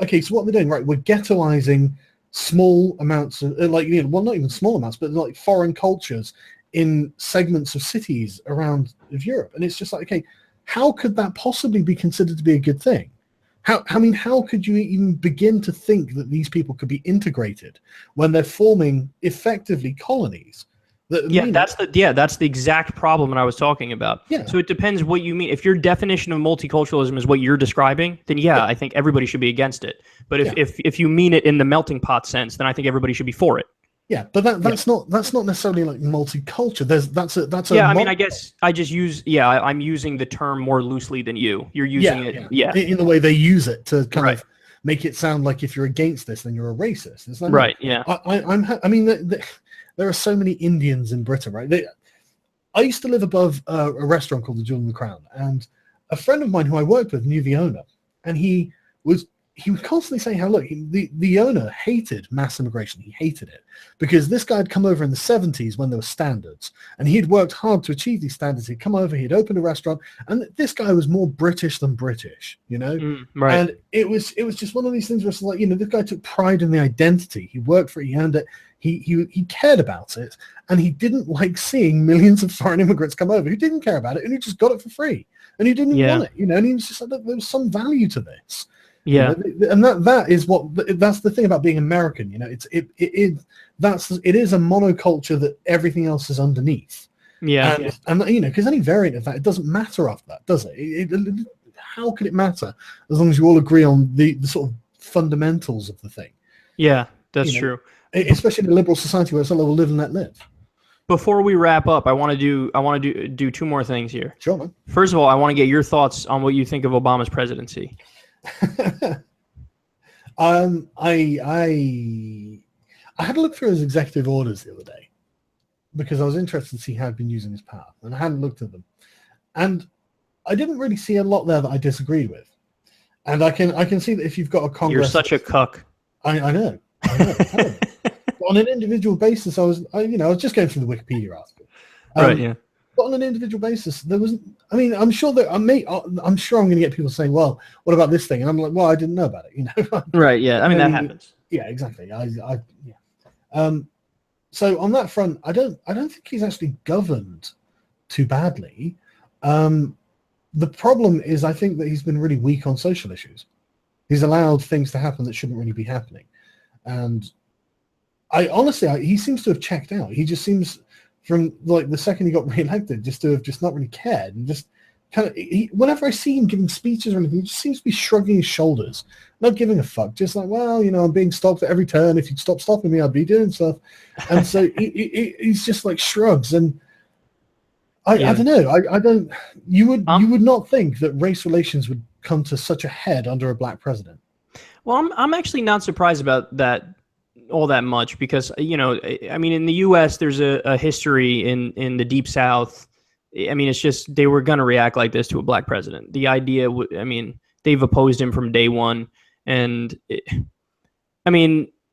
okay, so what they're doing, right? We're ghettoizing small amounts of well, not even small amounts, but like foreign cultures in segments of cities around of Europe, and it's just like, okay, how could that possibly be considered to be a good thing? How could you even begin to think that these people could be integrated when they're forming effectively colonies? That's the exact problem that I was talking about. Yeah. So it depends what you mean. If your definition of multiculturalism is what you're describing, then I think everybody should be against it. But if you mean it in the melting pot sense, then I think everybody should be for it. Yeah, but that's not necessarily like multicultural. That's I mean, I guess I just use I'm using the term more loosely than you. You're using it in the way they use it to kind of make it sound like if you're against this, then you're a racist. It's like, right? Yeah. I mean, there are so many Indians in Britain, right? I used to live above a restaurant called the Jewel and the Crown, and a friend of mine who I worked with knew the owner, and he would constantly say how, look, the owner hated mass immigration. He hated it because this guy had come over in the 70s when there were standards, and he'd worked hard to achieve these standards. He'd come over, he'd opened a restaurant, and this guy was more British than British, right. And it was just one of these things where it's like, this guy took pride in the identity. He worked for it, he earned it, he cared about it, and he didn't like seeing millions of foreign immigrants come over who didn't care about it, and who just got it for free, and he didn't want it, and he was just like, there was some value to this. Yeah, and that's the thing about being American. It is a monoculture that everything else is underneath. Yeah, and because any variant of that, it doesn't matter after that, does it? How could it matter as long as you all agree on the sort of fundamentals of the thing? Yeah, that's true. Especially in a liberal society where it's all live and let live. Before we wrap up, I want to do two more things here. Sure, man. First of all, I want to get your thoughts on what you think of Obama's presidency. I had to look through his executive orders the other day because I was interested to see how he'd been using his power, and I hadn't looked at them, and I didn't really see a lot there that I disagreed with. And I can see that if you've got a Congress, you're such a cuck. I know. On an individual basis, I was just going through the Wikipedia article, right? Yeah. But on an individual basis, there was. I mean, I'm sure that I'm sure I'm going to get people saying, "Well, what about this thing?" And I'm like, "Well, I didn't know about it." Right? Yeah. I mean, that happens. Yeah, exactly. So on that front, I don't think he's actually governed too badly. The problem is, I think that he's been really weak on social issues. He's allowed things to happen that shouldn't really be happening, and he seems to have checked out. He just seems, from like the second he got re-elected, just to have just not really cared, and just kind of, whenever I see him giving speeches or anything, he just seems to be shrugging his shoulders, not giving a fuck, just like, well, I'm being stopped at every turn. If you'd stop stopping me, I'd be doing stuff. And so he's just like shrugs, and I don't know. You would not think that race relations would come to such a head under a black president. Well, I'm actually not surprised about that all that much because, I mean, in the U.S., there's a history in the Deep South. I mean, it's just they were going to react like this to a black president. The idea, they've opposed him from day one. And, it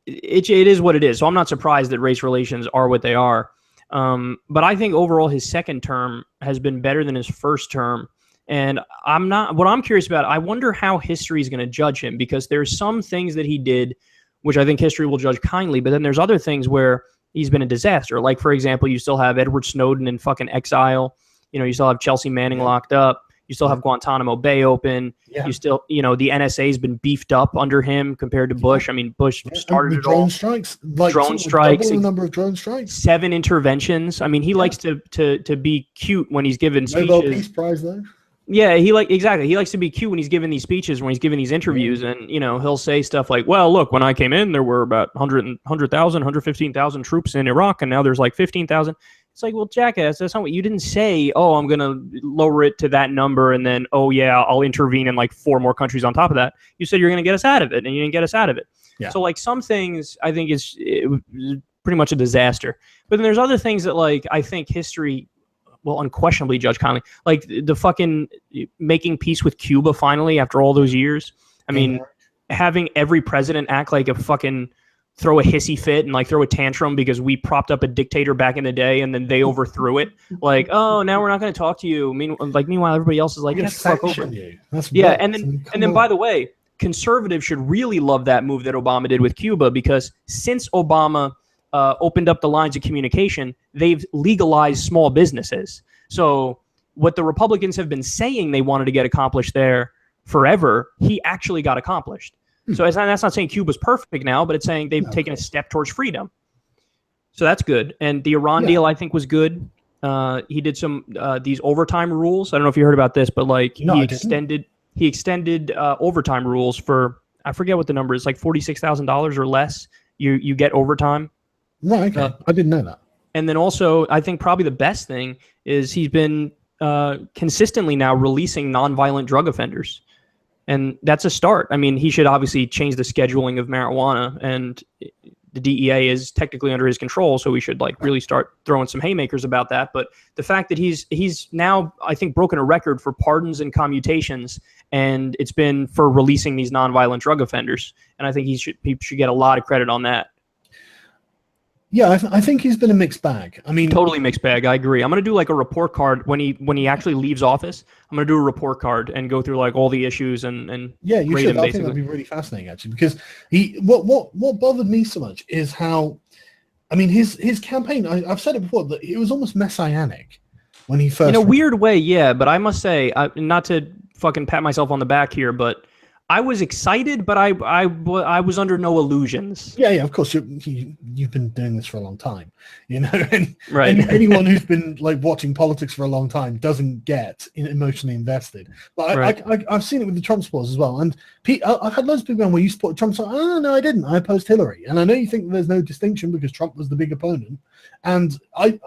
is what it is. So I'm not surprised that race relations are what they are. But I think overall his second term has been better than his first term. And what I'm curious about, I wonder how history is going to judge him, because there's some things that he did which I think history will judge kindly, but then there's other things where, he's been a disaster. Like, for example, you still have Edward Snowden in fucking exile. You know, you still have Chelsea Manning locked up. You still have Guantanamo Bay open. You still, you know, the NSA has been beefed up under him compared to Bush. I mean, Bush started it all. Drone strikes, like drone strikes, double the number of drone strikes. 7 interventions. I mean, he likes to be cute when he's giving speeches. Nobel Peace Prize though. Yeah, he likes to be cute when he's giving these speeches, when he's giving these interviews, and you know, he'll say stuff like, "Well, look, when I came in, there were about 100,000, 115,000 troops in Iraq, and now there's like 15,000." It's like, well, jackass, that's not what you didn't say. Oh, I'm going to lower it to that number, and then, oh, yeah, I'll intervene in like 4 more countries on top of that. You said you're going to get us out of it, and you didn't get us out of it. Yeah. So, like, some things I think is pretty much a disaster. But then there's other things that, like, I think history will unquestionably judge kindly. Like, the fucking making peace with Cuba finally after all those years. I mean, having every president act like a fucking throw a hissy fit and like throw a tantrum because we propped up a dictator back in the day and then they overthrew it. Like, oh, now we're not going to talk to you. Meanwhile, everybody else is like, get the fuck over it. Yeah, and then by the way, conservatives should really love that move that Obama did with Cuba, because since Obama opened up the lines of communication, they've legalized small businesses. So what the Republicans have been saying they wanted to get accomplished there forever, he actually got accomplished. So that's not saying Cuba's perfect now, but it's saying they've taken a step towards freedom. So that's good. And the Iran deal, I think, was good. He did some these overtime rules. I don't know if you heard about this, but like he extended overtime rules for, I forget what the number is, like $46,000 or less. You get overtime. Right. Okay. I didn't know that. And then also, I think probably the best thing is he's been consistently now releasing nonviolent drug offenders. And that's a start. I mean, he should obviously change the scheduling of marijuana, and the DEA is technically under his control, so we should like really start throwing some haymakers about that. But the fact that he's now, I think, broken a record for pardons and commutations, and it's been for releasing these nonviolent drug offenders. And I think he should get a lot of credit on that. Yeah, I think he's been a mixed bag. I mean, totally mixed bag. I agree. I'm going to do like a report card when he actually leaves office. I'm going to do a report card and go through like all the issues and yeah, you should. I think that'd be really fascinating actually, because what bothered me so much is how, I mean, his campaign. I've said it before that it was almost messianic when he first. In a weird way, yeah. But I must say, not to fucking pat myself on the back here, but I was excited, but I was under no illusions. Yeah, of course. You've been doing this for a long time, you know, and, right. And anyone who's been like watching politics for a long time doesn't get emotionally invested. But right. I've seen it with the Trump supporters as well, and I've had loads of people where you support Trump. So, oh no, I didn't. I opposed Hillary, and I know you think there's no distinction because Trump was the big opponent, and I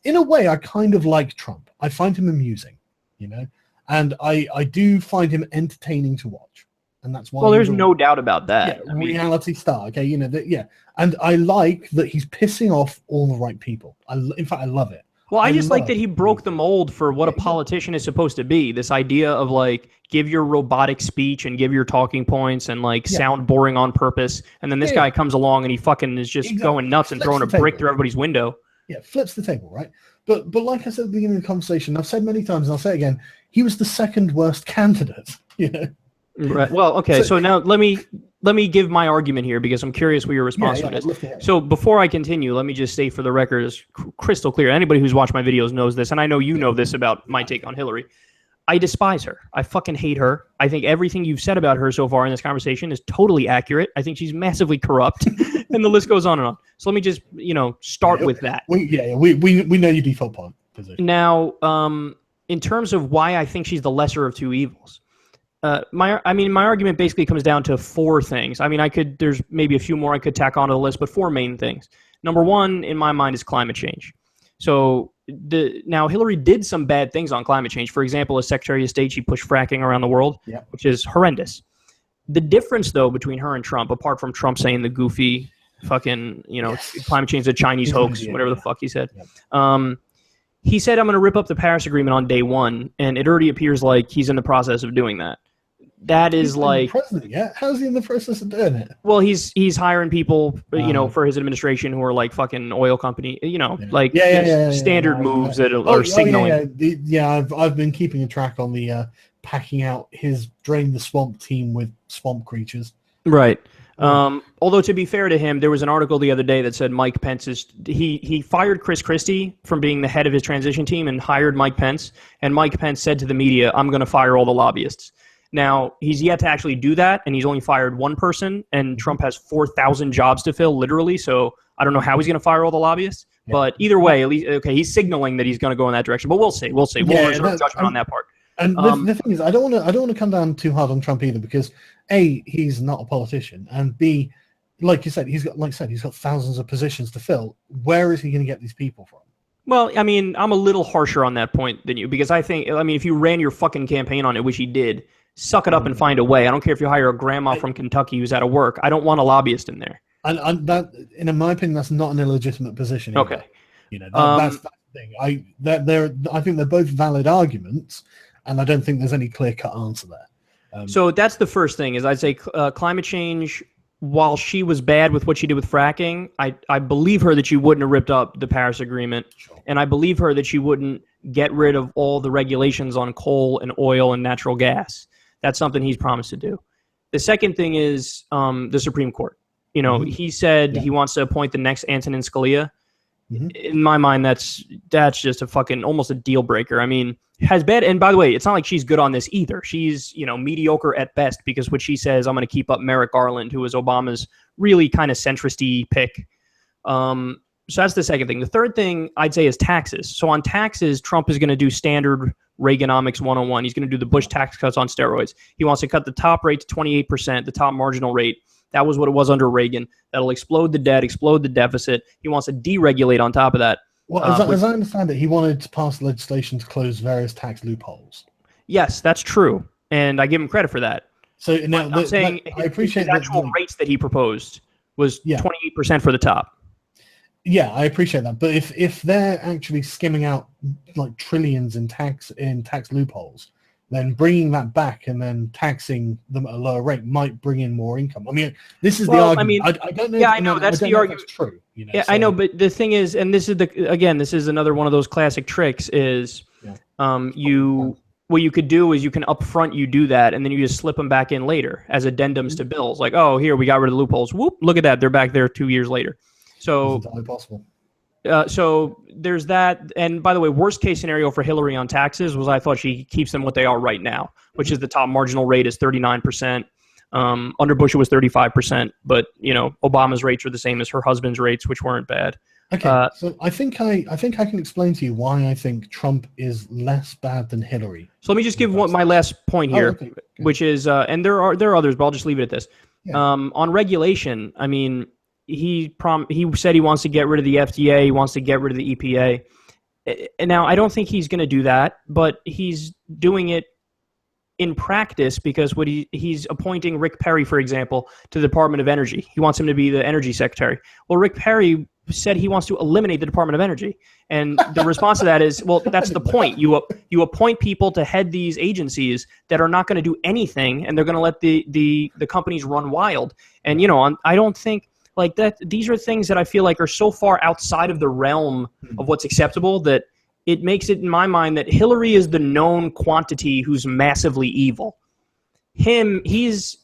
in a way I kind of like Trump. I find him amusing, you know, and I do find him entertaining to watch. And that's why. Well, there's no doubt about that. Yeah, reality star. Okay, you know that. Yeah, and I like that he's pissing off all the right people. In fact, I love it. Well, I just like that he broke the mold for what a politician is supposed to be. This idea of like give your robotic speech and give your talking points and like sound boring on purpose, and then this guy comes along and he fucking is just going nuts and throwing a brick through everybody's window. Yeah, flips the table, right? But like I said at the beginning of the conversation, I've said many times, and I'll say it again, he was the second worst candidate. You know. Right. Well, okay. So now let me give my argument here because I'm curious what your response to it is. So before I continue, let me just say for the record, it's crystal clear. Anybody who's watched my videos knows this, and I know you know this about my take on Hillary. I despise her. I fucking hate her. I think everything you've said about her so far in this conversation is totally accurate. I think she's massively corrupt, and the list goes on and on. So let me just start with that. We know your default position. Now, in terms of why I think she's the lesser of two evils. My argument basically comes down to 4 things. I mean, there's maybe a few more I could tack onto the list, but 4 main things. Number 1, in my mind, is climate change. So now Hillary did some bad things on climate change. For example, as Secretary of State, she pushed fracking around the world, which is horrendous. The difference, though, between her and Trump, apart from Trump saying the goofy fucking, climate change is a Chinese hoax, whatever the fuck he said. He said, I'm going to rip up the Paris Agreement on day 1, and it already appears like he's in the process of doing that. That is like president. Yeah, how's he in the process of doing it? Well, he's hiring people, for his administration who are like fucking oil company, standard moves that are signaling. I've been keeping a track on the packing out his drain the swamp team with swamp creatures. Right. Although to be fair to him, there was an article the other day that said Mike Pence he fired Chris Christie from being the head of his transition team and hired Mike Pence. And Mike Pence said to the media, "I'm going to fire all the lobbyists." Now, he's yet to actually do that, and he's only fired one person, and Trump has 4,000 jobs to fill, literally, so I don't know how he's going to fire all the lobbyists. Yeah. But either way, at least, okay, he's signaling that he's going to go in that direction. But we'll see. We'll reserve judgment on that part. And the thing is, I don't want to come down too hard on Trump either, because A, he's not a politician, and B, like you said, he's got thousands of positions to fill. Where is he going to get these people from? Well, I mean, I'm a little harsher on that point than you, because if you ran your fucking campaign on it, which he did, suck it up and find a way. I don't care if you hire a grandma from Kentucky who's out of work. I don't want a lobbyist in there. And that, in my opinion, that's not an illegitimate position either. Okay. That's the thing. I think they're both valid arguments, and I don't think there's any clear-cut answer there. So that's the first thing, is I'd say climate change, while she was bad with what she did with fracking, I believe her that she wouldn't have ripped up the Paris Agreement, and I believe her that she wouldn't get rid of all the regulations on coal and oil and natural gas. That's something he's promised to do. The second thing is the Supreme Court. He said he wants to appoint the next Antonin Scalia. Mm-hmm. In my mind, that's just a fucking almost a deal breaker. I mean, and by the way, it's not like she's good on this either. She's, mediocre at best, because what she says, I'm going to keep up Merrick Garland, who was Obama's really kind of centrist-y pick. So that's the second thing. The third thing I'd say is taxes. So on taxes, Trump is going to do standard Reaganomics 101. He's going to do the Bush tax cuts on steroids. He wants to cut the top rate to 28%, the top marginal rate. That was what it was under Reagan. That'll explode the debt, explode the deficit. He wants to deregulate on top of that. Well, as I understand it, he wanted to pass legislation to close various tax loopholes. Yes, that's true, and I give him credit for that. So now, I'm saying I appreciate his actual rates that he proposed was 28% for the top. Yeah, I appreciate that. But if they're actually skimming out like trillions in tax loopholes, then bringing that back and then taxing them at a lower rate might bring in more income. I mean, this is the argument. I mean, I don't know. Yeah, I know that's the argument. That's true. Yeah, so. I know, but the thing is, and this is another one of those classic tricks is, what you could do is you can upfront you do that, and then you just slip them back in later as addendums to bills. Like, oh, here we got rid of the loopholes. Whoop, look at that, they're back there 2 years later. So it's entirely possible. So there's that. And by the way, worst case scenario for Hillary on taxes was I thought she keeps them what they are right now, which is the top marginal rate is 39%. Under Bush it was 35%, but Obama's rates are the same as her husband's rates, which weren't bad. Okay, so I think I can explain to you why I think Trump is less bad than Hillary. So let me just give my last point here, which is, and there are others, but I'll just leave it at this. Yeah. On regulation, I mean, he said he wants to get rid of the FDA, he wants to get rid of the EPA. And now I don't think he's going to do that, but he's doing it in practice because he's appointing Rick Perry, for example, to the Department of Energy. He wants him to be the energy secretary. Well, Rick Perry said he wants to eliminate the Department of Energy. And the response to that is, well, that's the point. You appoint people to head these agencies that are not going to do anything, and they're going to let the companies run wild. And, I don't think like that. These are things that I feel like are so far outside of the realm of what's acceptable that it makes it, in my mind, that Hillary is the known quantity who's massively evil. He's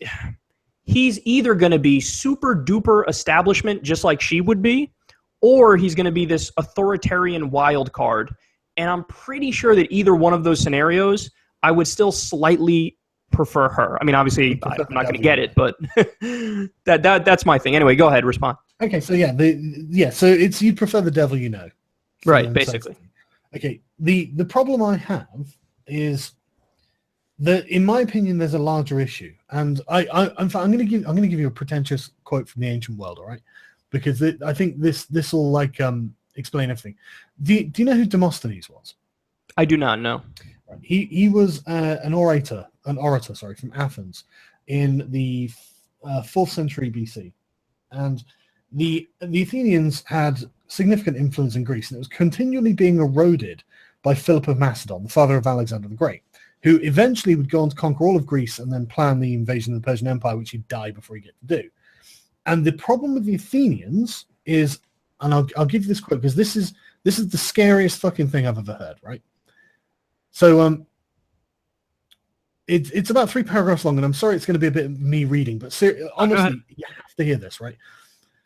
either going to be super duper establishment, just like she would be, or he's going to be this authoritarian wild card. And I'm pretty sure that either one of those scenarios, I would still slightly prefer her. I mean, obviously, I'm not going to get it, but that's my thing. Anyway, go ahead, respond. Okay, so so it's you prefer the devil, right? Basically. Okay. The problem I have is that, in my opinion, there's a larger issue, and I'm going to give you a pretentious quote from the ancient world, all right? Because I think this will explain everything. Do you know who Demosthenes was? I do not know. He was an orator from Athens in the 4th century BC, and the Athenians had significant influence in Greece, and it was continually being eroded by Philip of Macedon, the father of Alexander the Great, who eventually would go on to conquer all of Greece and then plan the invasion of the Persian Empire, which he'd die before he get to do. And the problem with the Athenians is, and I'll give you this quote because this is the scariest fucking thing I've ever heard, right? So It's about 3 paragraphs long, and I'm sorry it's going to be a bit of me reading, but honestly, you have to hear this, right?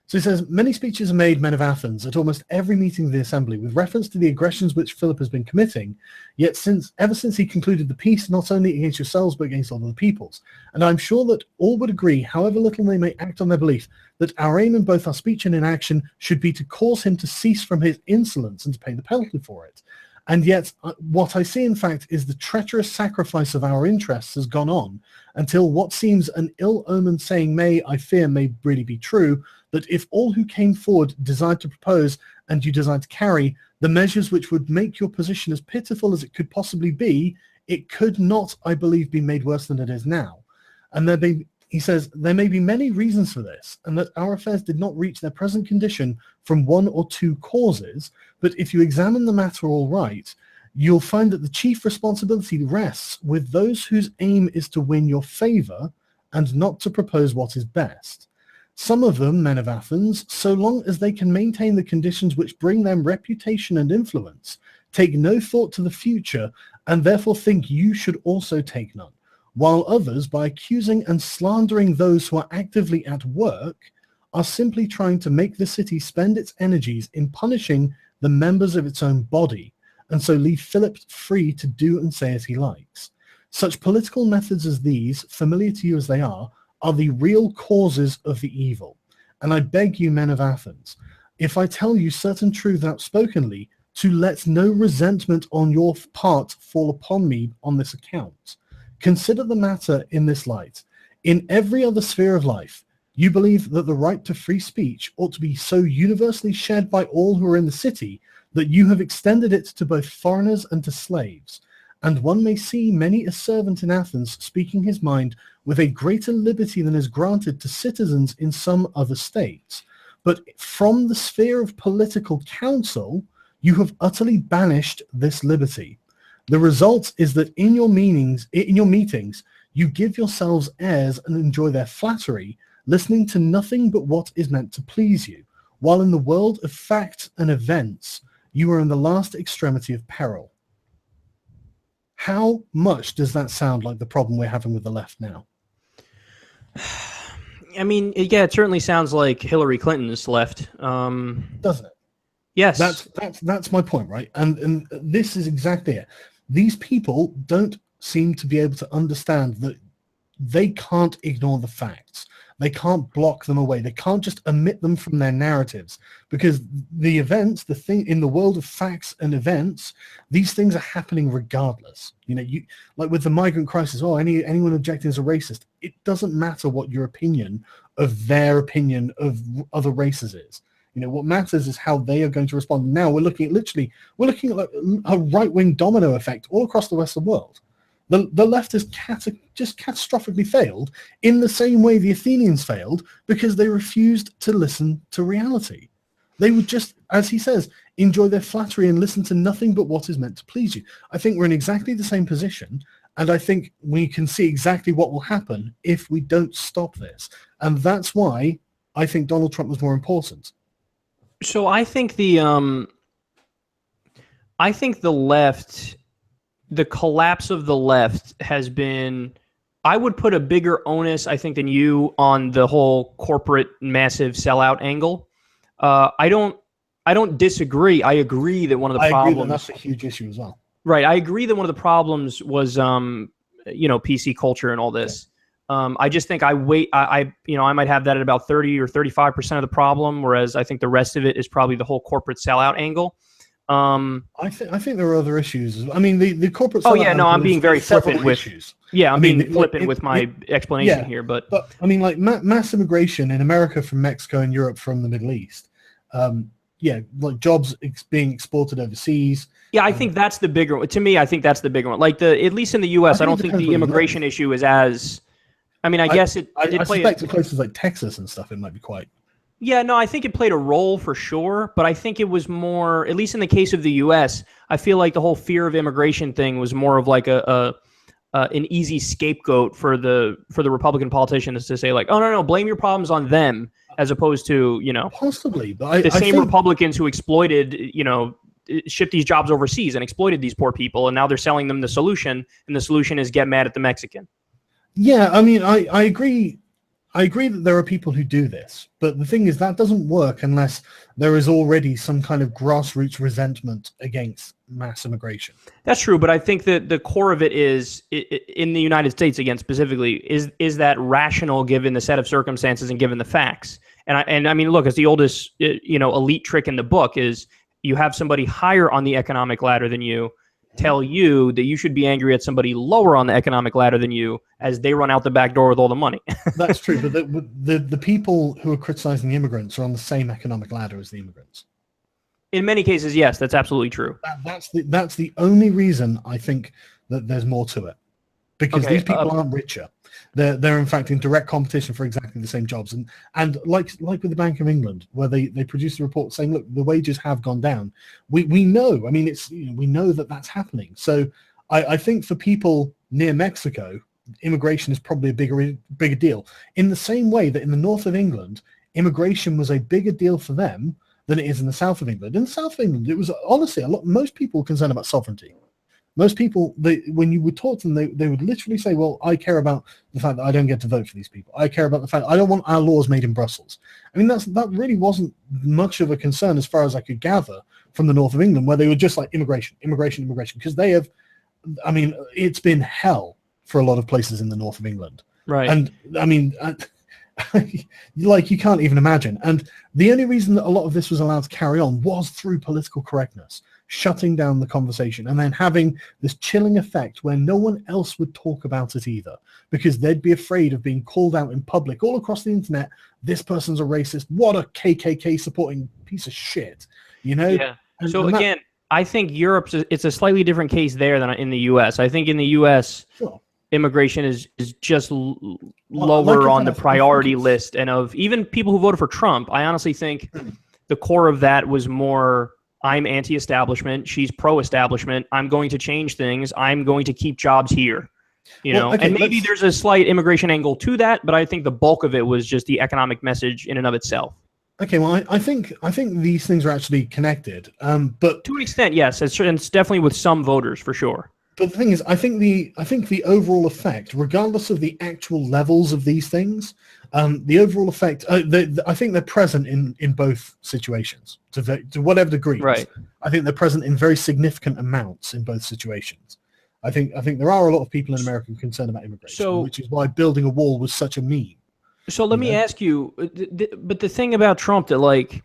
So he says, many speeches are made, men of Athens, at almost every meeting of the assembly with reference to the aggressions which Philip has been committing, yet ever since he concluded the peace, not only against yourselves, but against all other peoples. And I'm sure that all would agree, however little they may act on their belief, that our aim in both our speech and in action should be to cause him to cease from his insolence and to pay the penalty for it. And yet, what I see, in fact, is the treacherous sacrifice of our interests has gone on until what seems an ill-omened saying I fear, may really be true, that if all who came forward desired to propose, and you desired to carry, the measures which would make your position as pitiful as it could possibly be, it could not, I believe, be made worse than it is now. And he says, there may be many reasons for this, and that our affairs did not reach their present condition from 1 or 2 causes, but if you examine the matter all right, you'll find that the chief responsibility rests with those whose aim is to win your favor and not to propose what is best. Some of them, men of Athens, so long as they can maintain the conditions which bring them reputation and influence, take no thought to the future, and therefore think you should also take none, while others, by accusing and slandering those who are actively at work, are simply trying to make the city spend its energies in punishing the members of its own body, and so leave Philip free to do and say as he likes. Such political methods as these, familiar to you as they are the real causes of the evil. And I beg you, men of Athens, if I tell you certain truths outspokenly, to let no resentment on your part fall upon me on this account. Consider the matter in this light. In every other sphere of life, you believe that the right to free speech ought to be so universally shared by all who are in the city that you have extended it to both foreigners and to slaves. And one may see many a servant in Athens speaking his mind with a greater liberty than is granted to citizens in some other states. But from the sphere of political counsel, you have utterly banished this liberty. The result is that in your meetings, you give yourselves airs and enjoy their flattery, listening to nothing but what is meant to please you, while in the world of facts and events, you are in the last extremity of peril. How much does that sound like the problem we're having with the left now? I mean, yeah, it certainly sounds like Hillary Clinton's left. Doesn't it? Yes. That's my point, right? And this is exactly it. These people don't seem to be able to understand that they can't ignore the facts. They can't block them away. They can't just omit them from their narratives, because the events, the thing in the world of facts and events, these things are happening regardless. You know, like with the migrant crisis, anyone objecting is a racist. It doesn't matter what your opinion of their opinion of other races is. You know, what matters is how they are going to respond. Now we're looking at like a right-wing domino effect all across the Western world. The left has just catastrophically failed in the same way the Athenians failed, because they refused to listen to reality. They would just, as he says, enjoy their flattery and listen to nothing but what is meant to please you. I think we're in exactly the same position, and I think we can see exactly what will happen if we don't stop this. And that's why I think Donald Trump was more important. So I think the left, the collapse of the left has been, I would put a bigger onus, I think, than you on the whole corporate massive sellout angle. I don't disagree. I agree that one of the problems, that's a huge issue as well. Right. I agree that one of the problems was, PC culture and all this. I just think I might have that at about 30 or 35% of the problem, whereas I think the rest of it is probably the whole corporate sellout angle. I think there are other issues. I mean, the corporate. Oh yeah, no, I'm being very flippant with issues. Yeah, I'm being flippant with my explanation here, but I mean, like mass immigration in America from Mexico and Europe from the Middle East. Like jobs being exported overseas. Yeah, I think that's the bigger one. To me, I think that's the bigger one. Like at least in the U.S., I don't think the immigration issue is as. I mean, I guess I suspect in places like Texas and stuff, it might be quite. Yeah, no, I think it played a role for sure, but I think it was more, at least in the case of the U.S., I feel like the whole fear of immigration thing was more of like an easy scapegoat for the Republican politicians to say like, oh no, blame your problems on them, as opposed to possibly, but the same Republicans who exploited shipped these jobs overseas and exploited these poor people, and now they're selling them the solution, and the solution is get mad at the Mexican. Yeah, I mean, I agree. I agree that there are people who do this, but the thing is that doesn't work unless there is already some kind of grassroots resentment against mass immigration. That's true, but I think that the core of it is, in the United States, again, specifically, is that rational given the set of circumstances and given the facts. And I mean, look, it's the oldest, elite trick in the book is you have somebody higher on the economic ladder than you tell you that you should be angry at somebody lower on the economic ladder than you as they run out the back door with all the money. That's true, but the people who are criticizing the immigrants are on the same economic ladder as the immigrants. In many cases, yes, that's absolutely true. That's the only reason I think that there's more to it, because these people aren't richer. They're in fact in direct competition for exactly the same jobs, and like with the Bank of England, where they produced a report saying, look, the wages have gone down. We know. I mean, we know that that's happening. So I think for people near Mexico, immigration is probably a bigger deal. In the same way that in the north of England, immigration was a bigger deal for them than it is in the south of England. In the south of England, it was honestly most people were concerned about sovereignty. Most people, when you would talk to them, they would literally say, well, I care about the fact that I don't get to vote for these people. I care about the fact I don't want our laws made in Brussels. I mean, that really wasn't much of a concern as far as I could gather from the north of England, where they were just like immigration, because they have, I mean, it's been hell for a lot of places in the north of England. Right. And I mean, like you can't even imagine. And the only reason that a lot of this was allowed to carry on was through political correctness, shutting down the conversation and then having this chilling effect where no one else would talk about it either, because they'd be afraid of being called out in public all across the internet. This person's a racist. What a KKK supporting piece of shit, Yeah. I think Europe's it's a slightly different case there than in the U.S. I think in the U.S. Sure. Immigration is just lower on the priority list, and of even people who voted for Trump, I honestly think the core of that was more, I'm anti-establishment, she's pro-establishment, I'm going to change things, I'm going to keep jobs here. And maybe there's a slight immigration angle to that, but I think the bulk of it was just the economic message in and of itself. Okay, well, I think these things are actually connected, but to an extent, yes, it's definitely with some voters for sure. But the thing is, I think the overall effect, regardless of the actual levels of these things, the overall effect, I think they're present in both situations to whatever degree. Right. I think they're present in very significant amounts in both situations. I think there are a lot of people in America concerned about immigration, which is why building a wall was such a meme. So let me ask you, but the thing about Trump that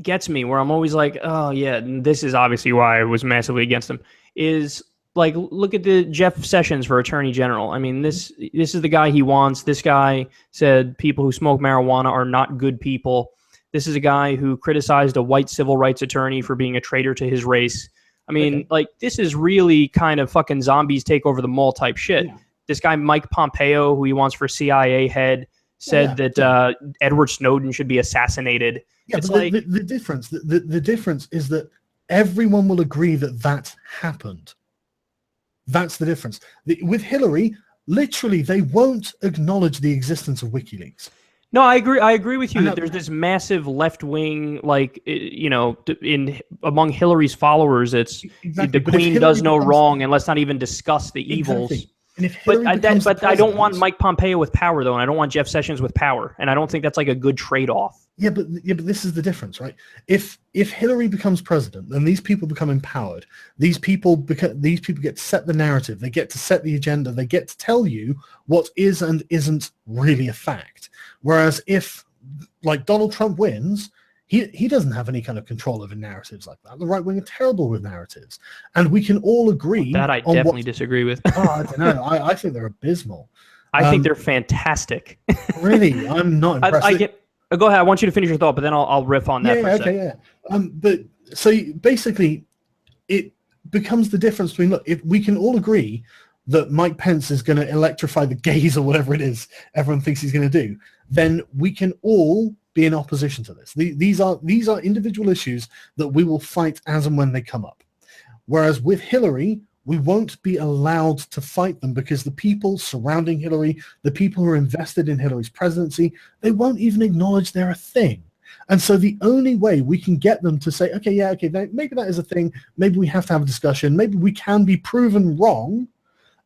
gets me, where I'm always like, oh yeah, this is obviously why I was massively against him, is look at the Jeff Sessions for Attorney General. I mean, this is the guy he wants. This guy said people who smoke marijuana are not good people. This is a guy who criticized a white civil rights attorney for being a traitor to his race. I mean, this is really kind of fucking zombies take over the mall type shit. Yeah. This guy, Mike Pompeo, who he wants for CIA head, said that Edward Snowden should be assassinated. Yeah, it's but the difference, the difference is that everyone will agree that happened. That's the difference. With Hillary, literally, they won't acknowledge the existence of WikiLeaks. No, I agree. I agree with you that there's this massive left wing, among Hillary's followers, it's the Queen does no wrong, and let's not even discuss the evils. Exactly. And if but I don't want Mike Pompeo with power, though, and I don't want Jeff Sessions with power, and I don't think that's a good trade-off. Yeah, but this is the difference, right? If Hillary becomes president, then these people become empowered. These people get to set the narrative. They get to set the agenda. They get to tell you what is and isn't really a fact. Whereas if, Donald Trump wins, he doesn't have any kind of control over narratives like that. The right wing are terrible with narratives, and we can all agree. That I definitely disagree with. I don't know. I think they're abysmal. I think they're fantastic. Really, I'm not impressed. Go ahead. I want you to finish your thought, but then I'll riff on that for a second. Yeah. But so basically, it becomes the difference between, look, if we can all agree that Mike Pence is going to electrify the gays or whatever it is everyone thinks he's going to do, then we can all be in opposition to this. These are individual issues that we will fight as and when they come up. Whereas with Hillary, we won't be allowed to fight them because the people surrounding Hillary, the people who are invested in Hillary's presidency, they won't even acknowledge they're a thing. And so the only way we can get them to say, okay, maybe that is a thing. Maybe we have to have a discussion. Maybe we can be proven wrong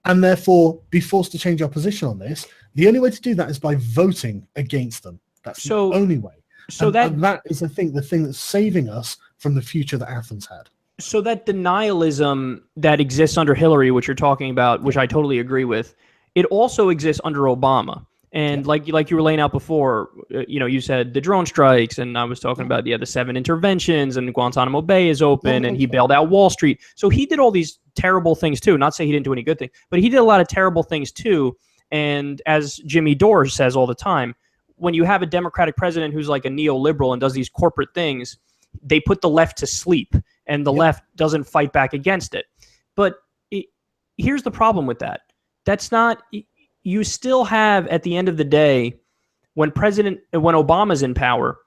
and therefore be forced to change our position on this. The only way to do that is by voting against them. That's the only way. So and that is, I think, the thing that's saving us from the future that Athens had. So that denialism that exists under Hillary, which you're talking about, which I totally agree with, it also exists under Obama. And like you were laying out before, you said the drone strikes, and I was talking about the 7 interventions, and Guantanamo Bay is open, and he bailed out Wall Street. So he did all these terrible things too. Not to say he didn't do any good things, but he did a lot of terrible things too. And as Jimmy Dore says all the time, when you have a Democratic president who's like a neoliberal and does these corporate things, they put the left to sleep, and the left doesn't fight back against it. But here's the problem with that. That's not... You still have, at the end of the day, when Obama's in power,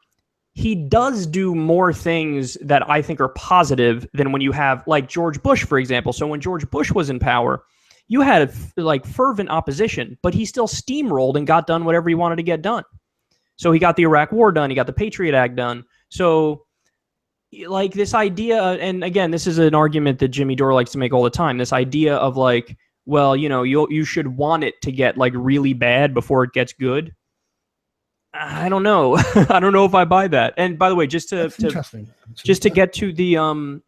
he does do more things that I think are positive than when you have, like, George Bush, for example. So when George Bush was in power, you had fervent opposition, but he still steamrolled and got done whatever he wanted to get done. So he got the Iraq War done. He got the Patriot Act done. So like this idea, and again, this is an argument that Jimmy Dore likes to make all the time, this idea of like, well, you should want it to get like really bad before it gets good. I don't know. I don't know if I buy that. And by the way, just to get to the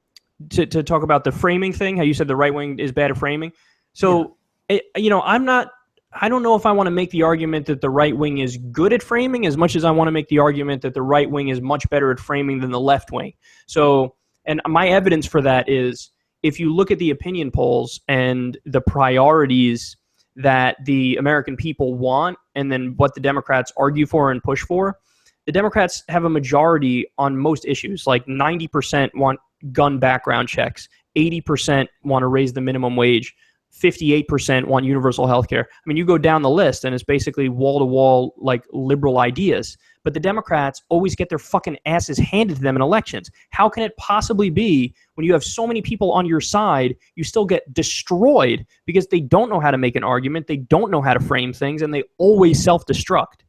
to talk about the framing thing, how you said the right wing is bad at framing. So I don't know if I want to make the argument that the right wing is good at framing as much as I want to make the argument that the right wing is much better at framing than the left wing. So, and my evidence for that is, if you look at the opinion polls and the priorities that the American people want and then what the Democrats argue for and push for, the Democrats have a majority on most issues. Like 90% want gun background checks, 80% want to raise the minimum wage, 58% want universal health care. I mean, you go down the list and it's basically wall-to-wall like liberal ideas. But the Democrats always get their fucking asses handed to them in elections. How can it possibly be when you have so many people on your side, you still get destroyed because they don't know how to make an argument, they don't know how to frame things, and they always self-destruct?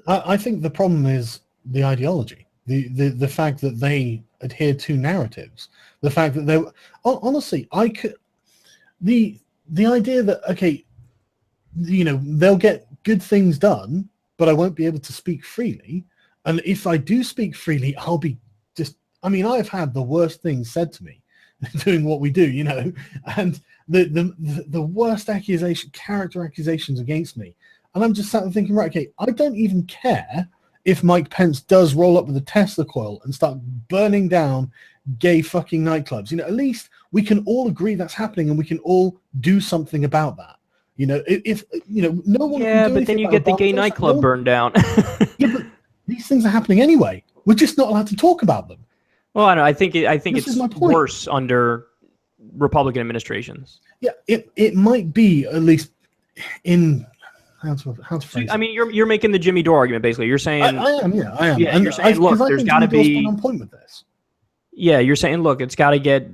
I think the problem is the ideology, the fact that they adhere to narratives, the fact that they honestly, the idea that, okay, they'll get good things done, but I won't be able to speak freely. And if I do speak freely, I'll be I've had the worst things said to me doing what we do, and the worst character accusations against me. And I'm just sat there thinking, right, okay, I don't even care if Mike Pence does roll up with a Tesla coil and start burning down gay fucking nightclubs. At least we can all agree that's happening and we can all do something about that. If no one can do but then you get the gay nightclub burned down. Yeah, but these things are happening anyway. We're just not allowed to talk about them. Well, I know. I think it's worse under Republican administrations. Yeah, it might be, at least in how to phrase it. I mean, you're making the Jimmy Dore argument basically. You're saying I am. Yeah, I am. Yeah, and you're saying, look, there's got to be on point with this. Yeah, you're saying, look, it's got to get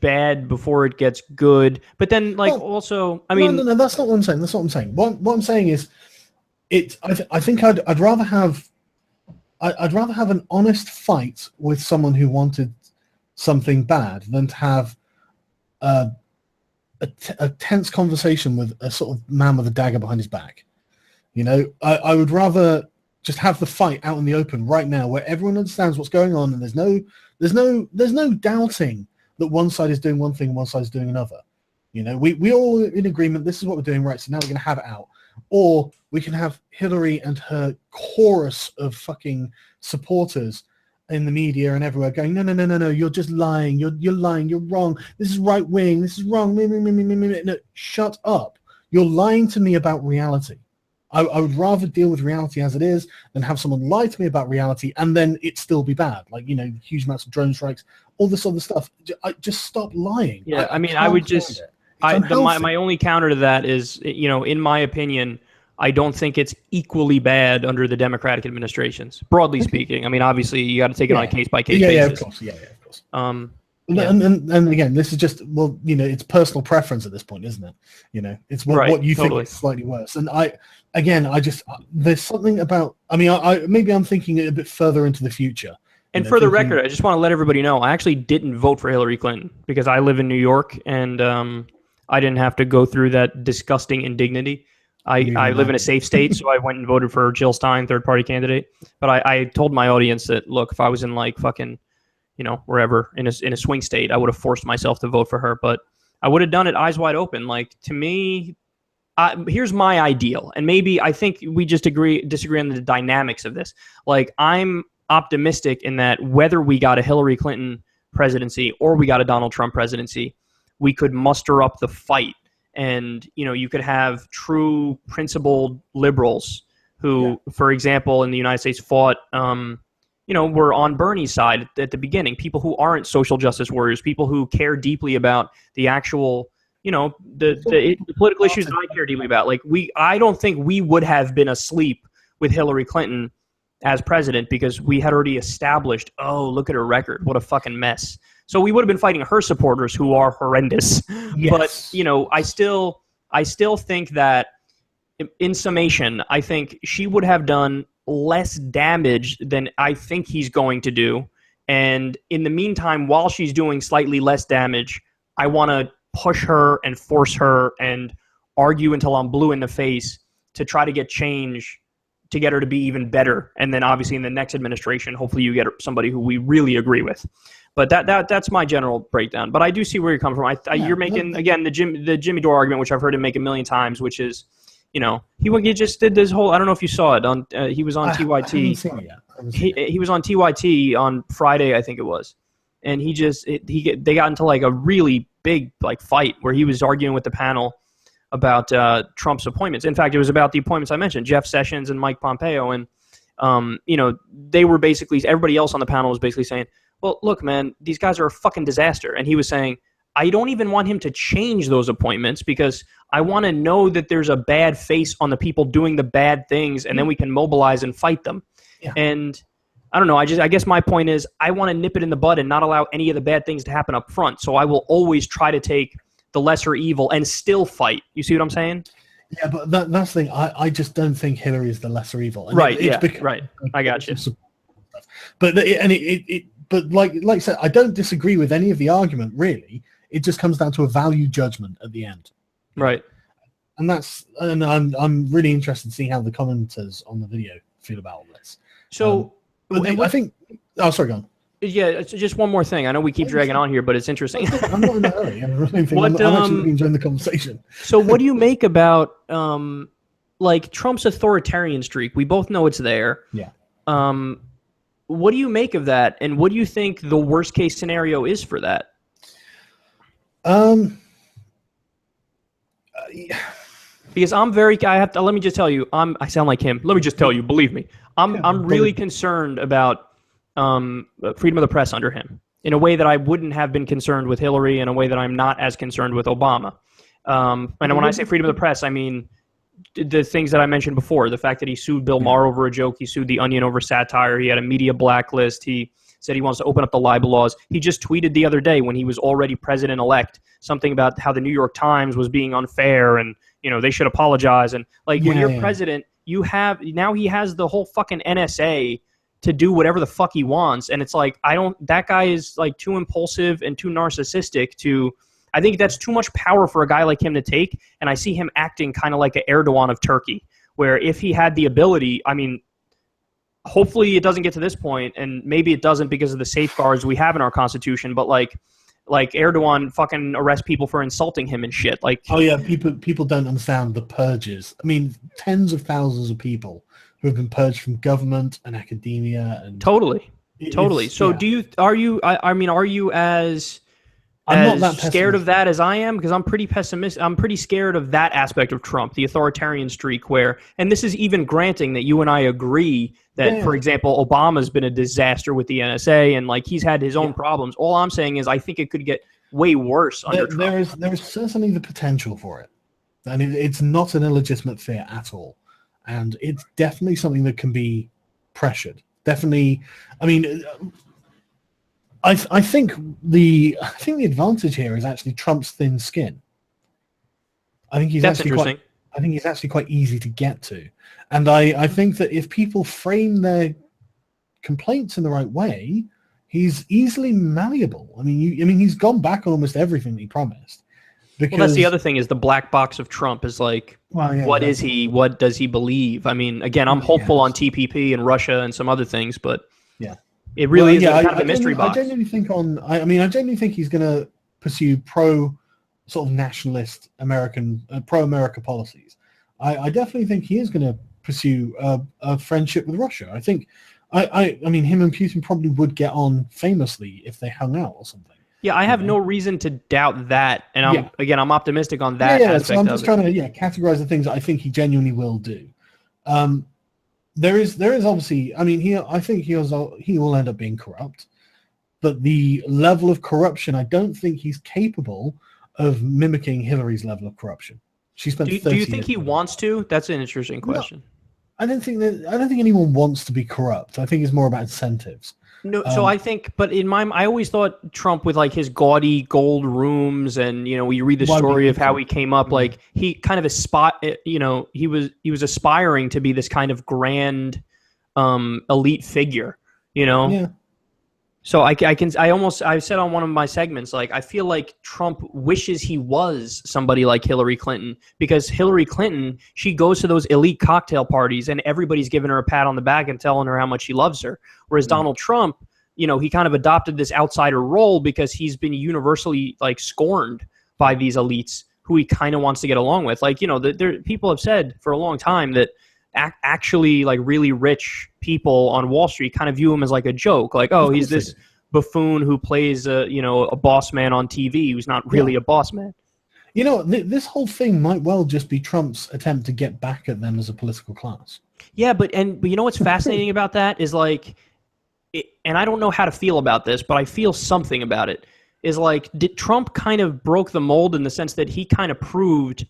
bad before it gets good. But then, No, that's not what I'm saying. That's not what I'm saying. What I'm saying is, I think I'd rather have an honest fight with someone who wanted something bad than to have a tense conversation with a sort of man with a dagger behind his back. I would rather just have the fight out in the open right now, where everyone understands what's going on, and there's no doubting that one side is doing one thing and one side is doing another. We all are in agreement. This is what we're doing, right? So now we're going to have it out. Or we can have Hillary and her chorus of fucking supporters in the media and everywhere going, no, you're just lying. You're lying. You're wrong. This is right wing. This is wrong. No, shut up. You're lying to me about reality. I would rather deal with reality as it is than have someone lie to me about reality and then it still be bad. Like, huge amounts of drone strikes, all this other stuff. Just stop lying. Yeah, I would just... my only counter to that is, in my opinion, I don't think it's equally bad under the Democratic administrations, broadly speaking. I mean, obviously, you got to take it on a case-by-case basis. Yeah, of course. And again, this is just, well, it's personal preference at this point, isn't it? It's what you think is slightly worse. And there's something about, maybe I'm thinking a bit further into the future. And for the record, I just want to let everybody know, I actually didn't vote for Hillary Clinton because I live in New York, and I didn't have to go through that disgusting indignity. I live in a safe state, so I went and voted for Jill Stein, third-party candidate. But I told my audience that, look, if I was in like fucking, wherever in a swing state, I would have forced myself to vote for her. But I would have done it eyes wide open. Like, to me, here's my ideal, and maybe I think we just disagree on the dynamics of this. Like, I'm optimistic in that whether we got a Hillary Clinton presidency or we got a Donald Trump presidency, we could muster up the fight. And, you could have true principled liberals who, for example, in the United States fought, were on Bernie's side at the beginning, people who aren't social justice warriors, people who care deeply about the actual, the political issues that I care deeply about. Like, I don't think we would have been asleep with Hillary Clinton as president because we had already established, oh, look at her record. What a fucking mess. So we would have been fighting her supporters who are horrendous. Yes. But, I still think that in summation, I think she would have done less damage than I think he's going to do. And in the meantime, while she's doing slightly less damage, I want to push her and force her and argue until I'm blue in the face to try to get change to get her to be even better. And then obviously in the next administration, hopefully you get somebody who we really agree with. But that's my general breakdown. But I do see where you're coming from. You're making, again, the Jimmy Dore argument, which I've heard him make a million times, which is, he just did this whole, I don't know if you saw it, on he was on TYT. I haven't seen it yet. He was on TYT on Friday, I think it was. And they got into like a really big like fight where he was arguing with the panel about Trump's appointments. In fact, it was about the appointments I mentioned, Jeff Sessions and Mike Pompeo. And, they were basically, everybody else on the panel was basically saying, well, look, man, these guys are a fucking disaster. And he was saying, I don't even want him to change those appointments because I want to know that there's a bad face on the people doing the bad things, and then we can mobilize and fight them. Yeah. And I don't know. I guess my point is I want to nip it in the bud and not allow any of the bad things to happen up front. So I will always try to take the lesser evil and still fight. You see what I'm saying? Yeah, but that's the thing. I just don't think Hillary is the lesser evil. And right. Right. I got you. But But like I said, I don't disagree with any of the argument, really. It just comes down to a value judgment at the end. Right. And I'm really interested in seeing how the commenters on the video feel about all this. So I think sorry, go on. Yeah, it's just one more thing. I know we keep dragging on here, but it's interesting. I'm not in a hurry. I'm actually enjoying the conversation. So what do you make about like Trump's authoritarian streak? We both know it's there. Yeah. What do you make of that, and what do you think the worst case scenario is for that? Because let me just tell you, I sound like him. Let me just tell you, believe me, I'm really concerned about freedom of the press under him in a way that I wouldn't have been concerned with Hillary, in a way that I'm not as concerned with Obama. And when I say freedom of the press, I mean the things that I mentioned before, the fact that he sued Bill Maher over a joke, he sued The Onion over satire, he had a media blacklist, he said he wants to open up the libel laws. He just tweeted the other day when he was already president-elect something about how the New York Times was being unfair and, they should apologize. And when you're president, he has the whole fucking NSA to do whatever the fuck he wants. And it's like, that guy is like too impulsive and too narcissistic I think that's too much power for a guy like him to take, and I see him acting kind of like an Erdogan of Turkey, where if he had the ability, hopefully it doesn't get to this point, and maybe it doesn't because of the safeguards we have in our Constitution, but like Erdogan fucking arrest people for insulting him and shit. Like, oh yeah, people don't understand the purges. Tens of thousands of people who have been purged from government and academia and totally. So are you as I'm not that scared of that as I am? Because I'm pretty pessimistic. I'm pretty scared of that aspect of Trump, the authoritarian streak and this is even granting that you and I agree that, for example, Obama's been a disaster with the NSA and like he's had his own problems. All I'm saying is I think it could get way worse under Trump. There is certainly the potential for it. And it's not an illegitimate fear at all. And it's definitely something that can be pressured. Definitely, I think the advantage here is actually Trump's thin skin. I think he's actually quite easy to get to, and I think that if people frame their complaints in the right way, he's easily malleable. I mean, he's gone back on almost everything he promised. Because, well, that's the other thing is the black box of Trump is like, what is he? What does he believe? I mean, again, I'm hopeful on TPP and Russia and some other things, but it really is kind of a mystery box. I genuinely think he's going to pursue sort of nationalist American, pro-America policies. I definitely think he is going to pursue a friendship with Russia. I think, I mean, him and Putin probably would get on famously if they hung out or something. Yeah, I have no reason to doubt that, and I'm optimistic on that aspect so I'm just trying to categorize the things that I think he genuinely will do. There is obviously, I mean, I think he will end up being corrupt, but the level of corruption, I don't think he's capable of mimicking Hillary's level of corruption. She spent. Do you think he wants to? That's an interesting question. No, I don't think anyone wants to be corrupt. I think it's more about incentives. No, so I think, but I always thought Trump with like his gaudy gold rooms, and you read the story of how he came up, like he kind of he was aspiring to be this kind of grand, elite figure, Yeah. So I said on one of my segments, like, I feel like Trump wishes he was somebody like Hillary Clinton, because Hillary Clinton, she goes to those elite cocktail parties and everybody's giving her a pat on the back and telling her how much he loves her. Whereas Donald Trump, he kind of adopted this outsider role because he's been universally like scorned by these elites who he kind of wants to get along with. Like, people have said for a long time that actually like really rich people on Wall Street kind of view him as like a joke, like, oh, he's this buffoon who plays a boss man on TV who's not really a boss man. This whole thing might well just be Trump's attempt to get back at them as a political class. Yeah, but what's fascinating about that is like, and I don't know how to feel about this, but I feel something about it, is like, did Trump kind of broke the mold in the sense that he kind of proved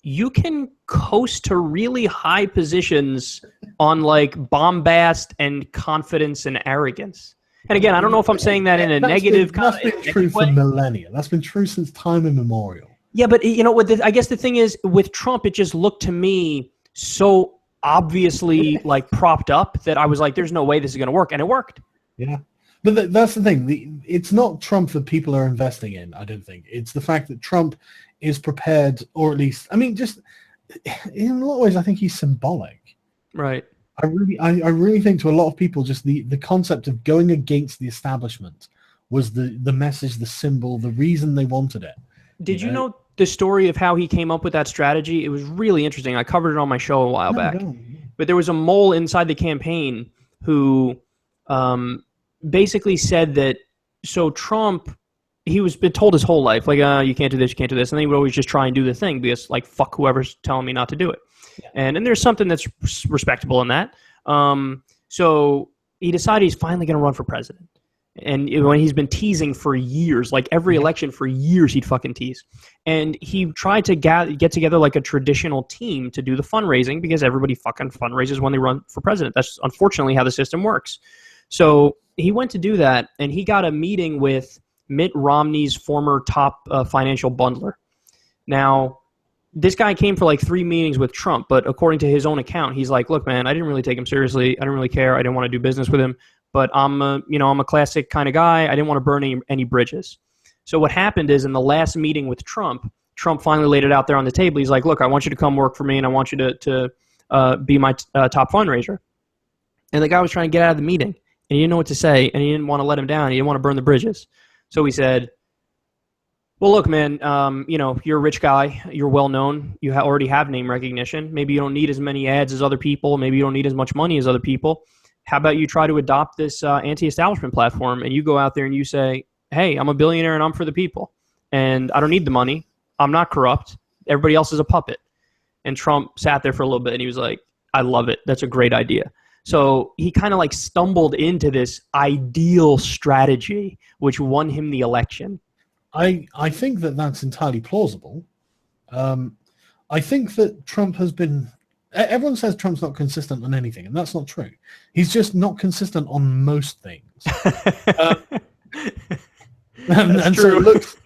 you can coast to really high positions on like bombast and confidence and arrogance. And again, I don't know if I'm saying that in a negative kind of way. That's been true for millennia. That's been true since time immemorial. Yeah, but I guess the thing is with Trump, it just looked to me so obviously like propped up that I was like, there's no way this is going to work. And it worked. Yeah. But that's the thing. It's not Trump that people are investing in, I don't think. It's the fact that Trump is prepared, or at least, I mean, just in a lot of ways, I think he's symbolic. Right. I really think to a lot of people, just the concept of going against the establishment was the message, the symbol, the reason they wanted it. Did you know the story of how he came up with that strategy? It was really interesting. I covered it on my show a while back. But there was a mole inside the campaign who basically said that, so Trump, he was been told his whole life, like, you can't do this, you can't do this. And then he would always just try and do the thing because, like, fuck whoever's telling me not to do it. Yeah. And there's something that's respectable in that. So he decided he's finally going to run for president. And when he's been teasing for years, like every election for years, he'd fucking tease. And he tried to get together like a traditional team to do the fundraising because everybody fucking fundraises when they run for president. That's unfortunately how the system works. So he went to do that, and he got a meeting with Mitt Romney's former top financial bundler. Now, this guy came for like 3 meetings with Trump, but according to his own account, he's like, look, man, I didn't really take him seriously. I didn't really care. I didn't want to do business with him, but I'm a classic kind of guy. I didn't want to burn any bridges. So what happened is in the last meeting with Trump finally laid it out there on the table. He's like, look, I want you to come work for me, and I want you to be my top fundraiser. And the guy was trying to get out of the meeting, and he didn't know what to say, and he didn't want to let him down. He didn't want to burn the bridges. So he said, well, look, man, you're a rich guy. You're well known. You already have name recognition. Maybe you don't need as many ads as other people. Maybe you don't need as much money as other people. How about you try to adopt this anti-establishment platform, and you go out there and you say, hey, I'm a billionaire and I'm for the people. And I don't need the money. I'm not corrupt. Everybody else is a puppet. And Trump sat there for a little bit, and he was like, I love it. That's a great idea. So he kind of like stumbled into this ideal strategy, which won him the election. I think that that's entirely plausible. I think that Trump has been... Everyone says Trump's not consistent on anything, and that's not true. He's just not consistent on most things. and so it looks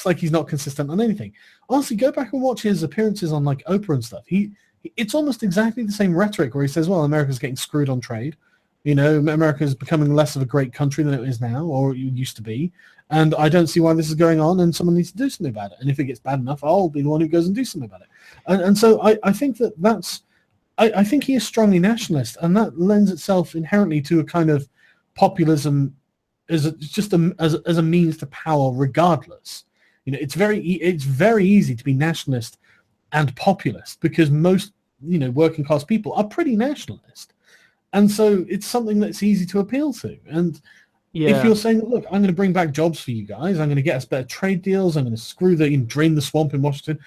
like he's not consistent on anything. Honestly, go back and watch his appearances on like Oprah and stuff. It's almost exactly the same rhetoric where he says, well, America's getting screwed on trade. You know, America is becoming less of a great country than it is now, or it used to be. And I don't see why this is going on, and someone needs to do something about it. And if it gets bad enough, I'll be the one who goes and do something about it. And so I think I think he is strongly nationalist, and that lends itself inherently to a kind of populism as a means to power regardless. You know, it's very easy to be nationalist and populist because most, you know, working class people are pretty nationalist. And so it's something that's easy to appeal to. And if you're saying, look, I'm going to bring back jobs for you guys, I'm going to get us better trade deals, I'm going to drain the swamp in Washington.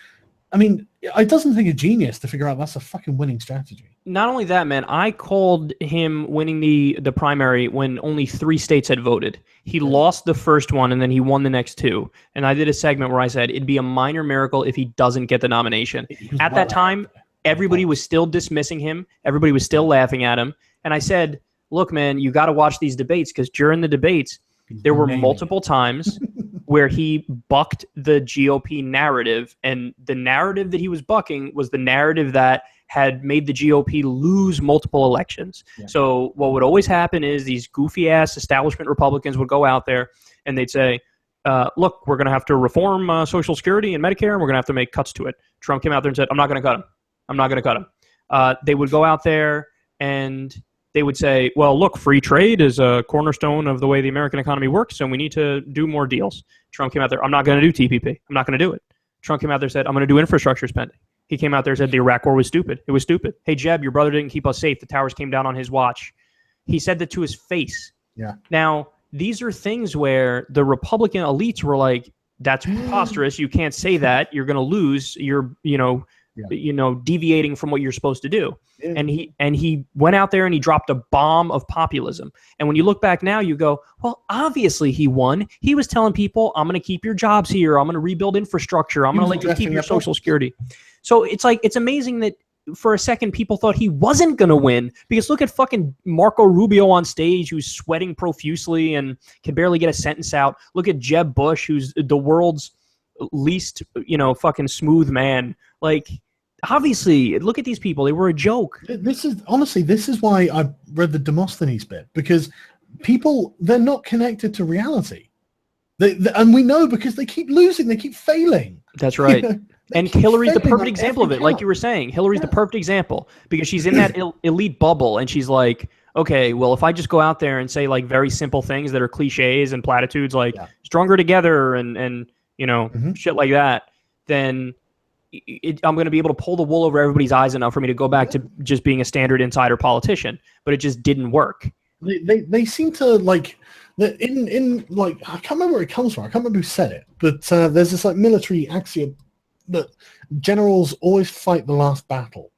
I mean, it doesn't take a genius to figure out that's a fucking winning strategy. Not only that, man, I called him winning the primary when only 3 states had voted. He lost the first one, and then he won the next 2. And I did a segment where I said it'd be a minor miracle if he doesn't get the nomination. At that time, everybody was still dismissing him. Everybody was still laughing at him. And I said, look, man, you got to watch these debates, because during the debates, there were multiple times where he bucked the GOP narrative, and the narrative that he was bucking was the narrative that had made the GOP lose multiple elections. Yeah. So what would always happen is these goofy-ass establishment Republicans would go out there and they'd say, look, we're going to have to reform Social Security and Medicare, and we're going to have to make cuts to it. Trump came out there and said, I'm not going to cut him. I'm not going to cut him. They would go out there and they would say, well, look, free trade is a cornerstone of the way the American economy works, and we need to do more deals. Trump came out there, I'm not going to do TPP. I'm not going to do it. Trump came out there and said, I'm going to do infrastructure spending. He came out there and said the Iraq war was stupid. It was stupid. Hey, Jeb, your brother didn't keep us safe. The towers came down on his watch. He said that to his face. Yeah. Now, these are things where the Republican elites were like, that's preposterous. You can't say that. You're going to lose. You're, deviating from what you're supposed to do. Yeah. And he went out there and he dropped a bomb of populism. And when you look back now, you go, well, obviously he won. He was telling people, I'm going to keep your jobs here. I'm going to rebuild infrastructure. I'm going to let you keep your Social Security. So it's amazing that for a second people thought he wasn't going to win, because look at fucking Marco Rubio on stage, who's sweating profusely and can barely get a sentence out. Look at Jeb Bush, who's the world's least, fucking smooth man. Like, obviously, look at these people. They were a joke. This is why I read the Demosthenes bit, because people, they're not connected to reality. And we know because they keep losing. They keep failing. That's right. And Hillary's the perfect example of it. Like you were saying, Hillary's the perfect example, because she's in that elite bubble, and she's like, okay, well, if I just go out there and say like very simple things that are cliches and platitudes, like stronger together and shit like that, then I'm going to be able to pull the wool over everybody's eyes enough for me to go back to just being a standard insider politician. But it just didn't work. They seem to like in I can't remember where it comes from. I can't remember who said it, but there's this like military axiom that generals always fight the last battle,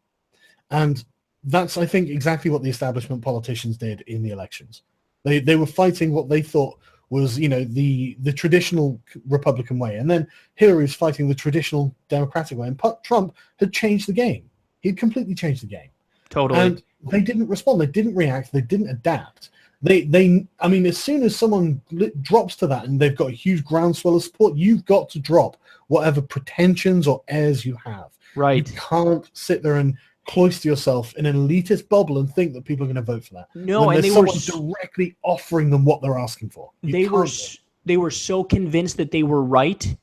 and that's, I think, exactly what the establishment politicians did in the elections. They were fighting what they thought was, the traditional Republican way. And then Hillary was fighting the traditional Democratic way. And Trump had changed the game. He'd completely changed the game. Totally. And they didn't respond. They didn't react. They didn't adapt. As soon as someone drops to that and they've got a huge groundswell of support, you've got to drop whatever pretensions or airs you have. Right. You can't sit there and cloister yourself in an elitist bubble and think that people are going to vote for that. No, and they were directly offering them what they're asking for. They were so convinced that they were right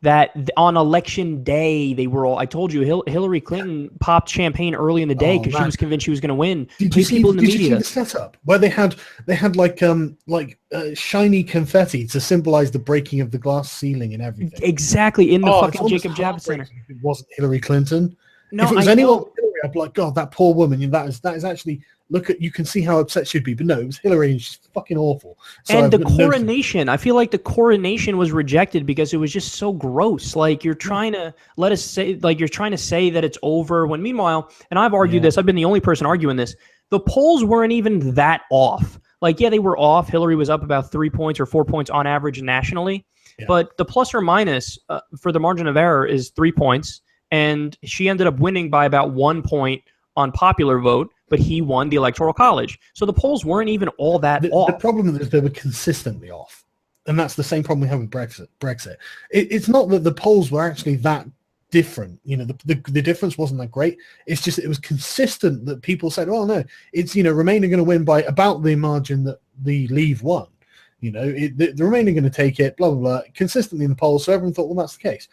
that on election day they were all. I told you, Hillary Clinton popped champagne early in the day because she was convinced she was going to win. Did you see the setup where they had like shiny confetti to symbolize the breaking of the glass ceiling and everything? Exactly, in the fucking Jacob Javits Center. It wasn't Hillary Clinton. No, if it was anyone, I'd be like, God, that poor woman. That is actually, you can see how upset she'd be. But no, it was Hillary, and she's fucking awful. So and the coronation, I feel like the coronation was rejected because it was just so gross. Like, you're trying to say that it's over, when meanwhile, and I've argued this, I've been the only person arguing this, the polls weren't even that off. Like, yeah, they were off. Hillary was up about 3 points or 4 points on average nationally. Yeah. But the plus or minus for the margin of error is 3 points. And she ended up winning by about 1 point on popular vote, but he won the Electoral College. So the polls weren't even all that off. The problem is they were consistently off. And that's the same problem we have with Brexit. It's not that the polls were actually that different. You know, the difference wasn't that great. It's just it was consistent that people said, "Oh no, it's Remain are going to win by about the margin that the Leave won." The Remain are going to take it. Blah blah blah. Consistently in the polls, so everyone thought, "Well, that's the case."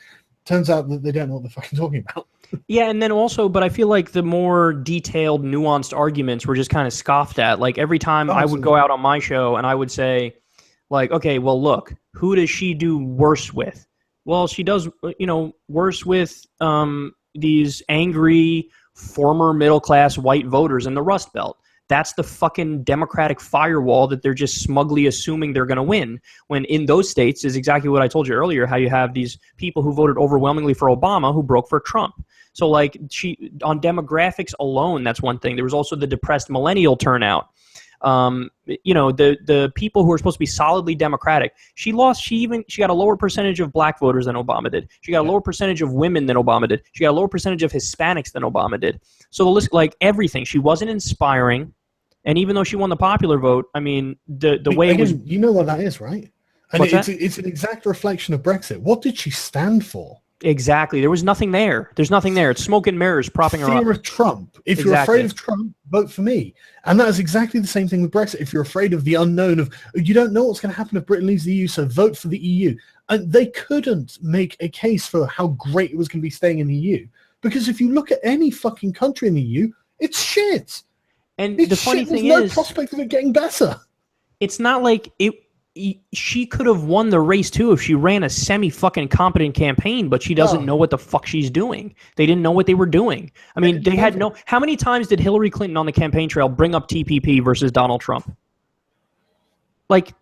Turns out that they don't know what they're fucking talking about. Yeah, and then also, but I feel like the more detailed, nuanced arguments were just kind of scoffed at. Like every time I would go out on my show and I would say, like, okay, well, look, who does she do worse with? Well, she does, worse with these angry former middle-class white voters in the Rust Belt. That's the fucking Democratic firewall that they're just smugly assuming they're going to win. When in those states is exactly what I told you earlier, how you have these people who voted overwhelmingly for Obama who broke for Trump. So like on demographics alone, that's one thing. There was also the depressed millennial turnout. The people who are supposed to be solidly Democratic, she lost. She got a lower percentage of black voters than Obama did. She got a lower percentage of women than Obama did. She got a lower percentage of Hispanics than Obama did. So the list, like everything, she wasn't inspiring. And even though she won the popular vote, I mean, the way it was. You know what that is, right? And it's an exact reflection of Brexit. What did she stand for? Exactly. There was nothing there. There's nothing there. It's smoke and mirrors propping her up. Fear of Trump. If you're afraid of Trump, vote for me. And that is exactly the same thing with Brexit. If you're afraid of the unknown, of you don't know what's going to happen if Britain leaves the EU, so vote for the EU. And they couldn't make a case for how great it was going to be staying in the EU. Because if you look at any fucking country in the EU, it's shit. And the funny thing is, there's no prospect of it getting better. It's not like she could have won the race too if she ran a semi-fucking competent campaign, but she doesn't know what the fuck she's doing. They didn't know what they were doing. I mean, they had no... How many times did Hillary Clinton on the campaign trail bring up TPP versus Donald Trump? Like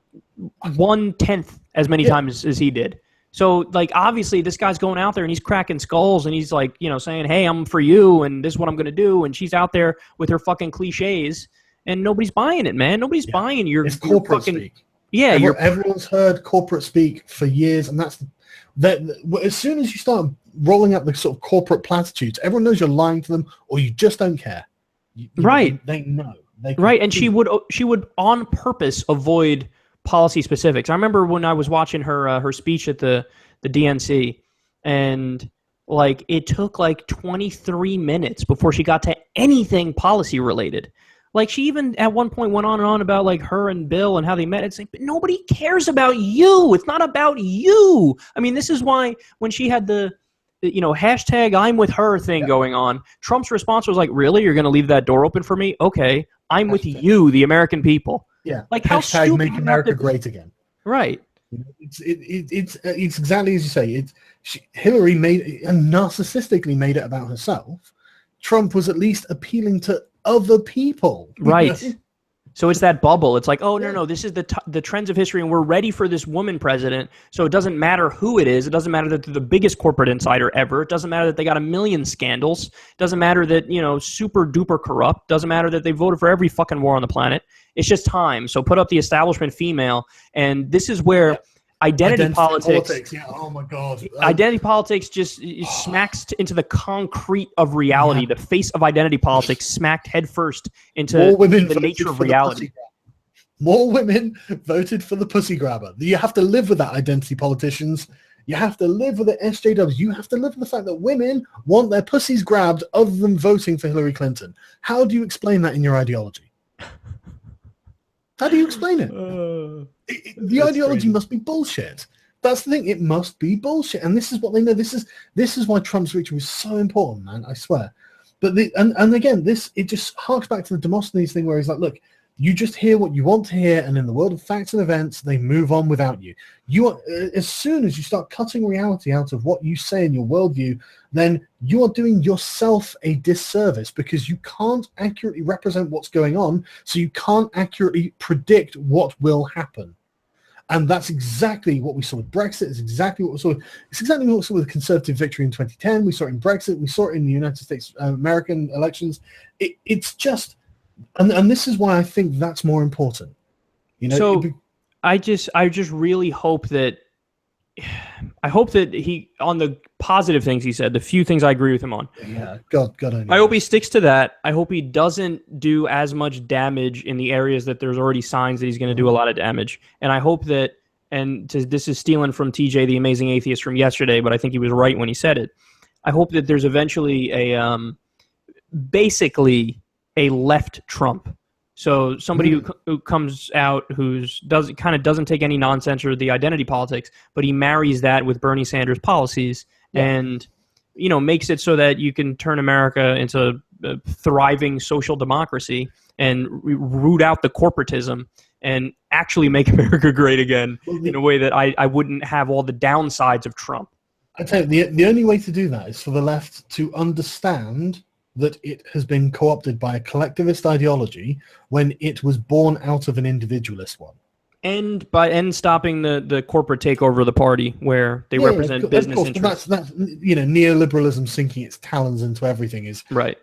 1/10 as many times as he did. So, like, obviously this guy's going out there and he's cracking skulls and he's like, saying, hey, I'm for you and this is what I'm going to do. And she's out there with her fucking cliches and nobody's buying it, man. Nobody's buying your corporate fucking... speak. Yeah, everyone's heard corporate speak for years, and that's that. As soon as you start rolling up the sort of corporate platitudes, everyone knows you're lying to them, or you just don't care. Right? They know. Right, and she would on purpose avoid policy specifics. I remember when I was watching her speech at the DNC, and like it took like 23 minutes before she got to anything policy related. Like she even at one point went on and on about like her and Bill and how they met. It's like, but nobody cares about you. It's not about you. I mean, this is why when she had the hashtag I'm with her thing going on, Trump's response was like, really? You're going to leave that door open for me? Okay. I'm with you, the American people. Yeah. Like hashtag how make America great again. Right. It's exactly as you say. Hillary narcissistically made it about herself. Trump was at least appealing to other people. Right. So it's that bubble. It's like, oh, no, this is the trends of history, and we're ready for this woman president. So it doesn't matter who it is. It doesn't matter that they're the biggest corporate insider ever. It doesn't matter that they got 1 million scandals. It doesn't matter that, super duper corrupt. It doesn't matter that they voted for every fucking war on the planet. It's just time. So put up the establishment female, and this is where... Identity politics. Yeah. Oh my God. Identity politics just smacks into the concrete of reality. The face of identity politics smacked headfirst into the nature of reality. More women voted for the pussy grabber. You have to live with that, identity politicians. You have to live with the SJWs. You have to live with the fact that women want their pussies grabbed other than voting for Hillary Clinton. How do you explain that in your ideology? How do you explain it? The ideology crazy. Must be bullshit. That's the thing. It must be bullshit. And this is what they know. This is why Trump's victory was so important, man. I swear. But and again, it just harks back to the Demosthenes thing where he's like, look, you just hear what you want to hear, and in the world of facts and events, they move on without you. As soon as you start cutting reality out of what you say in your worldview, then you are doing yourself a disservice because you can't accurately represent what's going on, so you can't accurately predict what will happen. And that's exactly what we saw with Brexit. It's exactly what we saw with the Conservative victory in 2010. We saw it in Brexit. We saw it in the United States American elections. It's just... And this is why I think that's more important. So I just really hope that he, on the positive things he said, the few things I agree with him on. Yeah, God, I hope he sticks to that. I hope he doesn't do as much damage in the areas that there's already signs that he's going to do a lot of damage. And I hope that and this is stealing from TJ, the amazing atheist from yesterday, but I think he was right when he said it. I hope that there's eventually basically a left Trump. So somebody who comes out doesn't take any nonsense or the identity politics, but he marries that with Bernie Sanders' policies and makes it so that you can turn America into a thriving social democracy and root out the corporatism and actually make America great again in a way that I wouldn't have all the downsides of Trump. I tell you, the only way to do that is for the left to understand that it has been co-opted by a collectivist ideology when it was born out of an individualist one. And stopping the corporate takeover of the party where they represent business interests. That's neoliberalism sinking its talons into everything is right.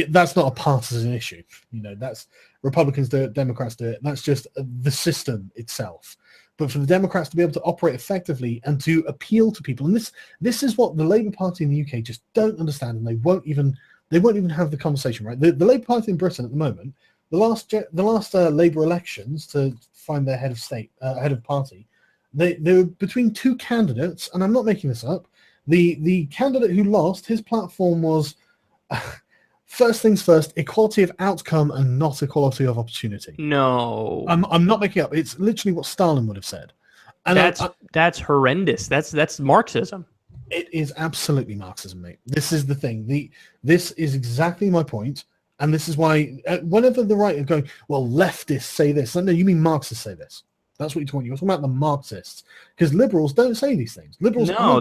That's not a partisan issue. That's Republicans do it, Democrats do it. That's just the system itself. But for the Democrats to be able to operate effectively and to appeal to people, and this is what the Labour Party in the UK just don't understand, and they won't even have the conversation, right? The Labour Party in Britain at the moment, the last Labour elections to find their head of party, they were between two candidates, and I'm not making this up. The candidate who lost, his platform was first things first, equality of outcome and not equality of opportunity. No, I'm not making up. It's literally what Stalin would have said. And that's horrendous. That's Marxism. It is absolutely Marxism, mate. This is the thing. This is exactly my point, and this is why whenever the right are going, well, leftists say this. No, you mean Marxists say this. That's what you're talking about. You're talking about the Marxists, because liberals don't say these things.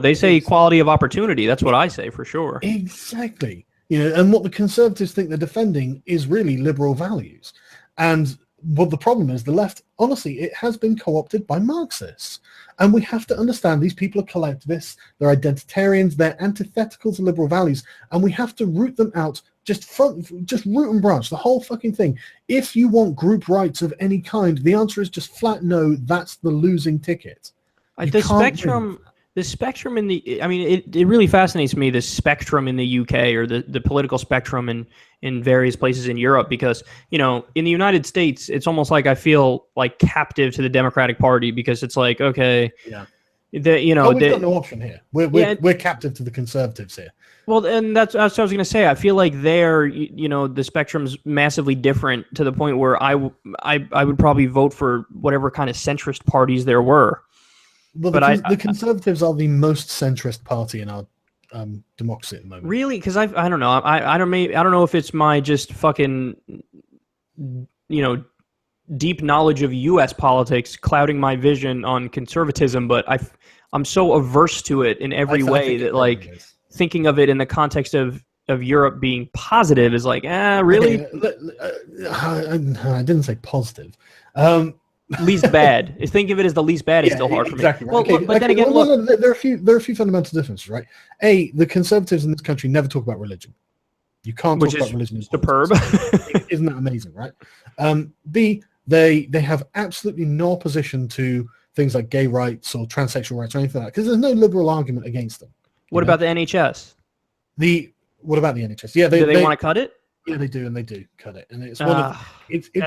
They say equality of opportunity. That's what I say for sure. Exactly. And what the conservatives think they're defending is really liberal values. And what the problem is, the left, honestly, it has been co-opted by Marxists. And we have to understand these people are collectivists, they're identitarians, they're antithetical to liberal values, and we have to root them out, just root and branch, the whole fucking thing. If you want group rights of any kind, the answer is just flat no, that's the losing ticket. The spectrum in the, I mean, it really fascinates me, the spectrum in the UK or the political spectrum in various places in Europe, because, in the United States, it's almost like I feel like captive to the Democratic Party, because it's like, okay, we've got no option here. We're captive to the conservatives here. Well, and that's what I was going to say. I feel like there, the spectrum's massively different to the point where I would probably vote for whatever kind of centrist parties there were. Well, the Conservatives are the most centrist party in our democracy at the moment. Really? Because I don't know. I don't know if it's my just fucking deep knowledge of U.S. politics clouding my vision on conservatism, but I'm so averse to it in every way that thinking of it in the context of Europe being positive is like, really? I didn't say positive. Least bad. Think of it as the least bad is still hard for me. Exactly. Right. Well, but then again, look, there are a few fundamental differences, right? A, the conservatives in this country never talk about religion. You can't talk about religion. Superb. Isn't that amazing, right? B, they have absolutely no opposition to things like gay rights or transsexual rights or anything like that, because there's no liberal argument against them. What about the NHS? What about the NHS? Yeah, do they want to cut it? Yeah, they do, and they do cut it, and it's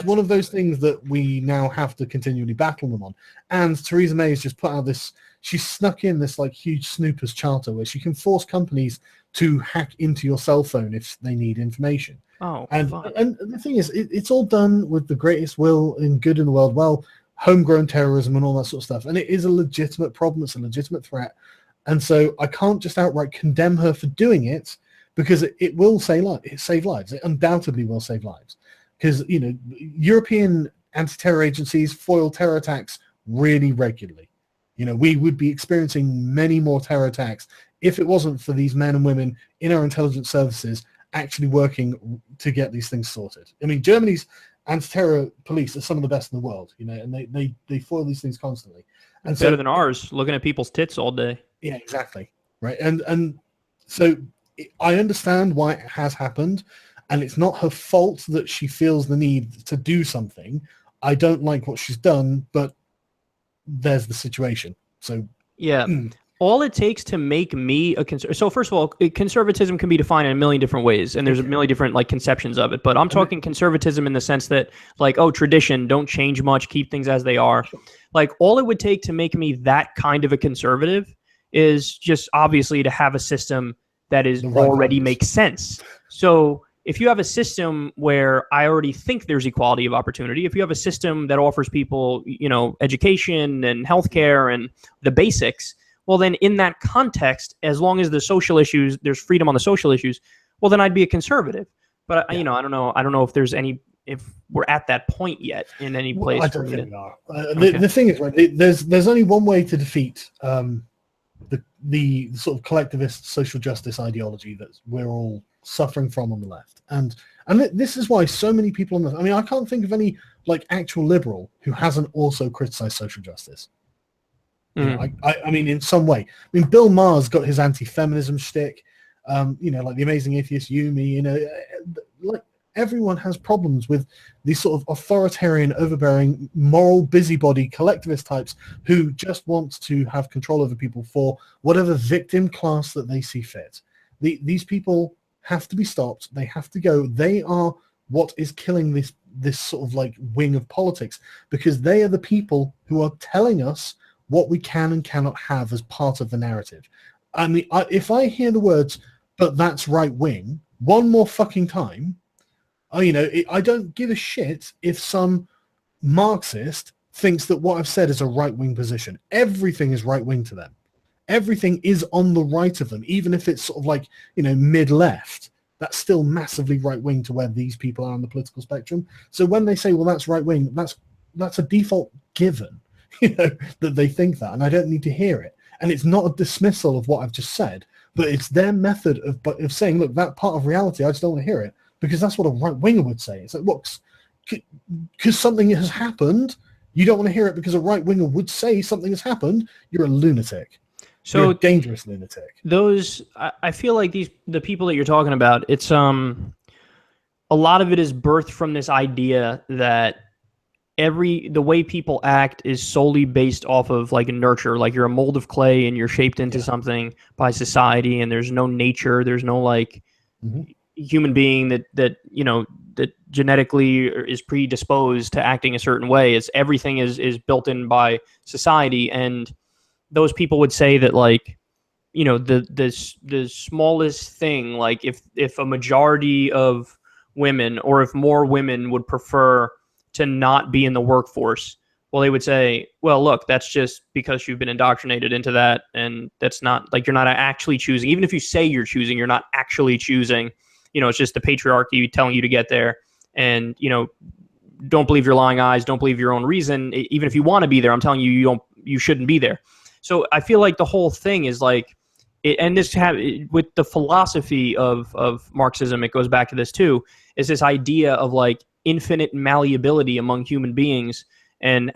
one of those things that we now have to continually battle them on. And Theresa May has just put out this. She snuck in this huge snoopers charter where she can force companies to hack into your cell phone if they need information. Oh, and the thing is, it's all done with the greatest will and good in the world. Well, homegrown terrorism and all that sort of stuff, and it is a legitimate problem. It's a legitimate threat, and so I can't just outright condemn her for doing it, because it will save lives. It undoubtedly will save lives. Because, European anti-terror agencies foil terror attacks really regularly. We would be experiencing many more terror attacks if it wasn't for these men and women in our intelligence services actually working to get these things sorted. I mean, Germany's anti-terror police are some of the best in the world, and they foil these things constantly. And better than ours, looking at people's tits all day. Yeah, exactly. Right. And so I understand why it has happened, and it's not her fault that she feels the need to do something. I don't like what she's done, but there's the situation. So yeah, All it takes to make me a conservative. So first of all, conservatism can be defined in a million different ways, and there's a million different like conceptions of it. But I'm talking conservatism in the sense that like, oh, tradition, don't change much, keep things as they are. Like all it would take to make me that kind of a conservative is just obviously to have a system that is already makes sense. So if you have a system where I already think there's equality of opportunity, if you have a system that offers people, education and healthcare and the basics, well, then in that context, as long as the social issues, there's freedom on the social issues, well, then I'd be a conservative. But I don't know if we're at that point yet in any place. I don't think we are. The thing is, right? There's only one way to defeat the sort of collectivist social justice ideology that we're all suffering from on the left, and this is why so many people on the. I mean, I can't think of any like actual liberal who hasn't also criticized social justice. I mean, in some way. I mean, Bill Maher's got his anti-feminism shtick. Like the Amazing Atheist Yumi. Like everyone has problems with these sort of authoritarian, overbearing, moral busybody collectivist types who just want to have control over people for whatever victim class that they see fit. These people have to be stopped. They have to go. They are what is killing this sort of like wing of politics, because they are the people who are telling us what we can and cannot have as part of the narrative. I mean, if I hear the words, but that's right wing, one more fucking time, I don't give a shit if some Marxist thinks that what I've said is a right wing position. Everything is right wing to them. Everything is on the right of them, even if it's sort of like, mid-left. That's still massively right wing to where these people are on the political spectrum. So when they say, well, that's right wing, that's a default given. That they think that, and I don't need to hear it. And it's not a dismissal of what I've just said, but it's their method of saying, look, that part of reality, I just don't want to hear it, because that's what a right-winger would say. It's like, look, because something has happened, you don't want to hear it because a right-winger would say something has happened, you're a lunatic. So you're a dangerous lunatic. I feel like the people that you're talking about, it's a lot of it is birthed from this idea that the way people act is solely based off of like a nurture, like you're a mold of clay and you're shaped into something by society, and there's no nature, there's no like human being that genetically is predisposed to acting a certain way. It's everything is built in by society, and those people would say that like the smallest thing, like if a majority of women or if more women would prefer to not be in the workforce, well, they would say, well, look, that's just because you've been indoctrinated into that, and that's not like you're not actually choosing. Even if you say you're choosing, you're not actually choosing. It's just the patriarchy telling you to get there, and don't believe your lying eyes, don't believe your own reason. Even if you want to be there, I'm telling you, you shouldn't be there. So I feel like the whole thing is like, with the philosophy of Marxism, it goes back to this too, is this idea of like infinite malleability among human beings, and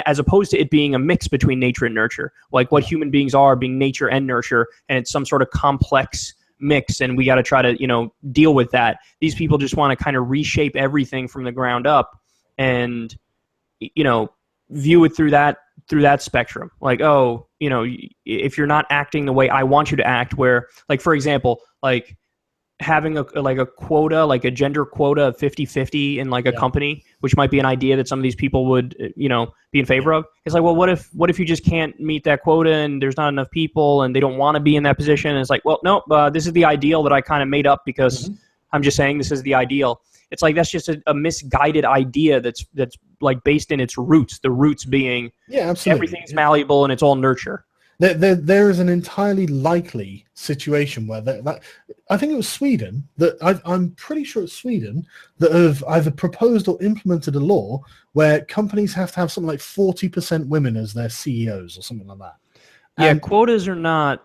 as opposed to it being a mix between nature and nurture, like what human beings are being nature and nurture, and it's some sort of complex mix, and we got to try to deal with that. These people just want to kind of reshape everything from the ground up, and view it through that spectrum. Like, oh, if you're not acting the way I want you to act, where like, for example, like having a quota, like a gender quota of 50-50 in like a company, which might be an idea that some of these people would, be in favor of. It's like, well, what if you just can't meet that quota and there's not enough people and they don't want to be in that position? And it's like, well, no, this is the ideal that I kind of made up because I'm just saying this is the ideal. It's like, that's just a misguided idea that's like based in its roots, the roots being everything's malleable and it's all nurture. There is an entirely likely situation where I think it was Sweden, I'm pretty sure it's Sweden, that have either proposed or implemented a law where companies have to have something like 40% women as their CEOs or something like that. Yeah, and quotas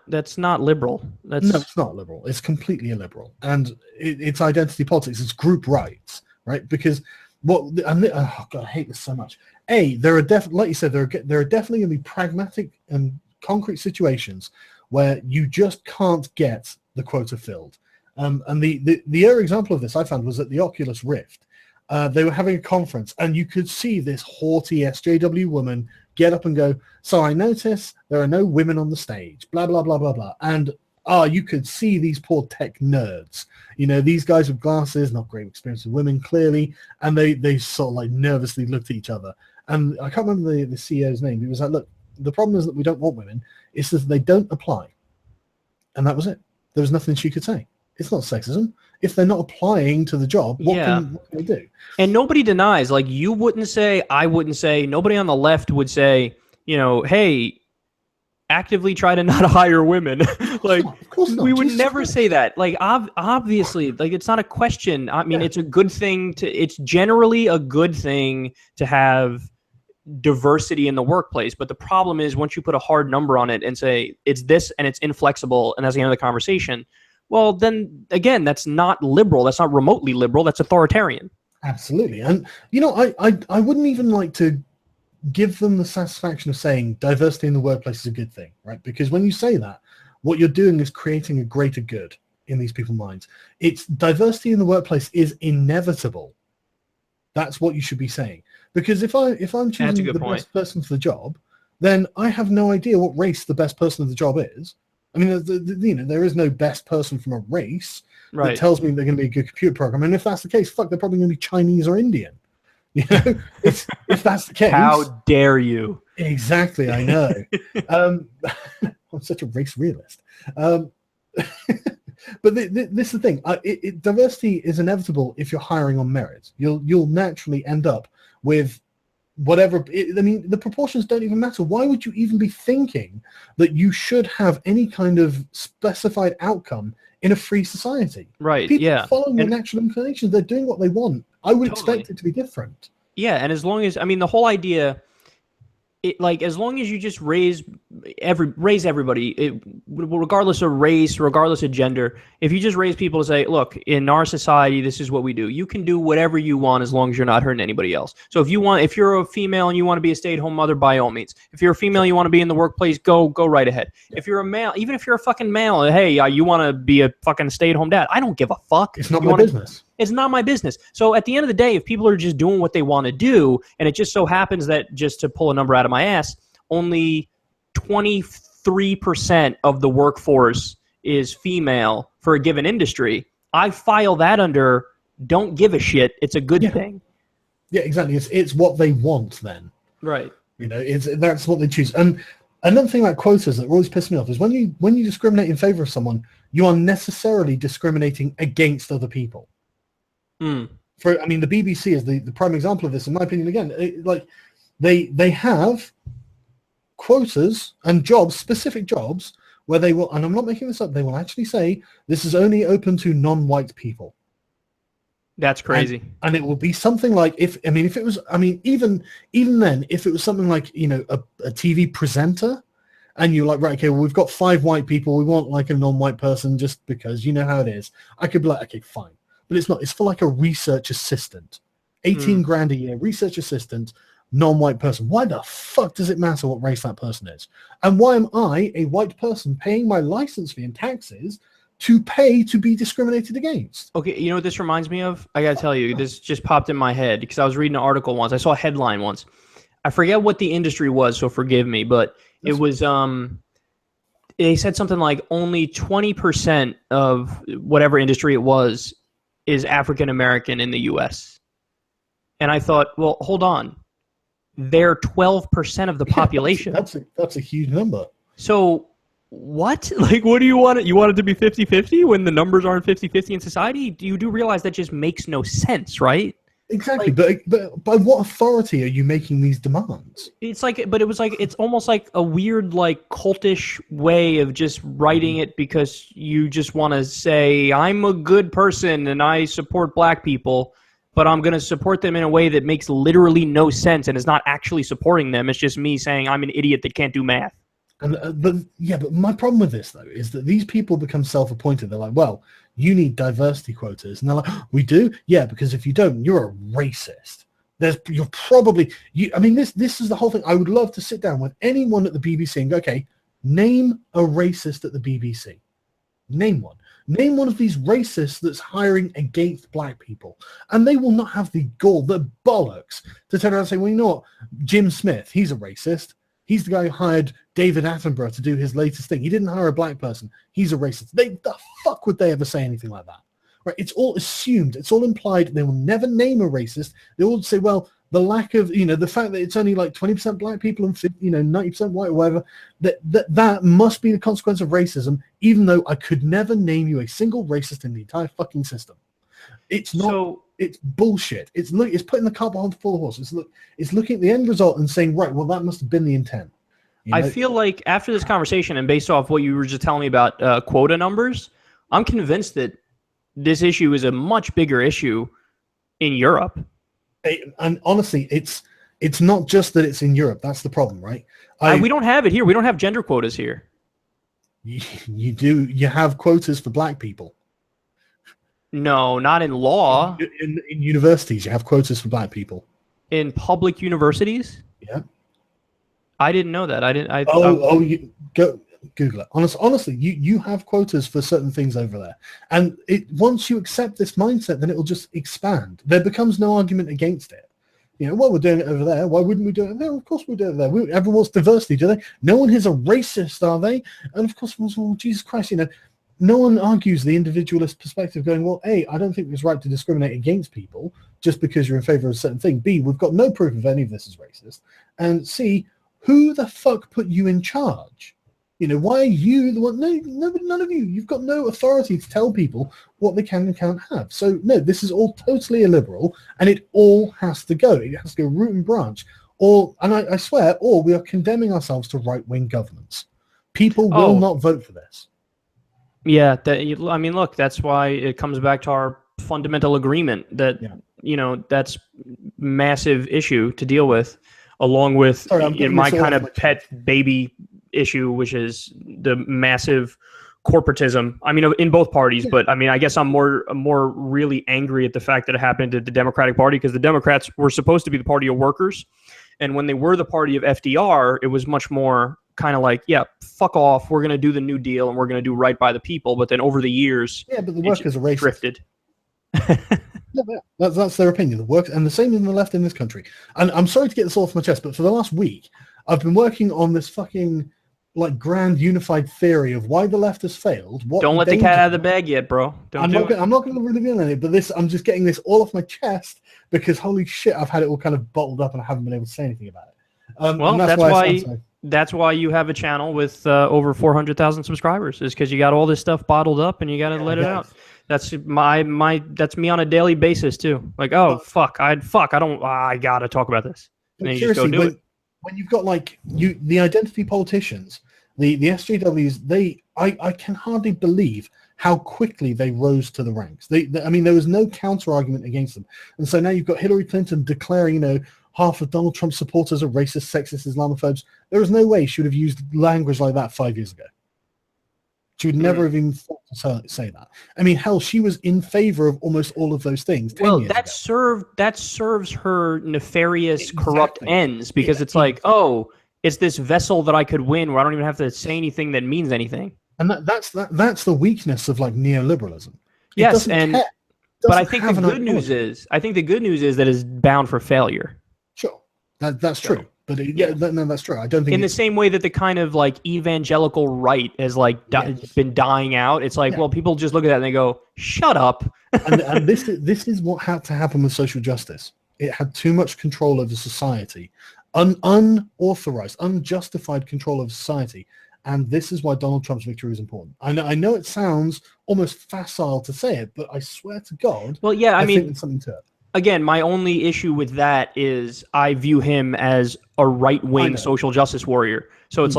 that's not liberal. No, it's not liberal. It's completely illiberal. And it's identity politics. It's group rights, right? Because God, I hate this so much. There are like you said, there are definitely going to be pragmatic and concrete situations where you just can't get the quota filled. And the example of this I found was at the Oculus Rift. they were having a conference, and you could see this haughty SJW woman get up and go, so I notice there are no women on the stage, blah, blah, blah, blah, blah. And you could see these poor tech nerds, these guys with glasses, not great experience with women, clearly, and they sort of like nervously looked at each other. And I can't remember the CEO's name. He was like, look, the problem is that we don't want women. It's that they don't apply. And that was it. There was nothing she could say. It's not sexism. If they're not applying to the job, what can they do? And nobody denies, like, you wouldn't say, I wouldn't say, nobody on the left would say, hey, actively try to not hire women. Like, of course not. We would never say that. Like, obviously, like, it's not a question. I mean, it's a good thing it's generally a good thing to have diversity in the workplace. But the problem is once you put a hard number on it and say it's this and it's inflexible and that's the end of the conversation, well, then again, that's not liberal. That's not remotely liberal. That's authoritarian. Absolutely. And, I wouldn't even like to give them the satisfaction of saying diversity in the workplace is a good thing, right? Because when you say that, what you're doing is creating a greater good in these people's minds. It's diversity in the workplace is inevitable. That's what you should be saying. Because if I'm choosing the best person for the job, then I have no idea what race the best person of the job is. I mean, there is no best person from a race that tells me they're going to be a good computer programmer. And if that's the case, fuck, they're probably going to be Chinese or Indian. If that's the case. How dare you? Exactly, I know. I'm such a race realist. But this is the thing. Diversity is inevitable if you're hiring on merit. You'll naturally end up with whatever. The proportions don't even matter. Why would you even be thinking that you should have any kind of specified outcome in a free society? Right. People are following their natural inclinations. They're doing what they want. I would expect it to be different. Yeah, and as long as the whole idea, as long as you just raise everybody, regardless of race, regardless of gender, if you just raise people to say, look, in our society, this is what we do. You can do whatever you want as long as you're not hurting anybody else. So if you're a female and you want to be a stay-at-home mother, by all means. If you're a female, you want to be in the workplace, go right ahead. Yeah. If you're a male, even if you're a fucking male, hey, you want to be a fucking stay-at-home dad, I don't give a fuck. It's not my business. It's not my business. So at the end of the day, if people are just doing what they want to do, and it just so happens that, just to pull a number out of my ass, only 23% of the workforce is female for a given industry, I file that under don't give a shit. It's a good thing. Yeah, exactly. It's what they want then. Right. That's what they choose. And another thing about quotas that always piss me off is when you discriminate in favor of someone, you are necessarily discriminating against other people. Mm. The BBC is the prime example of this, in my opinion. Again, they have quotas and specific jobs, where they will, and I'm not making this up, they will actually say this is only open to non-white people. That's crazy. And it will be something like even then, if it was something like a TV presenter, and you're like, right, okay, well, we've got 5 white people, we want like a non-white person just because you know how it is. I could be like, okay, fine. But it's not. It's for like a research assistant, 18 grand a year, research assistant, non-white person. Why the fuck does it matter what race that person is? And why am I, a white person, paying my license fee and taxes to pay to be discriminated against? Okay, you know what this reminds me of? I gotta tell you, this just popped in my head because I was reading an article once. I saw a headline once. I forget what the industry was, so forgive me, but it was they said something like only 20% of whatever industry it was is African American in the U.S. And I thought, well, hold on. They're 12% of the population. That's a huge number. So what? Like, what do you want? You want it to be 50-50 when the numbers aren't 50-50 in society? You do realize that just makes no sense, right? Exactly, but by what authority are you making these demands? It's almost like a weird, like, cultish way of just writing it because you just want to say, I'm a good person and I support black people, but I'm going to support them in a way that makes literally no sense and is not actually supporting them. It's just me saying I'm an idiot that can't do math. But my problem with this, though, is that these people become self-appointed. They're like, well, you need diversity quotas. And they're like, we do? Yeah, because if you don't, you're a racist. This is the whole thing. I would love to sit down with anyone at the BBC and go, okay, name a racist at the BBC. Name one. Name one of these racists that's hiring against black people. And they will not have the gall, the bollocks, to turn around and say, well, you know what? Jim Smith, he's a racist. He's the guy who hired David Attenborough to do his latest thing. He didn't hire a black person. He's a racist. The fuck would they ever say anything like that? Right? It's all assumed. It's all implied. They will never name a racist. They will say, well, the lack of, the fact that it's only like 20% black people and 90% white or whatever, that must be the consequence of racism, even though I could never name you a single racist in the entire fucking system. It's not. It's bullshit. It's putting the cart before the horse. It's looking at the end result and saying, right, well, that must have been the intent. I feel like after this conversation and based off what you were just telling me about quota numbers, I'm convinced that this issue is a much bigger issue in Europe. And honestly, it's not just that it's in Europe. That's the problem, right? We don't have it here. We don't have gender quotas here. You do. You have quotas for black people. No, not in law. In universities, you have quotas for black people. In public universities? Yeah. I didn't know that. You go Google it. Honestly, you have quotas for certain things over there. And once you accept this mindset, then it will just expand. There becomes no argument against it. Well, we're doing it over there. Why wouldn't we do it there? Of course we do it there. Everyone wants diversity, do they? No one here's a racist, are they? And of course, well, Jesus Christ, no one argues the individualist perspective going, well, A, I don't think it's right to discriminate against people just because you're in favor of a certain thing. B, we've got no proof of any of this is racist. And C, who the fuck put you in charge? Why are you the one? No, none of you. You've got no authority to tell people what they can and can't have. So, no, this is all totally illiberal, and it all has to go. It has to go root and branch. I swear, we are condemning ourselves to right-wing governments. People will not vote for this. Yeah, look, that's why it comes back to our fundamental agreement that, that's massive issue to deal with, along with my kind of pet baby issue, which is the massive corporatism. In both parties, but I guess I'm more really angry at the fact that it happened to the Democratic Party, because the Democrats were supposed to be the party of workers. And when they were the party of FDR, it was much more kind of like, yeah, fuck off. We're going to do the New Deal and we're going to do right by the people. But then over the years, but the workers are racist. Drifted. That's their opinion. The work, and the same in the left in this country. And I'm sorry to get this off my chest, but for the last week, I've been working on this fucking grand unified theory of why the left has failed. Don't let the cat out of the bag yet, bro. I'm not going to really be on it, but I'm just getting this all off my chest because holy shit, I've had it all kind of bottled up and I haven't been able to say anything about it. Well, that's why you have a channel with over 400,000 subscribers, is because you got all this stuff bottled up and you got to let it out. That's that's me on a daily basis too. Like, I gotta talk about this. And then you just go do it. When you've got the identity politicians, the SJWs, I can hardly believe how quickly they rose to the ranks. There was no counter argument against them, and so now you've got Hillary Clinton declaring, half of Donald Trump's supporters are racist, sexist, Islamophobes. There was no way she would have used language like that 5 years ago. She would never have even thought to say that. Hell, she was in favor of almost all of those things. Well, that serves her nefarious, corrupt ends, because it's like, it's this vessel that I could win where I don't even have to say anything that means anything. And that's the weakness of neoliberalism. Yes, but I think the good news is that it's bound for failure. Sure, that's true. But that's true. I don't think in the same way that the kind of evangelical right has been dying out. It's like, well, people just look at that and they go, "Shut up." and this is what had to happen with social justice. It had too much control over society, unauthorized, unjustified control of society, and this is why Donald Trump's victory is important. I know it sounds almost facile to say it, but I swear to God, well, yeah, I mean, there's something to it. Again, my only issue with that is I view him as a right-wing social justice warrior. So it's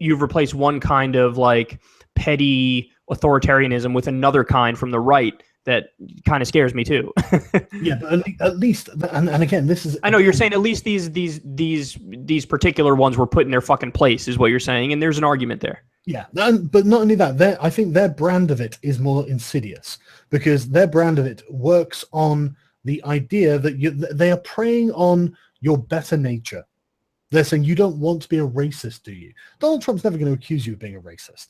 you've replaced one kind of petty authoritarianism with another kind from the right that kind of scares me too. Yeah, but at least, and again, this is. I know you're saying at least these particular ones were put in their fucking place, is what you're saying, and there's an argument there. Yeah, but not only that, I think their brand of it is more insidious, because their brand of it works on the idea that they are preying on your better nature. They're saying you don't want to be a racist, do you? Donald Trump's never going to accuse you of being a racist.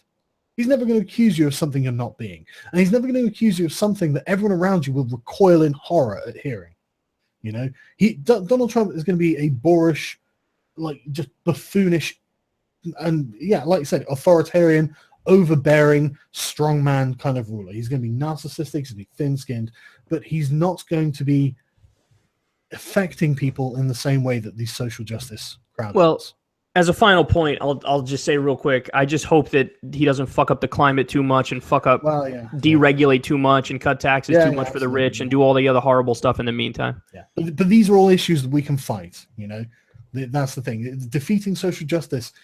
He's never going to accuse you of something you're not being. And he's never going to accuse you of something that everyone around you will recoil in horror at hearing. You know, Donald Trump is going to be a boorish, like just buffoonish, and yeah, like you said, authoritarian, overbearing, strongman kind of ruler. He's going to be narcissistic, he's going to be thin-skinned, but he's not going to be affecting people in the same way that these social justice crowds. Well, as a final point, I'll just say real quick, I just hope that he doesn't fuck up the climate too much and deregulate too much and cut taxes too much for the rich and do all the other horrible stuff in the meantime. Yeah, but these are all issues that we can fight. You know, that's the thing. Defeating social justice,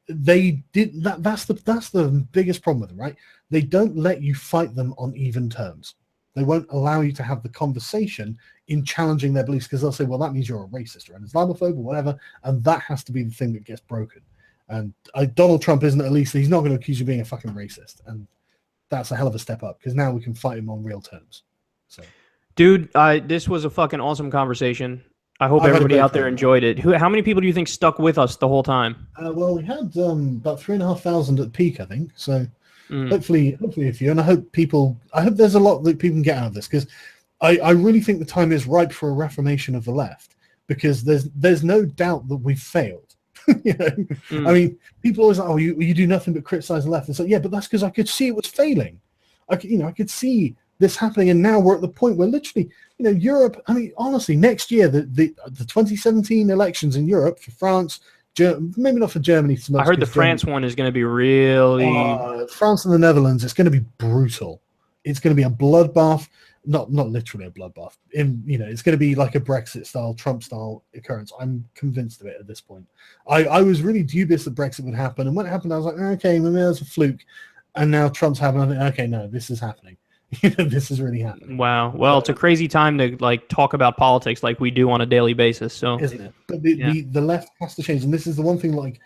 they did that. That's the biggest problem with them, right? They don't let you fight them on even terms. They won't allow you to have the conversation in challenging their beliefs, because they'll say, well, that means you're a racist or an Islamophobe or whatever, and that has to be the thing that gets broken. And Donald Trump isn't, at least he's not going to accuse you of being a fucking racist, and that's a hell of a step up, because now we can fight him on real terms. So, dude, this was a fucking awesome conversation. I hope everybody out there enjoyed it. How many people do you think stuck with us the whole time? Well, we had about 3,500 at peak, I think. So hopefully a few, and I hope there's a lot that people can get out of this, because I really think the time is ripe for a reformation of the left, because there's no doubt that we've failed. You know, I mean, people always like, oh, you do nothing but criticize the left. It's like, yeah, but that's because I could see it was failing. I could see this happening, and now we're at the point where literally, you know, Europe. I mean, honestly, next year the 2017 elections in Europe for France. Maybe not for Germany so much. I heard the France one is going to be really... France and the Netherlands, it's going to be brutal. It's going to be a bloodbath, not literally a bloodbath. It's going to be like a Brexit-style, Trump-style occurrence. I'm convinced of it at this point. I was really dubious that Brexit would happen, and when it happened, I was like, okay, maybe that's a fluke. And now Trump's happening. I think, okay, no, this is happening. This is really happening. Wow. Well, it's a crazy time to talk about politics like we do on a daily basis. So, isn't it? But the left has to change, and this is the one thing.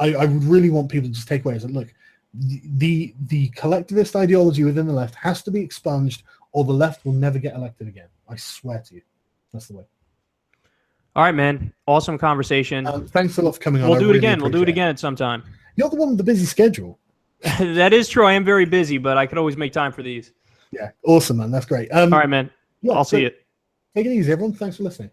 I would really want people to just take away is that, look, the collectivist ideology within the left has to be expunged, or the left will never get elected again. I swear to you, that's the way. All right, man. Awesome conversation. Thanks a lot for coming on. We'll do it again. We'll do it again at some time. You're the one with the busy schedule. That is true. I am very busy, but I could always make time for these. Yeah, awesome, man. That's great. All right, man. I'll see you. Take it easy, everyone. Thanks for listening.